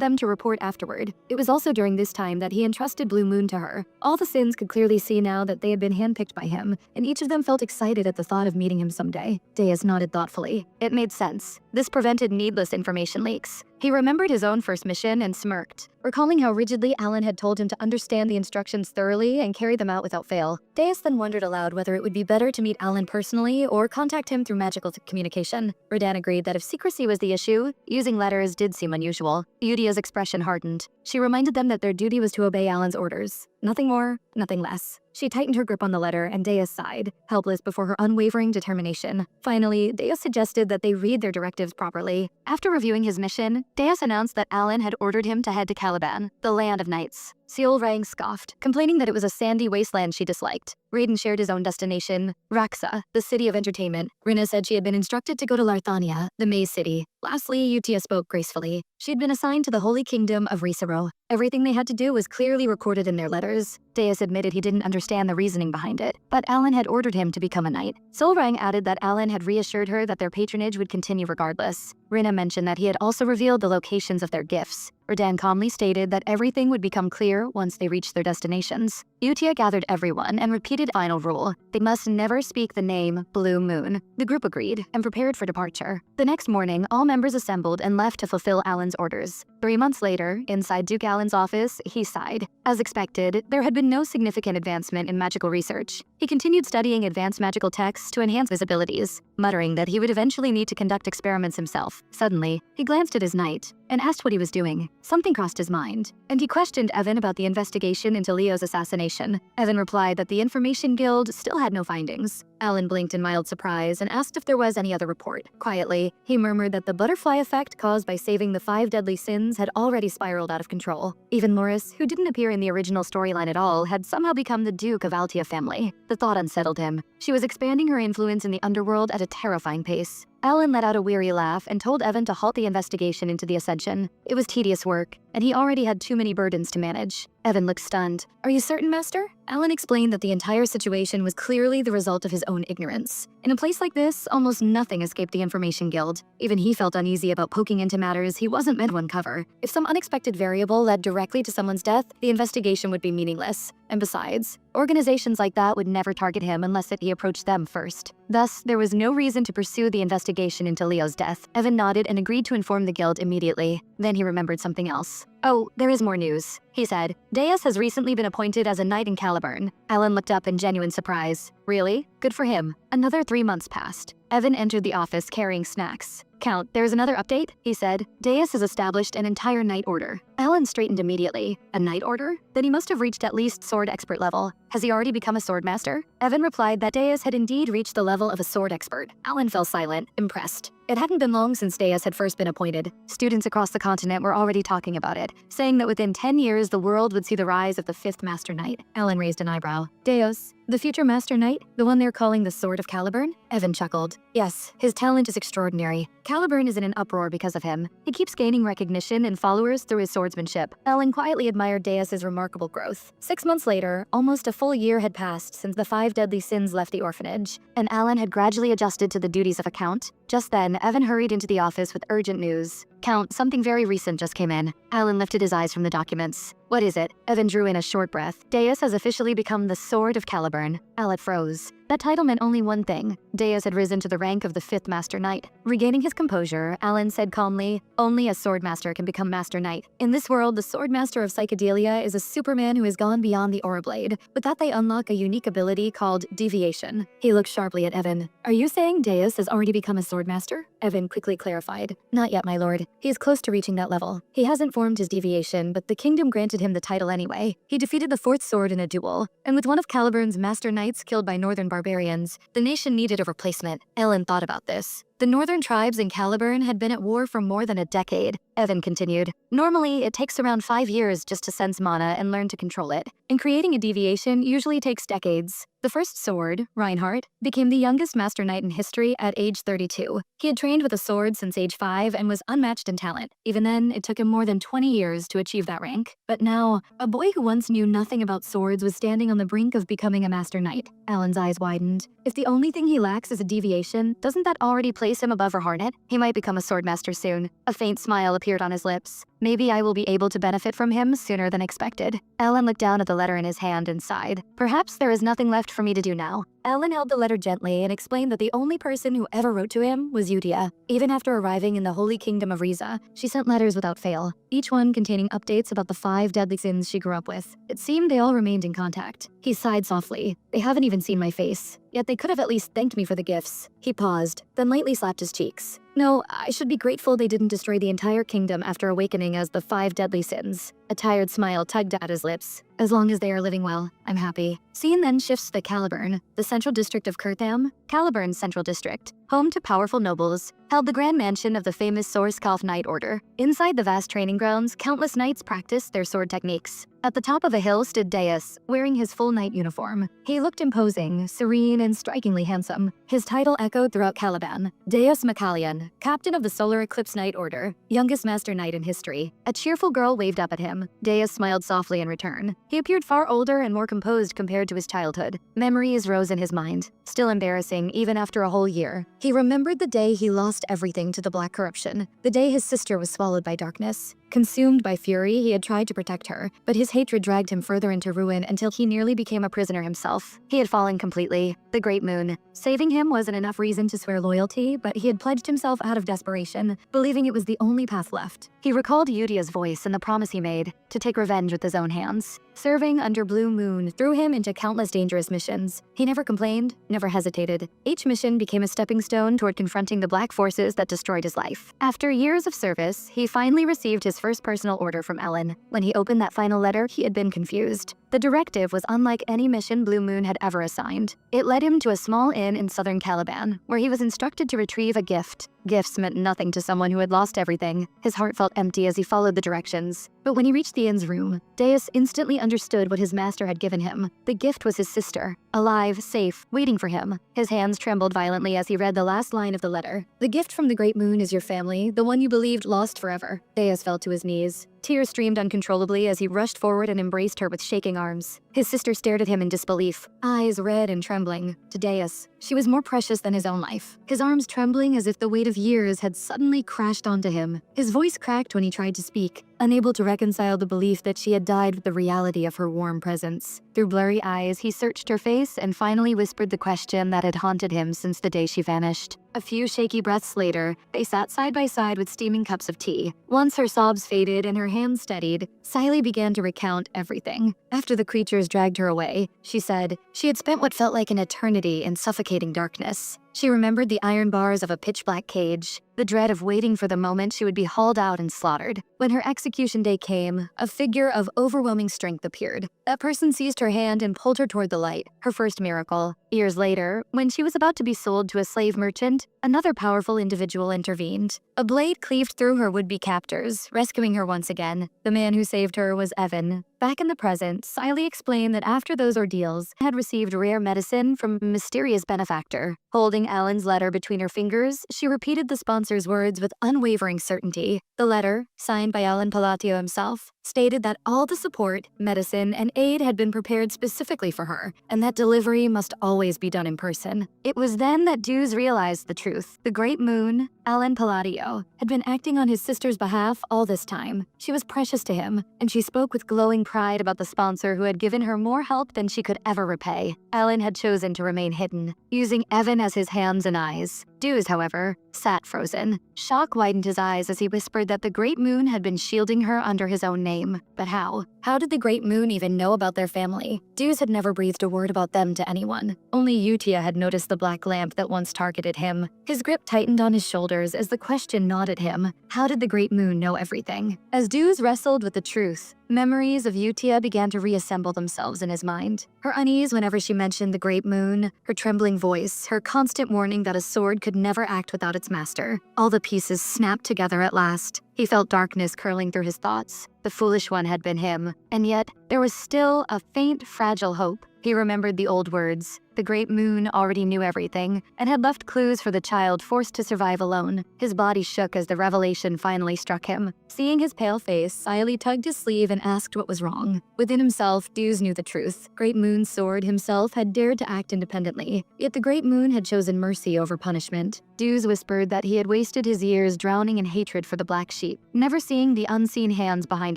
them to report afterward. It was also during this time that he entrusted Blue Moon to her. All the Sins could clearly see now that they had been handpicked by him, and each of them felt excited at the thought of meeting him someday. Deos nodded thoughtfully. It made sense. This prevented needless information leaks. He remembered his own first mission and smirked, recalling how rigidly Alan had told him to understand the instructions thoroughly and carry them out without fail. Deos then wondered aloud whether it would be better to meet Alan personally or contact him through magical communication. Redan agreed that if secrecy was the issue, using letters did seem unusual. Utia's expression hardened. She reminded them that their duty was to obey Alan's orders. Nothing more, nothing less. She tightened her grip on the letter, and Deos sighed, helpless before her unwavering determination. Finally, Deos suggested that they read their directives properly. After reviewing his mission, Deos announced that Alan had ordered him to head to Caliban, the land of knights. Seolrang scoffed, complaining that it was a sandy wasteland she disliked. Raiden shared his own destination, Raxa, the city of entertainment. Rena said she had been instructed to go to Larthania, the maze city. Lastly, Utia spoke gracefully. She had been assigned to the Holy Kingdom of Risaro. Everything they had to do was clearly recorded in their letters. Deos admitted he didn't understand the reasoning behind it, but Alan had ordered him to become a knight. Seolrang added that Alan had reassured her that their patronage would continue regardless. Rena mentioned that he had also revealed the locations of their gifts. Redan calmly stated that everything would become clear once they reached their destinations. Utia gathered everyone and repeated the final rule. They must never speak the name Blue Moon. The group agreed and prepared for departure. The next morning, all members assembled and left to fulfill Alan's orders. 3 months later, inside Duke Alan's office, he sighed. As expected, there had been no significant advancement in magical research. He continued studying advanced magical texts to enhance his abilities, muttering that he would eventually need to conduct experiments himself. Suddenly, he glanced at his knight and asked what he was doing. Something crossed his mind, and he questioned Evan about the investigation into Leo's assassination. Evan replied that the Information Guild still had no findings. Alan blinked in mild surprise and asked if there was any other report. Quietly, he murmured that the butterfly effect caused by saving the 5 deadly sins had already spiraled out of control. Even Loris, who didn't appear in the original storyline at all, had somehow become the Duke of Altia family. The thought unsettled him. She was expanding her influence in the underworld at a terrifying pace. Alan let out a weary laugh and told Evan to halt the investigation into the Ascension. It was tedious work, and he already had too many burdens to manage. Evan looked stunned. Are you certain, Master? Alan explained that the entire situation was clearly the result of his own ignorance. In a place like this, almost nothing escaped the Information Guild. Even he felt uneasy about poking into matters he wasn't meant to uncover. If some unexpected variable led directly to someone's death, the investigation would be meaningless. And besides, organizations like that would never target him unless he approached them first. Thus, there was no reason to pursue the investigation into Leo's death. Evan nodded and agreed to inform the guild immediately. Then he remembered something else. Oh, there is more news, he said. Deos has recently been appointed as a knight in Caliburn. Alan looked up in genuine surprise. Really? Good for him. Another 3 months passed. Evan entered the office carrying snacks. Count, there's another update, he said. Deos has established an entire knight order. Alan straightened immediately. A knight order? Then he must have reached at least sword expert level. Has he already become a sword master? Evan replied that Deos had indeed reached the level of a sword expert. Alan fell silent, impressed. It hadn't been long since Deos had first been appointed. Students across the continent were already talking about it, saying that within 10 years the world would see the rise of the 5th Master Knight. Alan raised an eyebrow. Deos, the future Master Knight? The one they're calling the Sword of Caliburn? Evan chuckled. Yes, his talent is extraordinary. Caliburn is in an uproar because of him. He keeps gaining recognition and followers through his swordsmanship. Alan quietly admired Deos' remarkable growth. 6 months later, almost a full year had passed since the 5 deadly sins left the orphanage, and Alan had gradually adjusted to the duties of a count. Just then, Evan hurried into the office with urgent news. Count, something very recent just came in. Alan lifted his eyes from the documents. What is it? Evan drew in a short breath. Deos has officially become the Sword of Caliburn. Alan froze. That title meant only one thing. Deos had risen to the rank of the 5th Master Knight. Regaining his composure, Alan said calmly, only a sword master can become Master Knight. In this world, the Sword Master of Psychedelia is a superman who has gone beyond the Aura Blade. With that, they unlock a unique ability called Deviation. He looked sharply at Evan. Are you saying Deos has already become a sword master? Evan quickly clarified. Not yet, my lord. He is close to reaching that level. He hasn't formed his deviation, but the kingdom granted him the title anyway. He defeated the 4th sword in a duel, and with one of Caliburn's master knights killed by northern barbarians, the nation needed a replacement. Ellen thought about this. The northern tribes in Caliburn had been at war for more than a decade. Evan continued. Normally, it takes around 5 years just to sense mana and learn to control it, and creating a deviation usually takes decades. The first sword, Reinhardt, became the youngest Master Knight in history at age 32. He had trained with a sword since age 5 and was unmatched in talent. Even then, it took him more than 20 years to achieve that rank. But now, a boy who once knew nothing about swords was standing on the brink of becoming a Master Knight. Alan's eyes widened. If the only thing he lacks is a deviation, doesn't that already place him above Reinhardt? He might become a sword master soon. A faint smile appeared on his lips. Maybe I will be able to benefit from him sooner than expected. Alan looked down at the letter in his hand and sighed. Perhaps there is nothing left for me to do now. Alan held the letter gently and explained that the only person who ever wrote to him was Utia. Even after arriving in the Holy Kingdom of Riza, she sent letters without fail, each one containing updates about the 5 deadly sins she grew up with. It seemed they all remained in contact. He sighed softly. They haven't even seen my face, yet they could have at least thanked me for the gifts. He paused, then lightly slapped his cheeks. No, I should be grateful they didn't destroy the entire kingdom after awakening as the 5 deadly sins. A tired smile tugged at his lips. As long as they are living well, I'm happy. Scene then shifts to Caliburn, the central district of Kurtham. Caliburn's central district, home to powerful nobles, held the grand mansion of the famous Sorskalf Knight Order. Inside the vast training grounds, countless knights practiced their sword techniques. At the top of a hill stood Deos, wearing his full knight uniform. He looked imposing, serene, and strikingly handsome. His title echoed throughout Caliban. Deos Macallion, captain of the Solar Eclipse Knight Order, youngest master knight in history. A cheerful girl waved up at him. Deos smiled softly in return. He appeared far older and more composed compared to his childhood. Memories rose in his mind, still embarrassing even after a whole year. He remembered the day he lost everything to the Black Corruption, the day his sister was swallowed by darkness. Consumed by fury, he had tried to protect her, but his hatred dragged him further into ruin until he nearly became a prisoner himself. He had fallen completely. The Great Moon. Saving him wasn't enough reason to swear loyalty, but he had pledged himself out of desperation, believing it was the only path left. He recalled Utia's voice and the promise he made to take revenge with his own hands. Serving under Blue Moon threw him into countless dangerous missions. He never complained, never hesitated. Each mission became a stepping stone toward confronting the black forces that destroyed his life. After years of service, he finally received his first personal order from Ellen. When he opened that final letter, he had been confused. The directive was unlike any mission Blue Moon had ever assigned. It led him to a small inn in southern Caliban, where he was instructed to retrieve a gift. Gifts meant nothing to someone who had lost everything. His heart felt empty as he followed the directions. But when he reached the inn's room, Deos instantly understood what his master had given him. The gift was his sister, alive, safe, waiting for him. His hands trembled violently as he read the last line of the letter. The gift from the Great Moon is your family, the one you believed lost forever. Deos fell to his knees. Tears streamed uncontrollably as he rushed forward and embraced her with shaking arms. His sister stared at him in disbelief, eyes red and trembling. To Deos, she was more precious than his own life, his arms trembling as if the weight of years had suddenly crashed onto him. His voice cracked when he tried to speak, unable to reconcile the belief that she had died with the reality of her warm presence. Through blurry eyes, he searched her face and finally whispered the question that had haunted him since the day she vanished. A few shaky breaths later, they sat side by side with steaming cups of tea. Once her sobs faded and her hands steadied, Siley began to recount everything. After the creatures dragged her away, she said she had spent what felt like an eternity in suffocating darkness. She remembered the iron bars of a pitch-black cage, the dread of waiting for the moment she would be hauled out and slaughtered. When her execution day came, a figure of overwhelming strength appeared. That person seized her hand and pulled her toward the light, her first miracle. Years later, when she was about to be sold to a slave merchant, another powerful individual intervened. A blade cleaved through her would-be captors, rescuing her once again. The man who saved her was Evan. Back in the present, Siley explained that after those ordeals, had received rare medicine from a mysterious benefactor. Holding Alan's letter between her fingers, she repeated the sponsor's words with unwavering certainty. The letter, signed by Alan Palatio himself, stated that all the support, medicine, and aid had been prepared specifically for her, and that delivery must always be done in person. It was then that Deos realized the truth. The Great Moon, Alan Palatio, had been acting on his sister's behalf all this time. She was precious to him, and she spoke with glowing pride about the sponsor who had given her more help than she could ever repay. Alan had chosen to remain hidden, using Evan as his hands and eyes. Deos, however, sat frozen. Shock widened his eyes as he whispered that the Great Moon had been shielding her under his own name. But how? How did the Great Moon even know about their family? Deos had never breathed a word about them to anyone. Only Utia had noticed the black lamp that once targeted him. His grip tightened on his shoulders as the question gnawed at him. How did the Great Moon know everything? As Deos wrestled with the truth, memories of Utia began to reassemble themselves in his mind. Her unease whenever she mentioned the Great Moon, her trembling voice, her constant warning that a sword could never act without its master. All the pieces snapped together at last. He felt darkness curling through his thoughts. The foolish one had been him, and yet there was still a faint, fragile hope. He remembered the old words. The Great Moon already knew everything, and had left clues for the child forced to survive alone. His body shook as the revelation finally struck him. Seeing his pale face, Siley tugged his sleeve and asked what was wrong. Within himself, Deos knew the truth. Great Moon's sword himself had dared to act independently, yet the Great Moon had chosen mercy over punishment. Deos whispered that he had wasted his years drowning in hatred for the black sheep, never seeing the unseen hands behind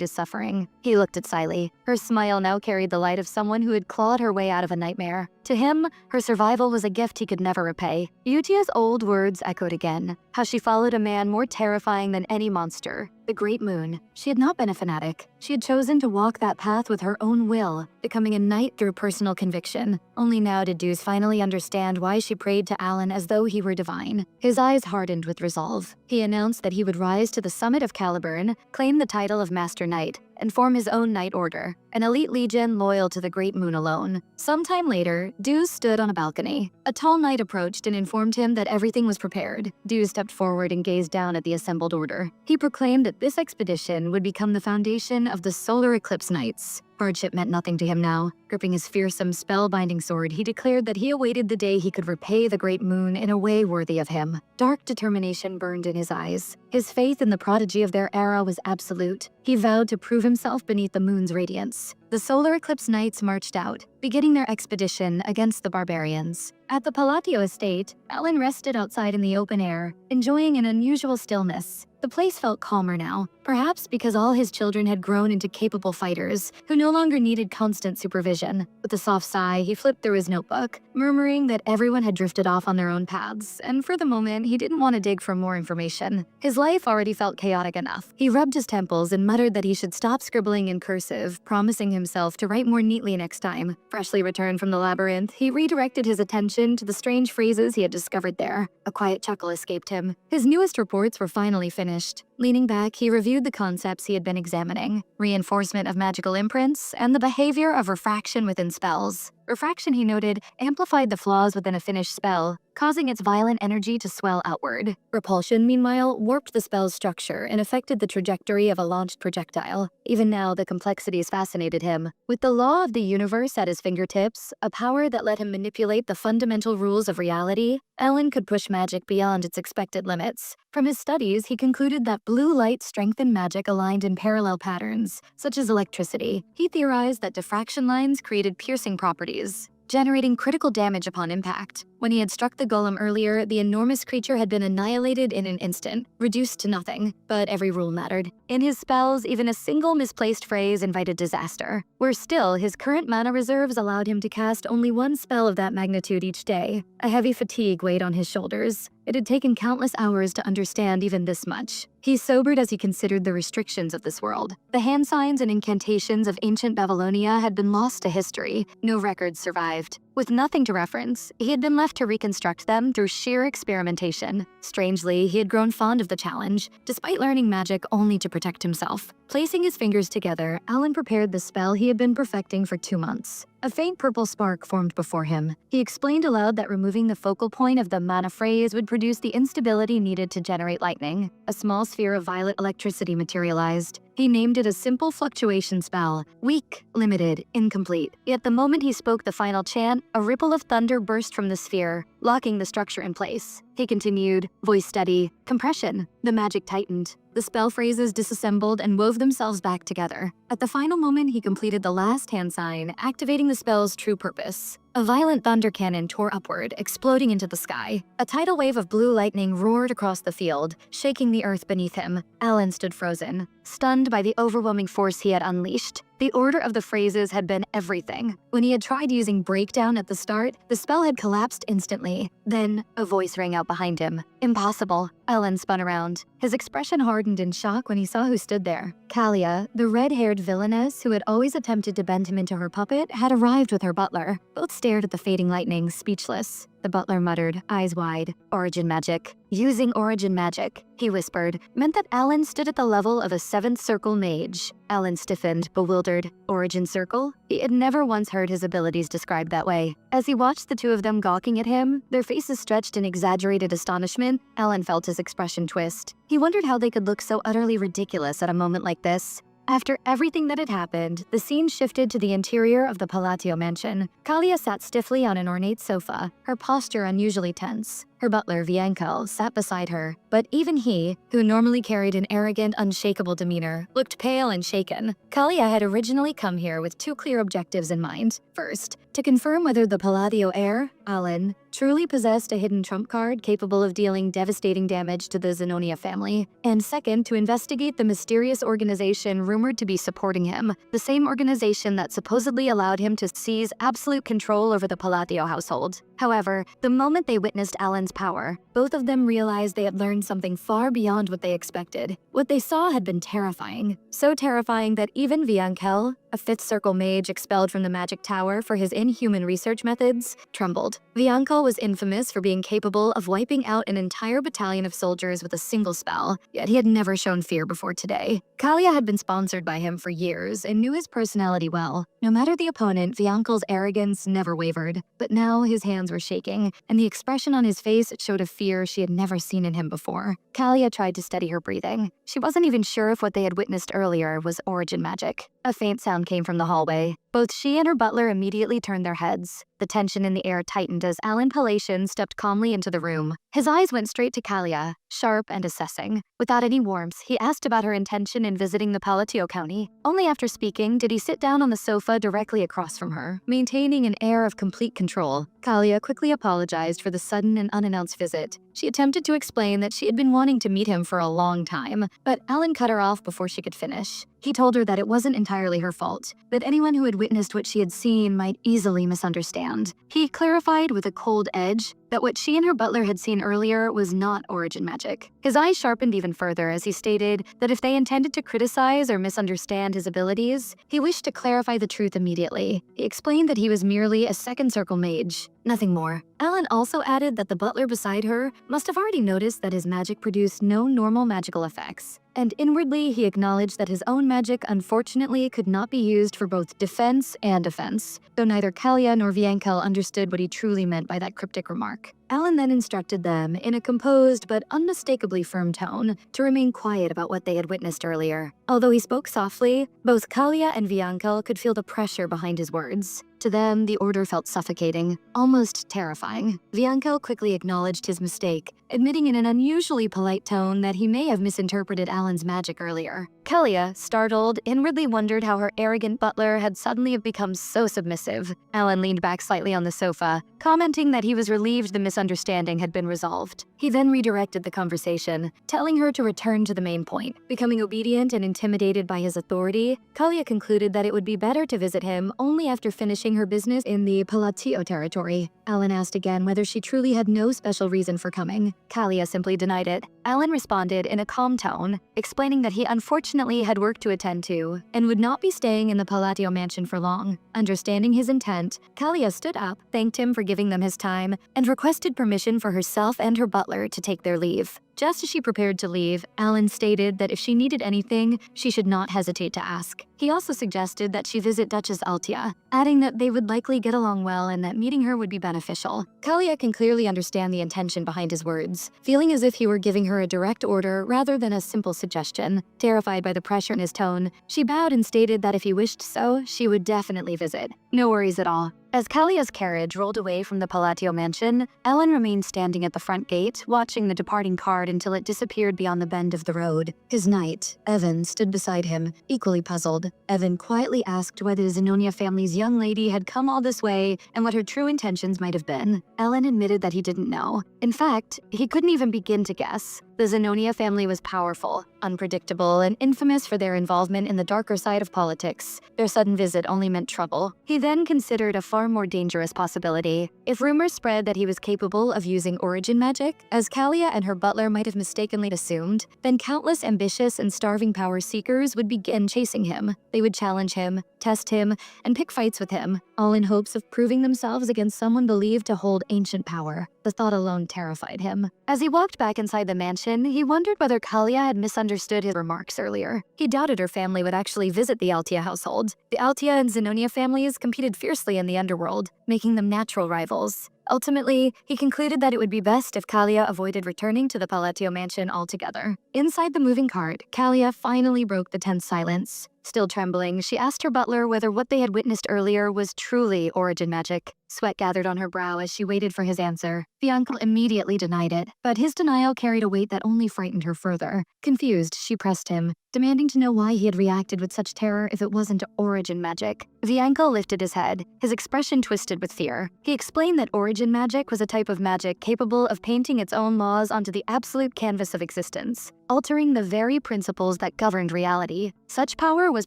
his suffering. He looked at Siley. Her smile now carried the light of someone who had clawed her way out of a nightmare. To him, her survival was a gift he could never repay. Utia's old words echoed again, how she followed a man more terrifying than any monster, the Great Moon. She had not been a fanatic. She had chosen to walk that path with her own will, becoming a knight through personal conviction. Only now did Deos finally understand why she prayed to Alan as though he were divine. His eyes hardened with resolve. He announced that he would rise to the summit of Caliburn, claim the title of Master Knight, and form his own knight order, an elite legion loyal to the Great Moon alone. Sometime later, Deos stood on a balcony. A tall knight approached and informed him that everything was prepared. Deos stepped forward and gazed down at the assembled order. He proclaimed that this expedition would become the foundation of the Solar Eclipse Knights. Hardship meant nothing to him now. Gripping his fearsome, spellbinding sword, he declared that he awaited the day he could repay the Great Moon in a way worthy of him. Dark determination burned in his eyes. His faith in the prodigy of their era was absolute. He vowed to prove himself beneath the moon's radiance. The Solar Eclipse Knights marched out, beginning their expedition against the barbarians. At the Palatio estate, Alan rested outside in the open air, enjoying an unusual stillness. The place felt calmer now, perhaps because all his children had grown into capable fighters who no longer needed constant supervision. With a soft sigh, he flipped through his notebook, murmuring that everyone had drifted off on their own paths, and for the moment, he didn't want to dig for more information. His life already felt chaotic enough. He rubbed his temples and muttered that he should stop scribbling in cursive, promising himself to write more neatly next time. Freshly returned from the labyrinth, he redirected his attention to the strange phrases he had discovered there. A quiet chuckle escaped him. His newest reports were finally finished. Leaning back, he reviewed the concepts he had been examining: reinforcement of magical imprints and the behavior of refraction within spells. Refraction, he noted, amplified the flaws within a finished spell, causing its violent energy to swell outward. Repulsion, meanwhile, warped the spell's structure and affected the trajectory of a launched projectile. Even now, the complexities fascinated him. With the law of the universe at his fingertips, a power that let him manipulate the fundamental rules of reality, Alan could push magic beyond its expected limits. From his studies, he concluded that blue light strengthened magic aligned in parallel patterns, such as electricity. He theorized that diffraction lines created piercing properties, generating critical damage upon impact. When he had struck the golem earlier, the enormous creature had been annihilated in an instant, reduced to nothing, but every rule mattered. In his spells, even a single misplaced phrase invited disaster. Worse still, his current mana reserves allowed him to cast only one spell of that magnitude each day. A heavy fatigue weighed on his shoulders. It had taken countless hours to understand even this much. He sobered as he considered the restrictions of this world. The hand signs and incantations of ancient Babylonia had been lost to history. No records survived. With nothing to reference, he had been left to reconstruct them through sheer experimentation. Strangely, he had grown fond of the challenge, despite learning magic only to protect himself. Placing his fingers together, Alan prepared the spell he had been perfecting for 2 months. A faint purple spark formed before him. He explained aloud that removing the focal point of the mana phrase would produce the instability needed to generate lightning. A small sphere of violet electricity materialized. He named it a simple fluctuation spell, weak, limited, incomplete. Yet the moment he spoke the final chant, a ripple of thunder burst from the sphere, locking the structure in place. He continued, voice steady, compression. The magic tightened. The spell phrases disassembled and wove themselves back together. At the final moment, he completed the last hand sign, activating the spell's true purpose. A violent thunder cannon tore upward, exploding into the sky. A tidal wave of blue lightning roared across the field, shaking the earth beneath him. Alan stood frozen, stunned by the overwhelming force he had unleashed. The order of the phrases had been everything. When he had tried using breakdown at the start, the spell had collapsed instantly. Then, a voice rang out behind him. Impossible. Alan spun around. His expression hardened in shock when he saw who stood there. Kalia, the red-haired villainess who had always attempted to bend him into her puppet, had arrived with her butler. Both stared at the fading lightning, speechless. The butler muttered, eyes wide. Origin magic. Using origin magic, he whispered, meant that Alan stood at the level of a 7th circle mage. Alan stiffened, bewildered. Origin circle? He had never once heard his abilities described that way. As he watched the two of them gawking at him, their faces stretched in exaggerated astonishment, Alan felt his expression twist. He wondered how they could look so utterly ridiculous at a moment like this. After everything that had happened, the scene shifted to the interior of the Palatio mansion. Kalia sat stiffly on an ornate sofa, her posture unusually tense. Her butler, Vienkel, sat beside her, but even he, who normally carried an arrogant, unshakable demeanor, looked pale and shaken. Kalia had originally come here with 2 clear objectives in mind. First, to confirm whether the Palatio heir, Alan, truly possessed a hidden trump card capable of dealing devastating damage to the Zenonia family, and second, to investigate the mysterious organization rumored to be supporting him, the same organization that supposedly allowed him to seize absolute control over the Palatio household. However, the moment they witnessed Alan's power, both of them realized they had learned something far beyond what they expected. What they saw had been terrifying. So terrifying that even Vienkel, a 5th circle mage expelled from the magic tower for his inhuman research methods, trembled. Vienkel was infamous for being capable of wiping out an entire battalion of soldiers with a single spell, yet he had never shown fear before today. Kalia had been sponsored by him for years and knew his personality well. No matter the opponent, Vienkel's arrogance never wavered. But now his hands were shaking, and the expression on his face showed a fear she had never seen in him before. Kalia tried to steady her breathing. She wasn't even sure if what they had witnessed earlier was origin magic. A faint sound came from the hallway. Both she and her butler immediately turned their heads. The tension in the air tightened as Alan Palatian stepped calmly into the room. His eyes went straight to Kalia, sharp and assessing. Without any warmth, he asked about her intention in visiting the Palatio County. Only after speaking did he sit down on the sofa directly across from her, maintaining an air of complete control. Kalia quickly apologized for the sudden and unannounced visit. She attempted to explain that she had been wanting to meet him for a long time, but Alan cut her off before she could finish. He told her that it wasn't entirely her fault, that anyone who had witnessed what she had seen might easily misunderstand. He clarified with a cold edge that what she and her butler had seen earlier was not origin magic. His eyes sharpened even further as he stated that if they intended to criticize or misunderstand his abilities, he wished to clarify the truth immediately. He explained that he was merely a 2nd circle mage, nothing more. Alan also added that the butler beside her must have already noticed that his magic produced no normal magical effects. And inwardly, he acknowledged that his own magic unfortunately could not be used for both defense and offense, though neither Kalia nor Vienkel understood what he truly meant by that cryptic remark. Alan then instructed them, in a composed but unmistakably firm tone, to remain quiet about what they had witnessed earlier. Although he spoke softly, both Kalia and Vienkel could feel the pressure behind his words. To them, the order felt suffocating, almost terrifying. Vienkel quickly acknowledged his mistake, admitting in an unusually polite tone that he may have misinterpreted Alan's magic earlier. Kalia, startled, inwardly wondered how her arrogant butler had suddenly become so submissive. Alan leaned back slightly on the sofa, commenting that he was relieved the misunderstanding had been resolved. He then redirected the conversation, telling her to return to the main point. Becoming obedient and intimidated by his authority, Kalia concluded that it would be better to visit him only after finishing her business in the Palatio territory. Alan asked again whether she truly had no special reason for coming. Kalia simply denied it. Alan responded in a calm tone, explaining that he unfortunately had work to attend to and would not be staying in the Palatio mansion for long. Understanding his intent, Kalia stood up, thanked him for giving them his time, and requested permission for herself and her butler to take their leave. Just as she prepared to leave, Alan stated that if she needed anything, she should not hesitate to ask. He also suggested that she visit Duchess Altia, adding that they would likely get along well and that meeting her would be beneficial. Kalia can clearly understand the intention behind his words, feeling as if he were giving her a direct order rather than a simple suggestion. Terrified by the pressure in his tone, she bowed and stated that if he wished so, she would definitely visit. No worries at all. As Kalia's carriage rolled away from the Palatio mansion, Alan remained standing at the front gate, watching the departing car until it disappeared beyond the bend of the road. His knight, Evan, stood beside him, equally puzzled. Evan quietly asked why the Zenonia family's young lady had come all this way and what her true intentions might have been. Alan admitted that he didn't know. In fact, he couldn't even begin to guess. The Zenonia family was powerful, unpredictable, and infamous for their involvement in the darker side of politics. Their sudden visit only meant trouble. He then considered a far more dangerous possibility. If rumors spread that he was capable of using origin magic, as Kalia and her butler might have mistakenly assumed, then countless ambitious and starving power seekers would begin chasing him. They would challenge him, test him, and pick fights with him, all in hopes of proving themselves against someone believed to hold ancient power. The thought alone terrified him. As he walked back inside the mansion, he wondered whether Kalia had misunderstood his remarks earlier. He doubted her family would actually visit the Altia household. The Altia and Zenonia families competed fiercely in the underworld, making them natural rivals. Ultimately, he concluded that it would be best if Kalia avoided returning to the Palatio mansion altogether. Inside the moving cart, Kalia finally broke the tense silence. Still trembling, she asked her butler whether what they had witnessed earlier was truly origin magic. Sweat gathered on her brow as she waited for his answer. The uncle immediately denied it, but his denial carried a weight that only frightened her further. Confused, she pressed him, demanding to know why he had reacted with such terror if it wasn't origin magic. The uncle lifted his head, his expression twisted with fear. He explained that origin magic was a type of magic capable of painting its own laws onto the absolute canvas of existence, altering the very principles that governed reality. Such power was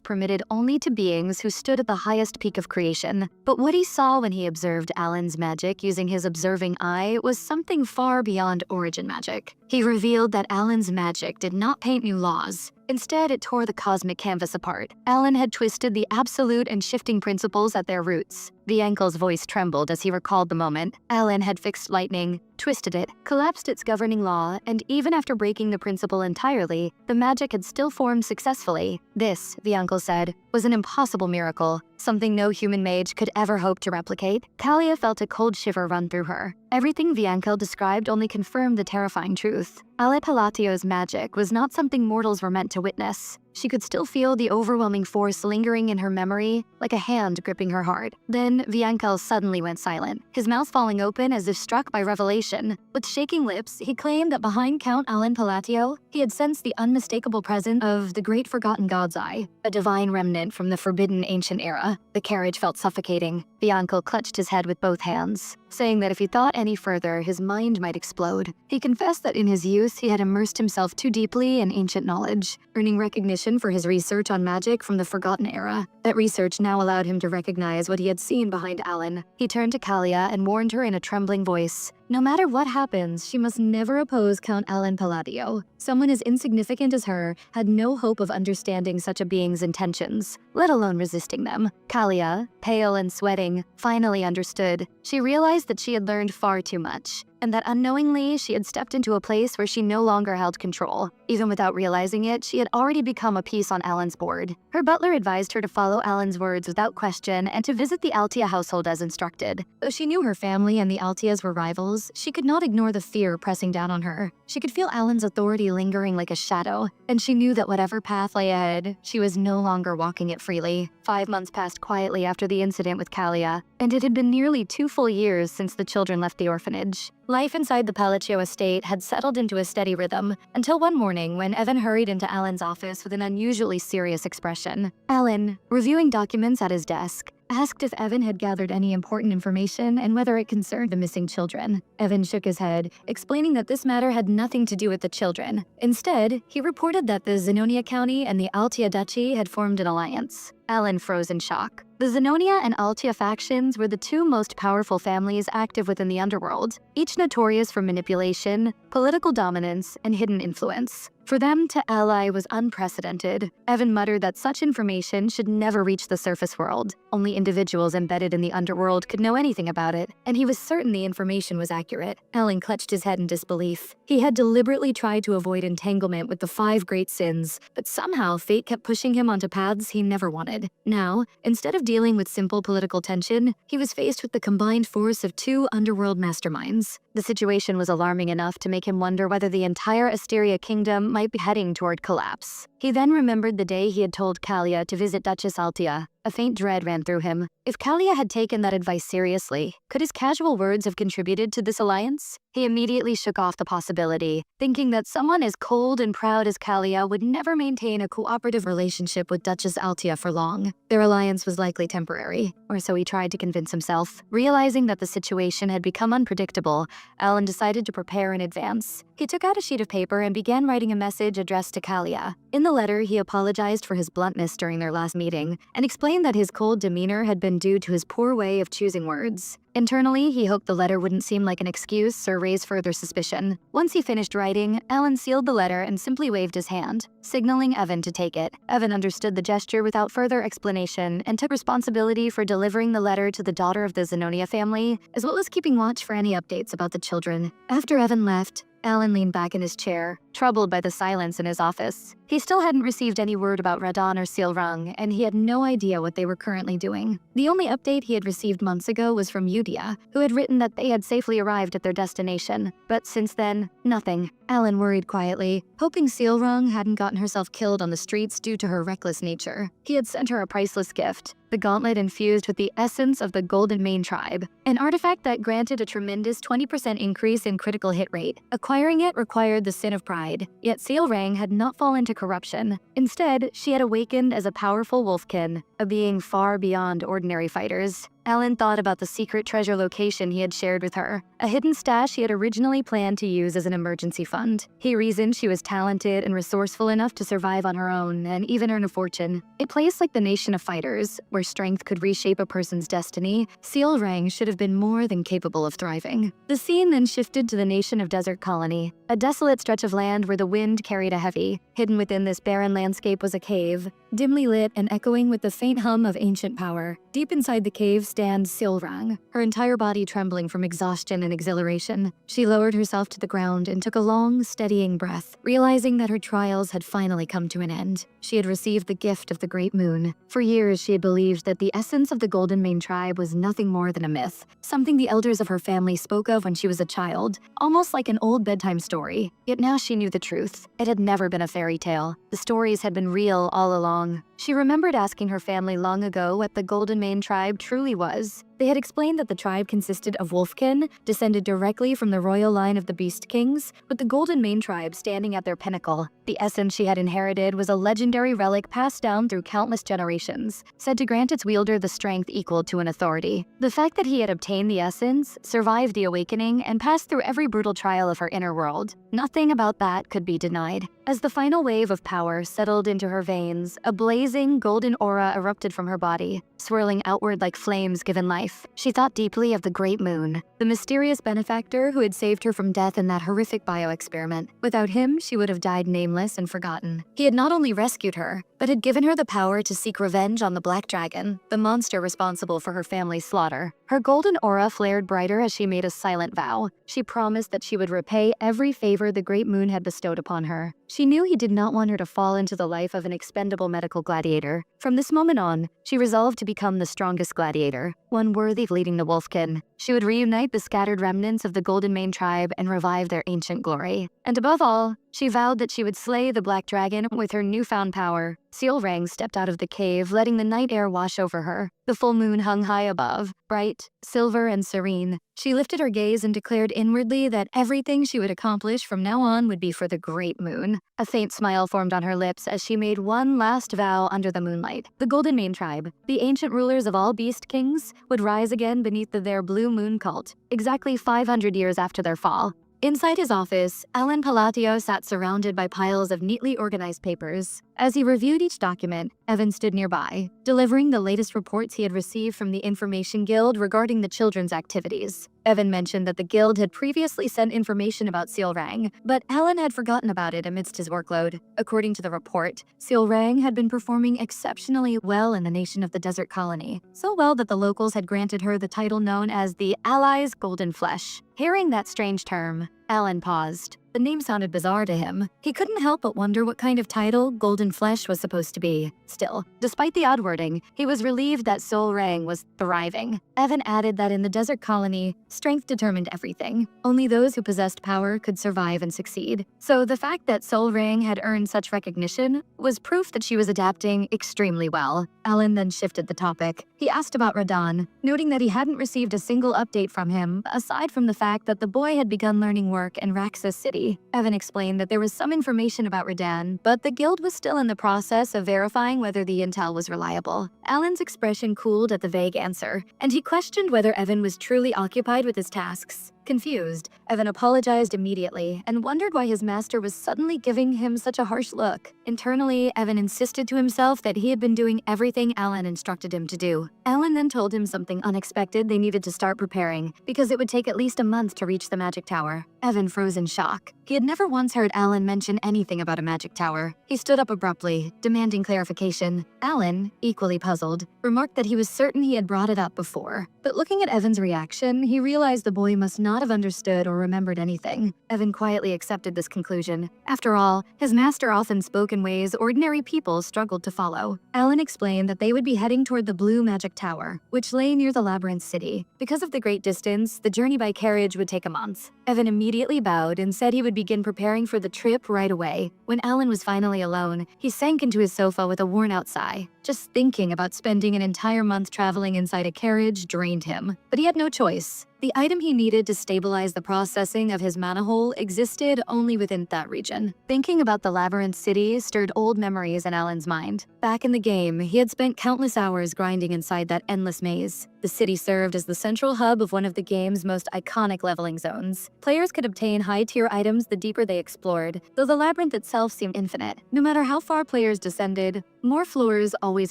permitted only to beings who stood at the highest peak of creation. But what he saw when he observed Alan's magic using his observing eye was something far beyond origin magic. He revealed that Alan's magic did not paint new laws. Instead, it tore the cosmic canvas apart. Alan had twisted the absolute and shifting principles at their roots. The uncle's voice trembled as he recalled the moment. Alan had fixed lightning, twisted it, collapsed its governing law, and even after breaking the principle entirely, the magic had still formed successfully. This, the uncle said, was an impossible miracle, something no human mage could ever hope to replicate. Kalia felt a cold shiver run through her. Everything the uncle described only confirmed the terrifying truth. Palatio's magic was not something mortals were meant to witness. She could still feel the overwhelming force lingering in her memory, like a hand gripping her heart. Then, Viankel suddenly went silent, his mouth falling open as if struck by revelation. With shaking lips, he claimed that behind Count Alan Palatio, he had sensed the unmistakable presence of the Great Forgotten God's Eye, a divine remnant from the forbidden ancient era. The carriage felt suffocating. Viankel clutched his head with both hands, saying that if he thought any further, his mind might explode. He confessed that in his youth, he had immersed himself too deeply in ancient knowledge, earning recognition for his research on magic from the Forgotten Era. That research now allowed him to recognize what he had seen behind Alan. He turned to Kalia and warned her in a trembling voice. No matter what happens, she must never oppose Count Alan Palatio. Someone as insignificant as her had no hope of understanding such a being's intentions, let alone resisting them. Kalia, pale and sweating, finally understood. She realized that she had learned far too much, and that unknowingly she had stepped into a place where she no longer held control. Even without realizing it, she had already become a piece on Alan's board. Her butler advised her to follow Alan's words without question and to visit the Altia household as instructed. Though she knew her family and the Altias were rivals, she could not ignore the fear pressing down on her. She could feel Alan's authority lingering like a shadow, and she knew that whatever path lay ahead, she was no longer walking it freely. 5 months passed quietly after the incident with Kalia, and it had been nearly 2 full years since the children left the orphanage. Life inside the Palatio estate had settled into a steady rhythm until one morning when Evan hurried into Alan's office with an unusually serious expression. Alan, reviewing documents at his desk, asked if Evan had gathered any important information and whether it concerned the missing children. Evan shook his head, explaining that this matter had nothing to do with the children. Instead, he reported that the Zenonia County and the Altia Duchy had formed an alliance. Alan froze in shock. The Zenonia and Altia factions were the two most powerful families active within the underworld, each notorious for manipulation, political dominance, and hidden influence. For them to ally was unprecedented. Evan muttered that such information should never reach the surface world. Only individuals embedded in the underworld could know anything about it, and he was certain the information was accurate. Alan clutched his head in disbelief. He had deliberately tried to avoid entanglement with the 5 great sins, but somehow fate kept pushing him onto paths he never wanted. Now, instead of dealing with simple political tension, he was faced with the combined force of 2 underworld masterminds. The situation was alarming enough to make him wonder whether the entire Asteria kingdom might be heading toward collapse. He then remembered the day he had told Kalia to visit Duchess Altia. A faint dread ran through him. If Kalia had taken that advice seriously, could his casual words have contributed to this alliance? He immediately shook off the possibility, thinking that someone as cold and proud as Kalia would never maintain a cooperative relationship with Duchess Altia for long. Their alliance was likely temporary, or so he tried to convince himself. Realizing that the situation had become unpredictable, Alan decided to prepare in advance. He took out a sheet of paper and began writing a message addressed to Kalia. In the letter, he apologized for his bluntness during their last meeting and explained that his cold demeanor had been due to his poor way of choosing words. Internally, he hoped the letter wouldn't seem like an excuse or raise further suspicion. Once he finished writing, Alan sealed the letter and simply waved his hand, signaling Evan to take it. Evan understood the gesture without further explanation and took responsibility for delivering the letter to the daughter of the Zenonia family, as well as keeping watch for any updates about the children. After Evan left, Alan leaned back in his chair, troubled by the silence in his office. He still hadn't received any word about Radon or Silrung, and he had no idea what they were currently doing. The only update he had received months ago was from Utia, who had written that they had safely arrived at their destination. But since then, nothing. Alan worried quietly, hoping Silrung hadn't gotten herself killed on the streets due to her reckless nature. He had sent her a priceless gift, the gauntlet infused with the essence of the Golden Mane tribe, an artifact that granted a tremendous 20% increase in critical hit rate. Acquiring it required the sin of pride, yet Silrung had not fallen to corruption. Instead, she had awakened as a powerful wolfkin, a being far beyond ordinary fighters. Alan thought about the secret treasure location he had shared with her, a hidden stash he had originally planned to use as an emergency fund. He reasoned she was talented and resourceful enough to survive on her own and even earn a fortune. A place like the Nation of Fighters, where strength could reshape a person's destiny, Silrung should have been more than capable of thriving. The scene then shifted to the Nation of Desert Colony, a desolate stretch of land where the wind carried a heavy. Hidden within this barren landscape was a cave, dimly lit and echoing with the faint hum of ancient power. Deep inside the cave stands Silrung, her entire body trembling from exhaustion and exhilaration. She lowered herself to the ground and took a long, steadying breath, realizing that her trials had finally come to an end. She had received the gift of the Great Moon. For years, she had believed that the essence of the Golden Mane tribe was nothing more than a myth, something the elders of her family spoke of when she was a child, almost like an old bedtime story. Yet now she knew the truth. It had never been a fairy tale. The stories had been real all along. She remembered asking her family long ago what the Golden Mane tribe truly was. They had explained that the tribe consisted of wolfkin, descended directly from the royal line of the Beast Kings, with the Golden Mane tribe standing at their pinnacle. The essence she had inherited was a legendary relic passed down through countless generations, said to grant its wielder the strength equal to an authority. The fact that he had obtained the essence, survived the awakening, and passed through every brutal trial of her inner world, nothing about that could be denied. As the final wave of power settled into her veins, a blazing golden aura erupted from her body, swirling outward like flames given life. She thought deeply of the Great Moon, the mysterious benefactor who had saved her from death in that horrific bioexperiment. Without him, she would have died nameless and forgotten. He had not only rescued her, but had given her the power to seek revenge on the Black Dragon, the monster responsible for her family's slaughter. Her golden aura flared brighter as she made a silent vow. She promised that she would repay every favor the Great Moon had bestowed upon her. She knew he did not want her to fall into the life of an expendable medical gladiator. From this moment on, she resolved to become the strongest gladiator, one worthy of leading the wolfkin. She would reunite the scattered remnants of the Golden Mane tribe and revive their ancient glory. And above all, She vowed that she would slay the black dragon with her newfound power. Seal Rang stepped out of the cave, letting the night air wash over her. The full moon hung high above, bright, silver, and serene. She lifted her gaze and declared inwardly that everything she would accomplish from now on would be for the great moon. A faint smile formed on her lips as she made one last vow under the moonlight. The Golden Mane tribe, the ancient rulers of all beast kings, would rise again beneath their blue moon cult, exactly 500 years after their fall. Inside his office, Palatio sat surrounded by piles of neatly organized papers. As he reviewed each document, Evan stood nearby, delivering the latest reports he had received from the Information Guild regarding the children's activities. Evan mentioned that the guild had previously sent information about Seal Rang, but Alan had forgotten about it amidst his workload. According to the report, Seal Rang had been performing exceptionally well in the nation of the desert colony, so well that the locals had granted her the title known as the Allies Golden Flesh. Hearing that strange term, Alan paused. The name sounded bizarre to him. He couldn't help but wonder what kind of title Golden Flesh was supposed to be. Still, despite the odd wording, he was relieved that Sol Rang was thriving. Evan added that in the desert colony, strength determined everything. Only those who possessed power could survive and succeed. So the fact that Sol Rang had earned such recognition was proof that she was adapting extremely well. Alan then shifted the topic. He asked about Radan, noting that he hadn't received a single update from him, aside from the fact that the boy had begun learning work in Raxus City. Evan explained that there was some information about Radan, but the guild was still in the process of verifying whether the intel was reliable. Alan's expression cooled at the vague answer, and he questioned whether Evan was truly occupied with his tasks. Confused, Evan apologized immediately and wondered why his master was suddenly giving him such a harsh look. Internally, Evan insisted to himself that he had been doing everything Alan instructed him to do. Alan then told him something unexpected they needed to start preparing, because it would take at least a month to reach the magic tower. Evan froze in shock. He had never once heard Alan mention anything about a magic tower. He stood up abruptly, demanding clarification. Alan, equally puzzled, remarked that he was certain he had brought it up before. But looking at Evan's reaction, he realized the boy must not have understood or remembered anything. Evan quietly accepted this conclusion. After all, his master often spoke in ways ordinary people struggled to follow. Alan explained that they would be heading toward the Blue Magic Tower, which lay near the Labyrinth City. Because of the great distance, the journey by carriage would take a month. Evan immediately bowed and said he would begin preparing for the trip right away. When Alan was finally alone, he sank into his sofa with a worn-out sigh. Just thinking about spending an entire month traveling inside a carriage drained him. But he had no choice. The item he needed to stabilize the processing of his mana hole existed only within that region. Thinking about the Labyrinth City stirred old memories in Alan's mind. Back in the game, he had spent countless hours grinding inside that endless maze. The city served as the central hub of one of the game's most iconic leveling zones. Players could obtain high-tier items the deeper they explored, though the labyrinth itself seemed infinite. No matter how far players descended, more floors always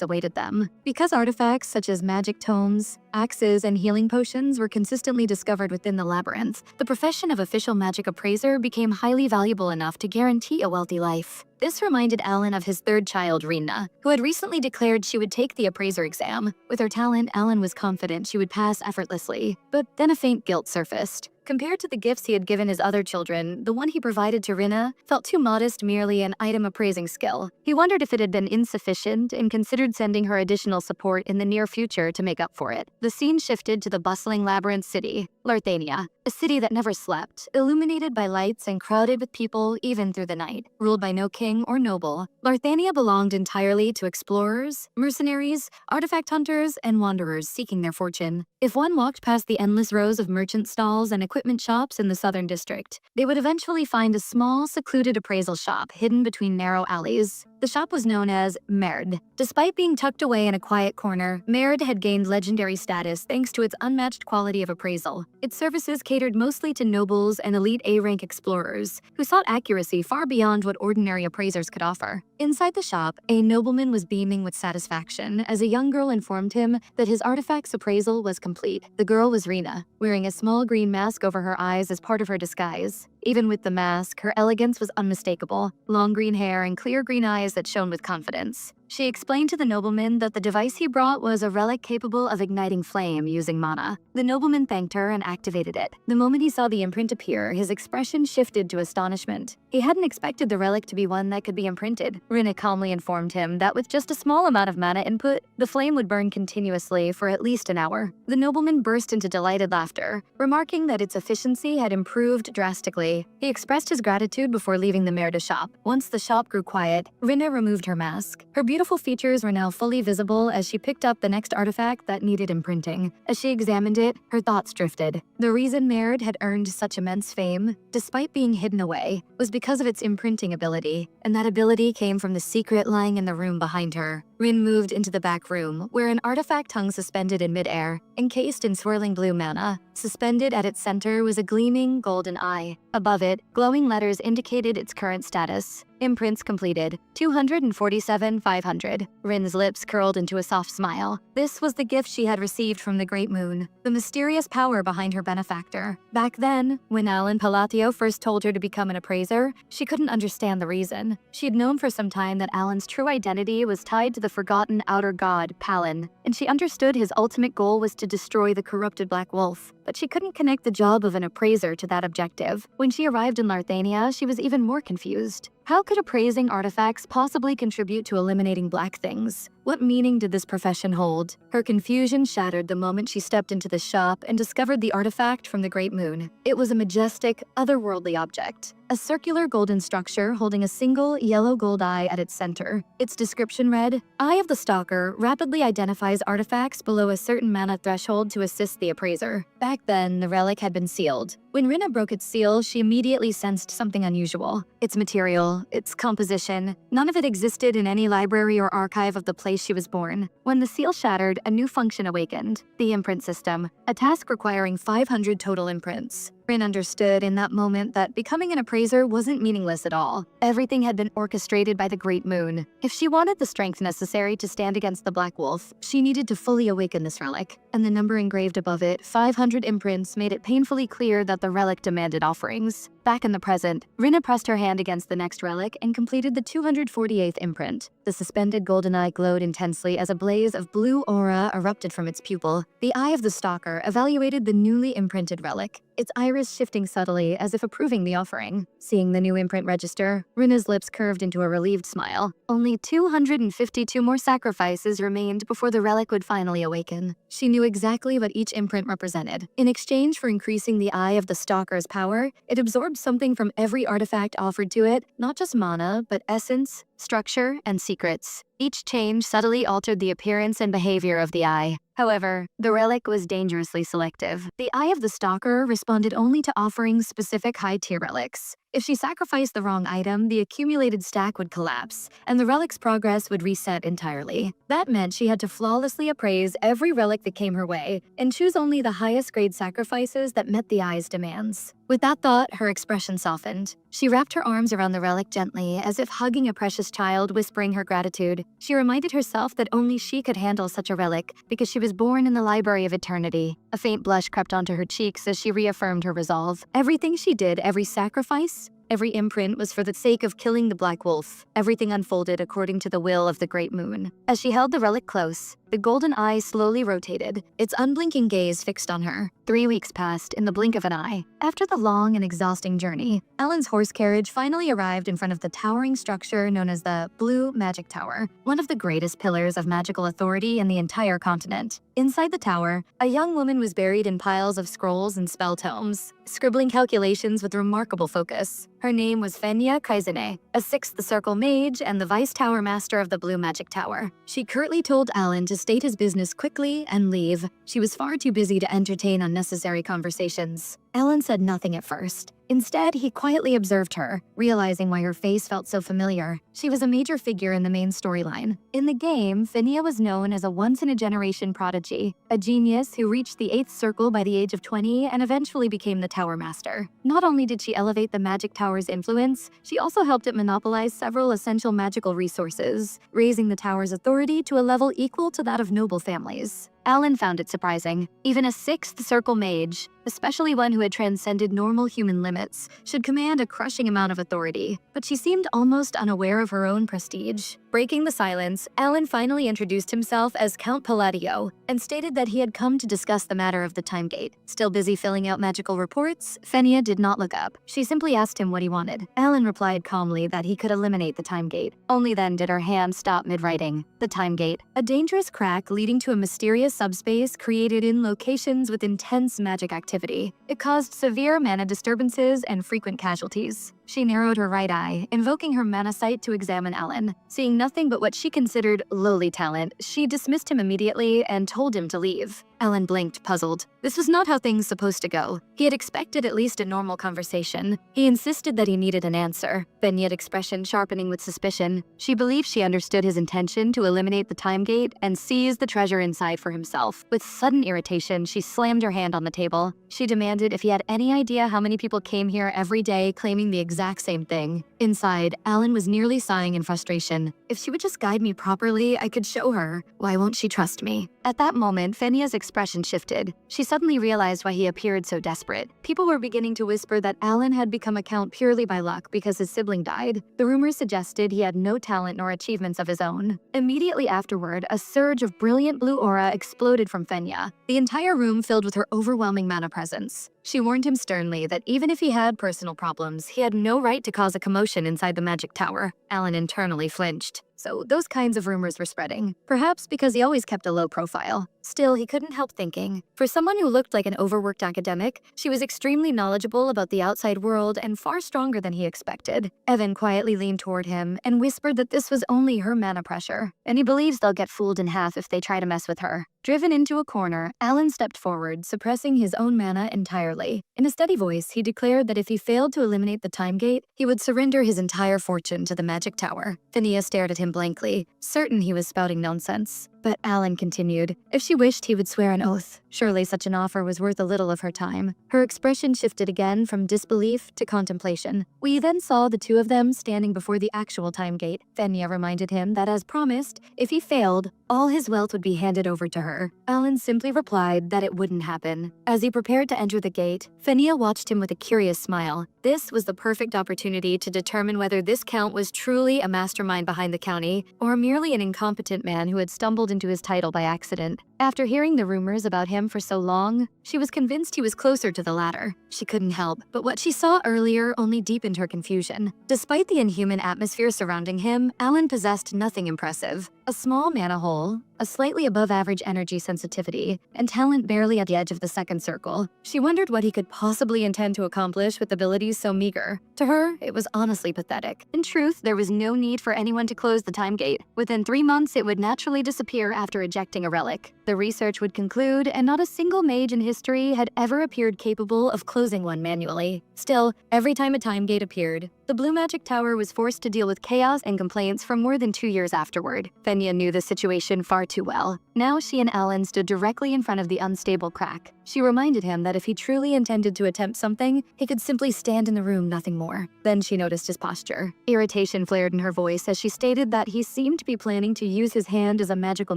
awaited them. Because artifacts such as magic tomes, axes, and healing potions were consistently discovered within the labyrinth, the profession of official magic appraiser became highly valuable enough to guarantee a wealthy life. This reminded Alan of his third child, Rena, who had recently declared she would take the appraiser exam. With her talent, Alan was confident she would pass effortlessly, but then a faint guilt surfaced. Compared to the gifts he had given his other children, the one he provided to Rena felt too modest, merely an item appraising skill. He wondered if it had been insufficient and considered sending her additional support in the near future to make up for it. The scene shifted to the bustling labyrinth city, Larthania, a city that never slept, illuminated by lights and crowded with people even through the night. Ruled by no king or noble, Larthania belonged entirely to explorers, mercenaries, artifact hunters, and wanderers seeking their fortune. If one walked past the endless rows of merchant stalls and equipment shops in the southern district, they would eventually find a small, secluded appraisal shop hidden between narrow alleys. The shop was known as Merd. Despite being tucked away in a quiet corner, Merd had gained legendary status thanks to its unmatched quality of appraisal. Its services catered mostly to nobles and elite A-rank explorers, who sought accuracy far beyond what ordinary appraisers could offer. Inside the shop, a nobleman was beaming with satisfaction as a young girl informed him that his artifact's appraisal was complete. The girl was Rena, wearing a small green mask over her eyes as part of her disguise. Even with the mask, her elegance was unmistakable, long green hair and clear green eyes that shone with confidence. She explained to the nobleman that the device he brought was a relic capable of igniting flame using mana. The nobleman thanked her and activated it. The moment he saw the imprint appear, his expression shifted to astonishment. He hadn't expected the relic to be one that could be imprinted. Rena calmly informed him that with just a small amount of mana input, the flame would burn continuously for at least an hour. The nobleman burst into delighted laughter, remarking that its efficiency had improved drastically. He expressed his gratitude before leaving the mare to shop. Once the shop grew quiet, Rena removed her mask. Her beautiful features were now fully visible as she picked up the next artifact that needed imprinting. As she examined it, her thoughts drifted. The reason Merd had earned such immense fame, despite being hidden away, was because of its imprinting ability, and that ability came from the secret lying in the room behind her. Rin moved into the back room, where an artifact hung suspended in midair, encased in swirling blue mana. Suspended at its center was a gleaming golden eye. Above it, glowing letters indicated its current status. Imprints completed, 247,500. Rin's lips curled into a soft smile. This was the gift she had received from the Great Moon, the mysterious power behind her benefactor. Back then, when Alan Palatio first told her to become an appraiser, she couldn't understand the reason. She had known for some time that Alan's true identity was tied to the forgotten outer god, Palin, and she understood his ultimate goal was to destroy the corrupted Black Wolf. But she couldn't connect the job of an appraiser to that objective. When she arrived in Larthania, she was even more confused. How could appraising artifacts possibly contribute to eliminating black things? What meaning did this profession hold? Her confusion shattered the moment she stepped into the shop and discovered the artifact from the Great Moon. It was a majestic, otherworldly object, a circular golden structure holding a single yellow gold eye at its center. Its description read, "Eye of the Stalker rapidly identifies artifacts below a certain mana threshold to assist the appraiser." Back then, the relic had been sealed. When Rena broke its seal, she immediately sensed something unusual. Its material, its composition, none of it existed in any library or archive of the place she was born. When the seal shattered, a new function awakened, the imprint system, a task requiring 500 total imprints. Rin understood in that moment that becoming an appraiser wasn't meaningless at all. Everything had been orchestrated by the Great Moon. If she wanted the strength necessary to stand against the Black Wolf, she needed to fully awaken this relic. And the number engraved above it, 500 imprints, made it painfully clear that the relic demanded offerings. Back in the present, Rena pressed her hand against the next relic and completed the 248th imprint. The suspended golden eye glowed intensely as a blaze of blue aura erupted from its pupil. The Eye of the Stalker evaluated the newly imprinted relic, its iris shifting subtly as if approving the offering. Seeing the new imprint register, Rena's lips curved into a relieved smile. Only 252 more sacrifices remained before the relic would finally awaken. She knew exactly what each imprint represented. In exchange for increasing the Eye of the Stalker's power, it absorbed something from every artifact offered to it, not just mana, but essence, structure, and secrets. Each change subtly altered the appearance and behavior of the eye. However, the relic was dangerously selective. The Eye of the Stalker responded only to offering specific high-tier relics. If she sacrificed the wrong item, the accumulated stack would collapse, and the relic's progress would reset entirely. That meant she had to flawlessly appraise every relic that came her way, and choose only the highest grade sacrifices that met the eye's demands. With that thought, her expression softened. She wrapped her arms around the relic gently, as if hugging a precious child, whispering her gratitude. She reminded herself that only she could handle such a relic, because she was born in the Library of Eternity. A faint blush crept onto her cheeks as she reaffirmed her resolve. Everything she did, every sacrifice, every imprint was for the sake of killing the Black Wolf. Everything unfolded according to the will of the Great Moon. As she held the relic close, the golden eye slowly rotated, its unblinking gaze fixed on her. 3 weeks passed in the blink of an eye. After the long and exhausting journey, Alan's horse carriage finally arrived in front of the towering structure known as the Blue Magic Tower, one of the greatest pillars of magical authority in the entire continent. Inside the tower, a young woman was buried in piles of scrolls and spell tomes, scribbling calculations with remarkable focus. Her name was Fenya Kaizune, a 6th Circle mage and the Vice Tower Master of the Blue Magic Tower. She curtly told Alan to state his business quickly and leave. She was far too busy to entertain unnecessary conversations. Alan said nothing at first. Instead, he quietly observed her, realizing why her face felt so familiar. She was a major figure in the main storyline. In the game, Fenya was known as a once-in-a-generation prodigy, a genius who reached the 8th Circle by the age of 20 and eventually became the Tower Master. Not only did she elevate the Magic Tower's influence, she also helped it monopolize several essential magical resources, raising the tower's authority to a level equal to that of noble families. Alan found it surprising. Even a 6th Circle mage, especially one who had transcended normal human limits, should command a crushing amount of authority. But she seemed almost unaware of her own prestige. Breaking the silence, Alan finally introduced himself as Count Palatio and stated that he had come to discuss the matter of the time gate. Still busy filling out magical reports, Fenia did not look up. She simply asked him what he wanted. Alan replied calmly that he could eliminate the time gate. Only then did her hand stop mid-writing. The time gate, a dangerous crack leading to a mysterious subspace created in locations with intense magic activity. It caused severe mana disturbances and frequent casualties. She narrowed her right eye, invoking her mana sight to examine Alan. Seeing nothing but what she considered lowly talent, she dismissed him immediately and told him to leave. Alan blinked, puzzled. This was not how things supposed to go. He had expected at least a normal conversation. He insisted that he needed an answer, Fenia's expression sharpening with suspicion. She believed she understood his intention to eliminate the time gate and seize the treasure inside for himself. With sudden irritation, she slammed her hand on the table. She demanded if he had any idea how many people came here every day claiming the exact same thing. Inside, Alan was nearly sighing in frustration. If she would just guide me properly, I could show her. Why won't she trust me? At that moment, Fenia's expression shifted. She suddenly realized why he appeared so desperate. People were beginning to whisper that Alan had become a count purely by luck because his sibling died. The rumors suggested he had no talent nor achievements of his own. Immediately afterward, a surge of brilliant blue aura exploded from Fenia, the entire room filled with her overwhelming mana presence. She warned him sternly that even if he had personal problems, he had no right to cause a commotion inside the magic tower. Alan internally flinched. So those kinds of rumors were spreading, perhaps because he always kept a low profile. Still, he couldn't help thinking. For someone who looked like an overworked academic, she was extremely knowledgeable about the outside world and far stronger than he expected. Evan quietly leaned toward him and whispered that this was only her mana pressure, and he believes they'll get fooled in half if they try to mess with her. Driven into a corner, Alan stepped forward, suppressing his own mana entirely. In a steady voice, he declared that if he failed to eliminate the time gate, he would surrender his entire fortune to the magic tower. Fenia stared at him blankly, certain he was spouting nonsense. But Alan continued. If she wished, he would swear an oath. Surely such an offer was worth a little of her time. Her expression shifted again from disbelief to contemplation. We then saw the two of them standing before the actual time gate. Fenia reminded him that, as promised, if he failed, all his wealth would be handed over to her. Alan simply replied that it wouldn't happen. As he prepared to enter the gate, Fenia watched him with a curious smile. This was the perfect opportunity to determine whether this count was truly a mastermind behind the county, or merely an incompetent man who had stumbled into his title by accident. After hearing the rumors about him for so long, she was convinced he was closer to the latter. She couldn't help, but what she saw earlier only deepened her confusion. Despite the inhuman atmosphere surrounding him, Alan possessed nothing impressive. A small mana hole, a slightly above average energy sensitivity, and talent barely at the edge of the second circle. She wondered what he could possibly intend to accomplish with abilities so meager. To her, it was honestly pathetic. In truth, there was no need for anyone to close the time gate. Within 3 months, it would naturally disappear after ejecting a relic. The research would conclude, and not a single mage in history had ever appeared capable of closing one manually. Still, every time a time gate appeared, the Blue Magic Tower was forced to deal with chaos and complaints for more than 2 years afterward. Fenia knew the situation far too well. Now she and Alan stood directly in front of the unstable crack. She reminded him that if he truly intended to attempt something, he could simply stand in the room, nothing more. Then she noticed his posture. Irritation flared in her voice as she stated that he seemed to be planning to use his hand as a magical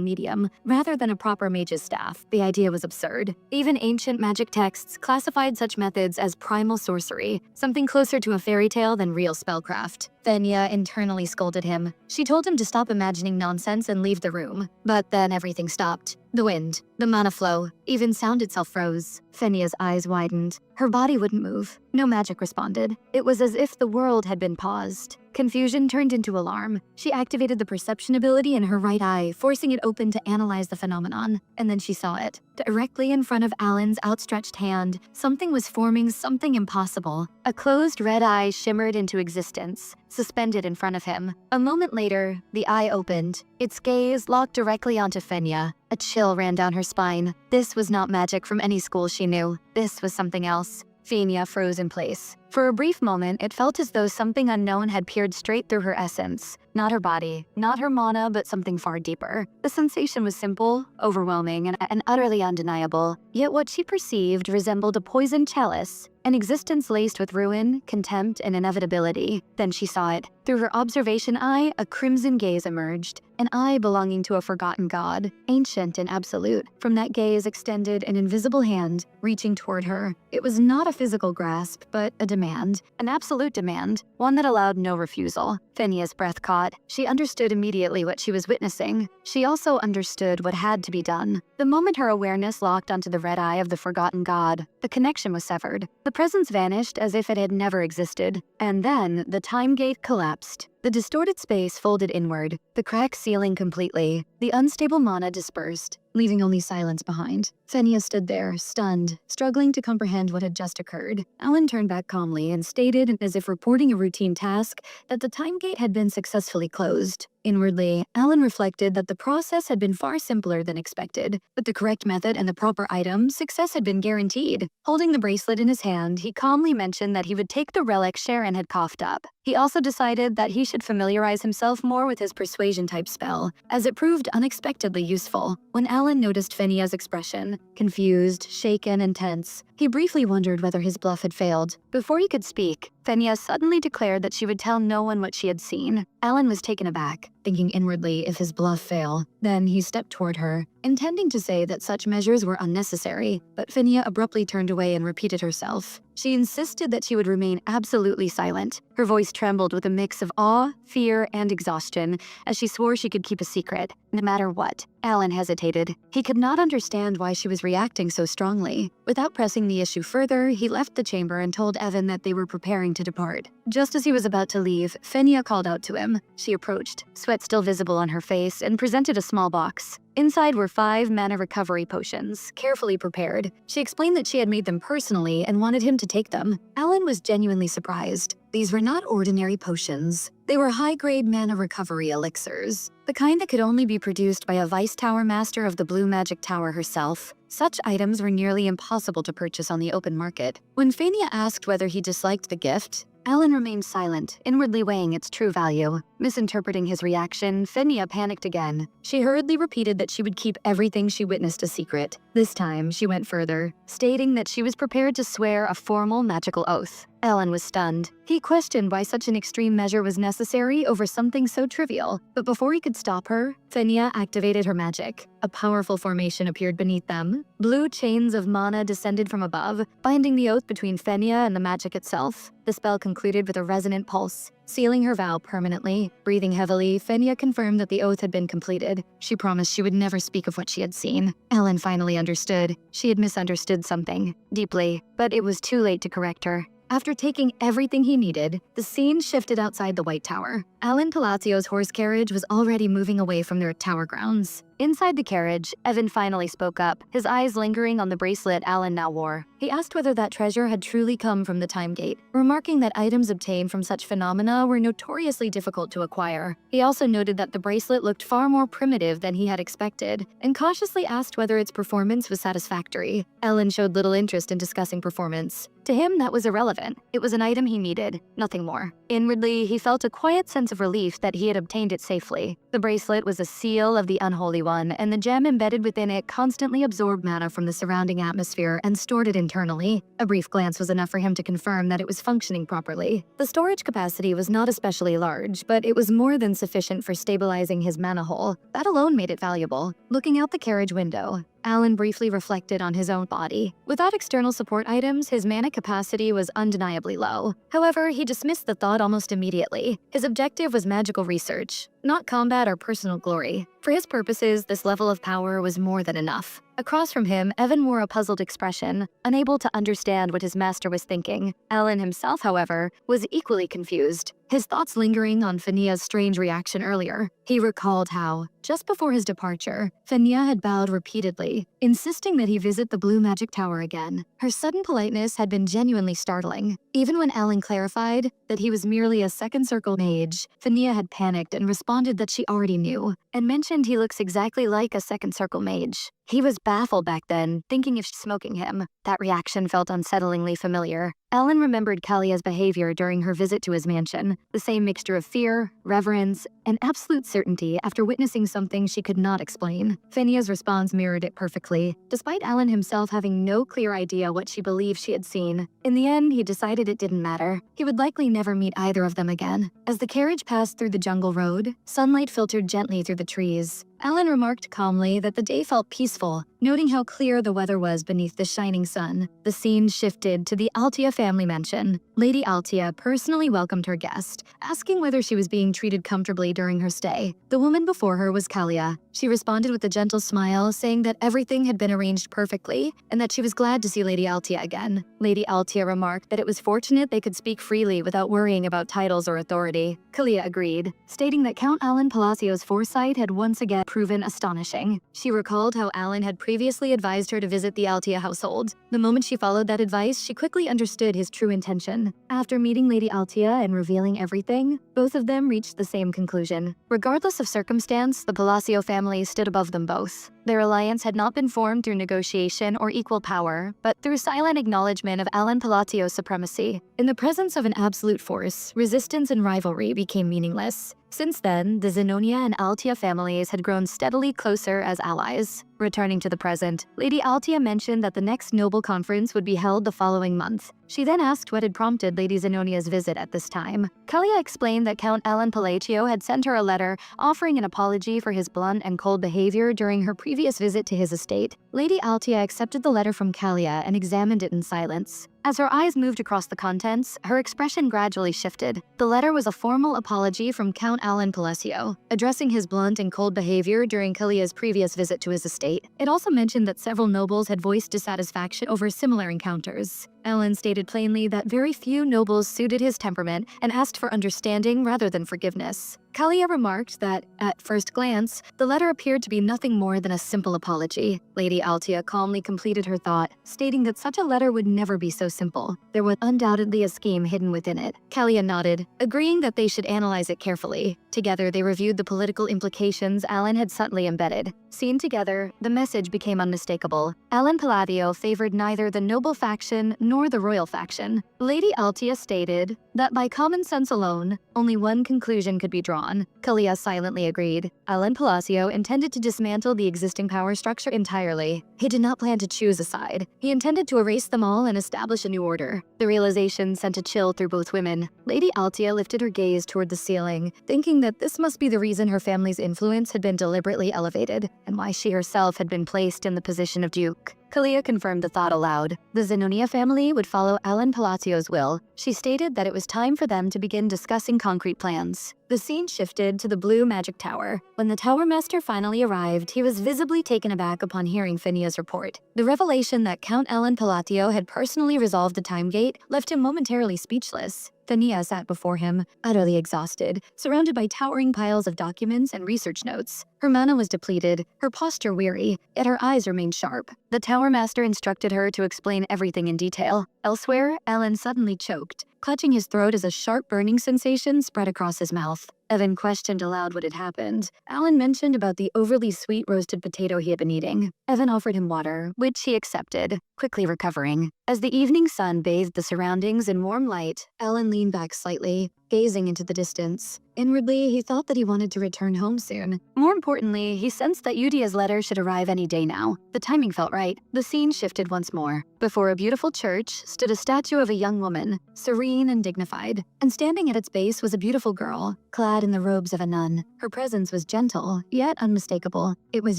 medium, rather than a proper mage's staff. The idea was absurd. Even ancient magic texts classified such methods as primal sorcery, something closer to a fairy tale than real spellcraft. Fenia internally scolded him. She told him to stop imagining nonsense and leave the room. But then everything stopped. The wind, the mana flow, even sound itself froze. Fenia's eyes widened. Her body wouldn't move. No magic responded. It was as if the world had been paused. Confusion turned into alarm. She activated the perception ability in her right eye, forcing it open to analyze the phenomenon. And then she saw it. Directly in front of Alan's outstretched hand, something was forming something impossible. A closed red eye shimmered into existence, suspended in front of him. A moment later, the eye opened. Its gaze locked directly onto Fenia. A chill ran down her spine. This was not magic from any school she knew. This was something else. Fenia froze in place. For a brief moment, it felt as though something unknown had peered straight through her essence. Not her body, not her mana, but something far deeper. The sensation was simple, overwhelming, and utterly undeniable. Yet what she perceived resembled a poisoned chalice, an existence laced with ruin, contempt, and inevitability. Then she saw it. Through her observation eye, a crimson gaze emerged. An eye belonging to a forgotten god, ancient and absolute. From that gaze extended an invisible hand, reaching toward her. It was not a physical grasp, but a demand, an absolute demand, one that allowed no refusal. Fenia's breath caught. She understood immediately what she was witnessing. She also understood what had to be done. The moment her awareness locked onto the red eye of the forgotten god, the connection was severed. The presence vanished as if it had never existed. And then, the time gate collapsed. The distorted space folded inward, the cracks sealing completely. The unstable mana dispersed, leaving only silence behind. Fenia stood there, stunned, struggling to comprehend what had just occurred. Alan turned back calmly and stated, as if reporting a routine task, that the time gate had been successfully closed. Inwardly, Alan reflected that the process had been far simpler than expected. With the correct method and the proper item, success had been guaranteed. Holding the bracelet in his hand, he calmly mentioned that he would take the relic Sharon had coughed up. He also decided that he should familiarize himself more with his persuasion-type spell, as it proved unexpectedly useful. When Alan noticed Fenia's expression, confused, shaken, and tense, he briefly wondered whether his bluff had failed. Before he could speak, Fenia suddenly declared that she would tell no one what she had seen. Alan was taken aback, thinking inwardly if his bluff failed. Then he stepped toward her, intending to say that such measures were unnecessary, but Fenia abruptly turned away and repeated herself. She insisted that she would remain absolutely silent. Her voice trembled with a mix of awe, fear, and exhaustion as she swore she could keep a secret, no matter what. Alan hesitated. He could not understand why she was reacting so strongly. Without pressing the issue further, he left the chamber and told Evan that they were preparing to depart. Just as he was about to leave, Fenia called out to him. She approached, sweat still visible on her face, and presented a small box. Inside were 5 mana recovery potions, carefully prepared. She explained that she had made them personally and wanted him to take them. Alan was genuinely surprised. These were not ordinary potions. They were high-grade mana recovery elixirs, the kind that could only be produced by a Vice Tower Master of the Blue Magic Tower herself. Such items were nearly impossible to purchase on the open market. When Fenia asked whether he disliked the gift, Alan remained silent, inwardly weighing its true value. Misinterpreting his reaction, Fenia panicked again. She hurriedly repeated that she would keep everything she witnessed a secret. This time, she went further, stating that she was prepared to swear a formal magical oath. Alan was stunned. He questioned why such an extreme measure was necessary over something so trivial. But before he could stop her, Fenia activated her magic. A powerful formation appeared beneath them. Blue chains of mana descended from above, binding the oath between Fenia and the magic itself. The spell concluded with a resonant pulse, sealing her vow permanently. Breathing heavily, Fenia confirmed that the oath had been completed. She promised she would never speak of what she had seen. Alan finally understood. She had misunderstood something, deeply, but it was too late to correct her. After taking everything he needed, the scene shifted outside the White Tower. Alan Palatio's horse carriage was already moving away from their tower grounds. Inside the carriage, Evan finally spoke up, his eyes lingering on the bracelet Alan now wore. He asked whether that treasure had truly come from the Time Gate, remarking that items obtained from such phenomena were notoriously difficult to acquire. He also noted that the bracelet looked far more primitive than he had expected, and cautiously asked whether its performance was satisfactory. Alan showed little interest in discussing performance. To him, that was irrelevant. It was an item he needed, nothing more. Inwardly, he felt a quiet sense of relief that he had obtained it safely. The bracelet was a seal of the Unholy One, and the gem embedded within it constantly absorbed mana from the surrounding atmosphere and stored it internally. A brief glance was enough for him to confirm that it was functioning properly. The storage capacity was not especially large, but it was more than sufficient for stabilizing his mana hole. That alone made it valuable. Looking out the carriage window, Alan briefly reflected on his own body. Without external support items, his mana capacity was undeniably low. However, he dismissed the thought almost immediately. His objective was magical research, not combat or personal glory. For his purposes, this level of power was more than enough. Across from him, Evan wore a puzzled expression, unable to understand what his master was thinking. Alan himself, however, was equally confused, his thoughts lingering on Fenia's strange reaction earlier. He recalled how, just before his departure, Fenia had bowed repeatedly, insisting that he visit the Blue Magic Tower again. Her sudden politeness had been genuinely startling. Even when Alan clarified that he was merely a second circle mage, Fenia had panicked and responded that she already knew, and mentioned he looks exactly like a second circle mage. He was baffled back then, thinking if smoking him. That reaction felt unsettlingly familiar. Alan remembered Kalia's behavior during her visit to his mansion, the same mixture of fear, reverence, and absolute certainty after witnessing something she could not explain. Fenia's response mirrored it perfectly, despite Alan himself having no clear idea what she believed she had seen. In the end, he decided it didn't matter. He would likely never meet either of them again. As the carriage passed through the jungle road, sunlight filtered gently through the trees. Alan remarked calmly that the day felt peaceful, Noting how clear the weather was beneath the shining sun, the scene shifted to the Altia family mansion. Lady Altia personally welcomed her guest, asking whether she was being treated comfortably during her stay. The woman before her was Kalia. She responded with a gentle smile, saying that everything had been arranged perfectly and that she was glad to see Lady Altia again. Lady Altia remarked that it was fortunate they could speak freely without worrying about titles or authority. Kalia agreed, stating that Count Alan Palacio's foresight had once again proven astonishing. She recalled how Alan had previously advised her to visit the Altia household. The moment she followed that advice, she quickly understood his true intention. After meeting Lady Altia and revealing everything, both of them reached the same conclusion. Regardless of circumstance, the Palacio family stood above them both. Their alliance had not been formed through negotiation or equal power, but through silent acknowledgement of Alan Palatio's supremacy. In the presence of an absolute force, resistance and rivalry became meaningless. Since then, the Zenonia and Altia families had grown steadily closer as allies. Returning to the present, Lady Altia mentioned that the next noble conference would be held the following month. She then asked what had prompted Lady Zenonia's visit at this time. Kalia explained that Count Alan Palatio had sent her a letter offering an apology for his blunt and cold behavior during her previous visit to his estate. Lady Altia accepted the letter from Kalia and examined it in silence. As her eyes moved across the contents, her expression gradually shifted. The letter was a formal apology from Count Alan Palatio, addressing his blunt and cold behavior during Kalia's previous visit to his estate. It also mentioned that several nobles had voiced dissatisfaction over similar encounters. Alan stated plainly that very few nobles suited his temperament and asked for understanding rather than forgiveness. Kalia remarked that, at first glance, the letter appeared to be nothing more than a simple apology. Lady Altia calmly completed her thought, stating that such a letter would never be so simple. There was undoubtedly a scheme hidden within it. Kalia nodded, agreeing that they should analyze it carefully. Together, they reviewed the political implications Alan had subtly embedded. Seen together, the message became unmistakable. Alan Palatio favored neither the noble faction nor the royal faction. Lady Altia stated that by common sense alone, only one conclusion could be drawn. Kalia silently agreed. Alan Palatio intended to dismantle the existing power structure entirely. He did not plan to choose a side. He intended to erase them all and establish a new order. The realization sent a chill through both women. Lady Altia lifted her gaze toward the ceiling, thinking that this must be the reason her family's influence had been deliberately elevated, and why she herself had been placed in the position of Duke. Kalia confirmed the thought aloud. The Zenonia family would follow Alan Palatio's will. She stated that it was time for them to begin discussing concrete plans. The scene shifted to the Blue Magic Tower. When the Tower Master finally arrived, he was visibly taken aback upon hearing Finia's report. The revelation that Count Alan Palatio had personally resolved the time gate left him momentarily speechless. Finia sat before him, utterly exhausted, surrounded by towering piles of documents and research notes. Her mana was depleted, her posture weary, yet her eyes remained sharp. The Tower Master instructed her to explain everything in detail. Elsewhere, Alan suddenly choked, clutching his throat as a sharp burning sensation spread across his mouth. Evan questioned aloud what had happened. Alan mentioned about the overly sweet roasted potato he had been eating. Evan offered him water, which he accepted, quickly recovering. As the evening sun bathed the surroundings in warm light, Alan leaned back slightly, gazing into the distance. Inwardly, he thought that he wanted to return home soon. More importantly, he sensed that Utia's letter should arrive any day now. The timing felt right. The scene shifted once more. Before a beautiful church stood a statue of a young woman, serene and dignified. And standing at its base was a beautiful girl, clad in the robes of a nun. Her presence was gentle, yet unmistakable. It was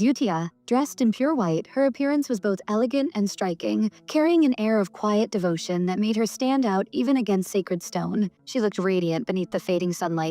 Utia. Dressed in pure white, her appearance was both elegant and striking, carrying an air of quiet devotion that made her stand out even against sacred stone. She looked radiant beneath the fading sunlight,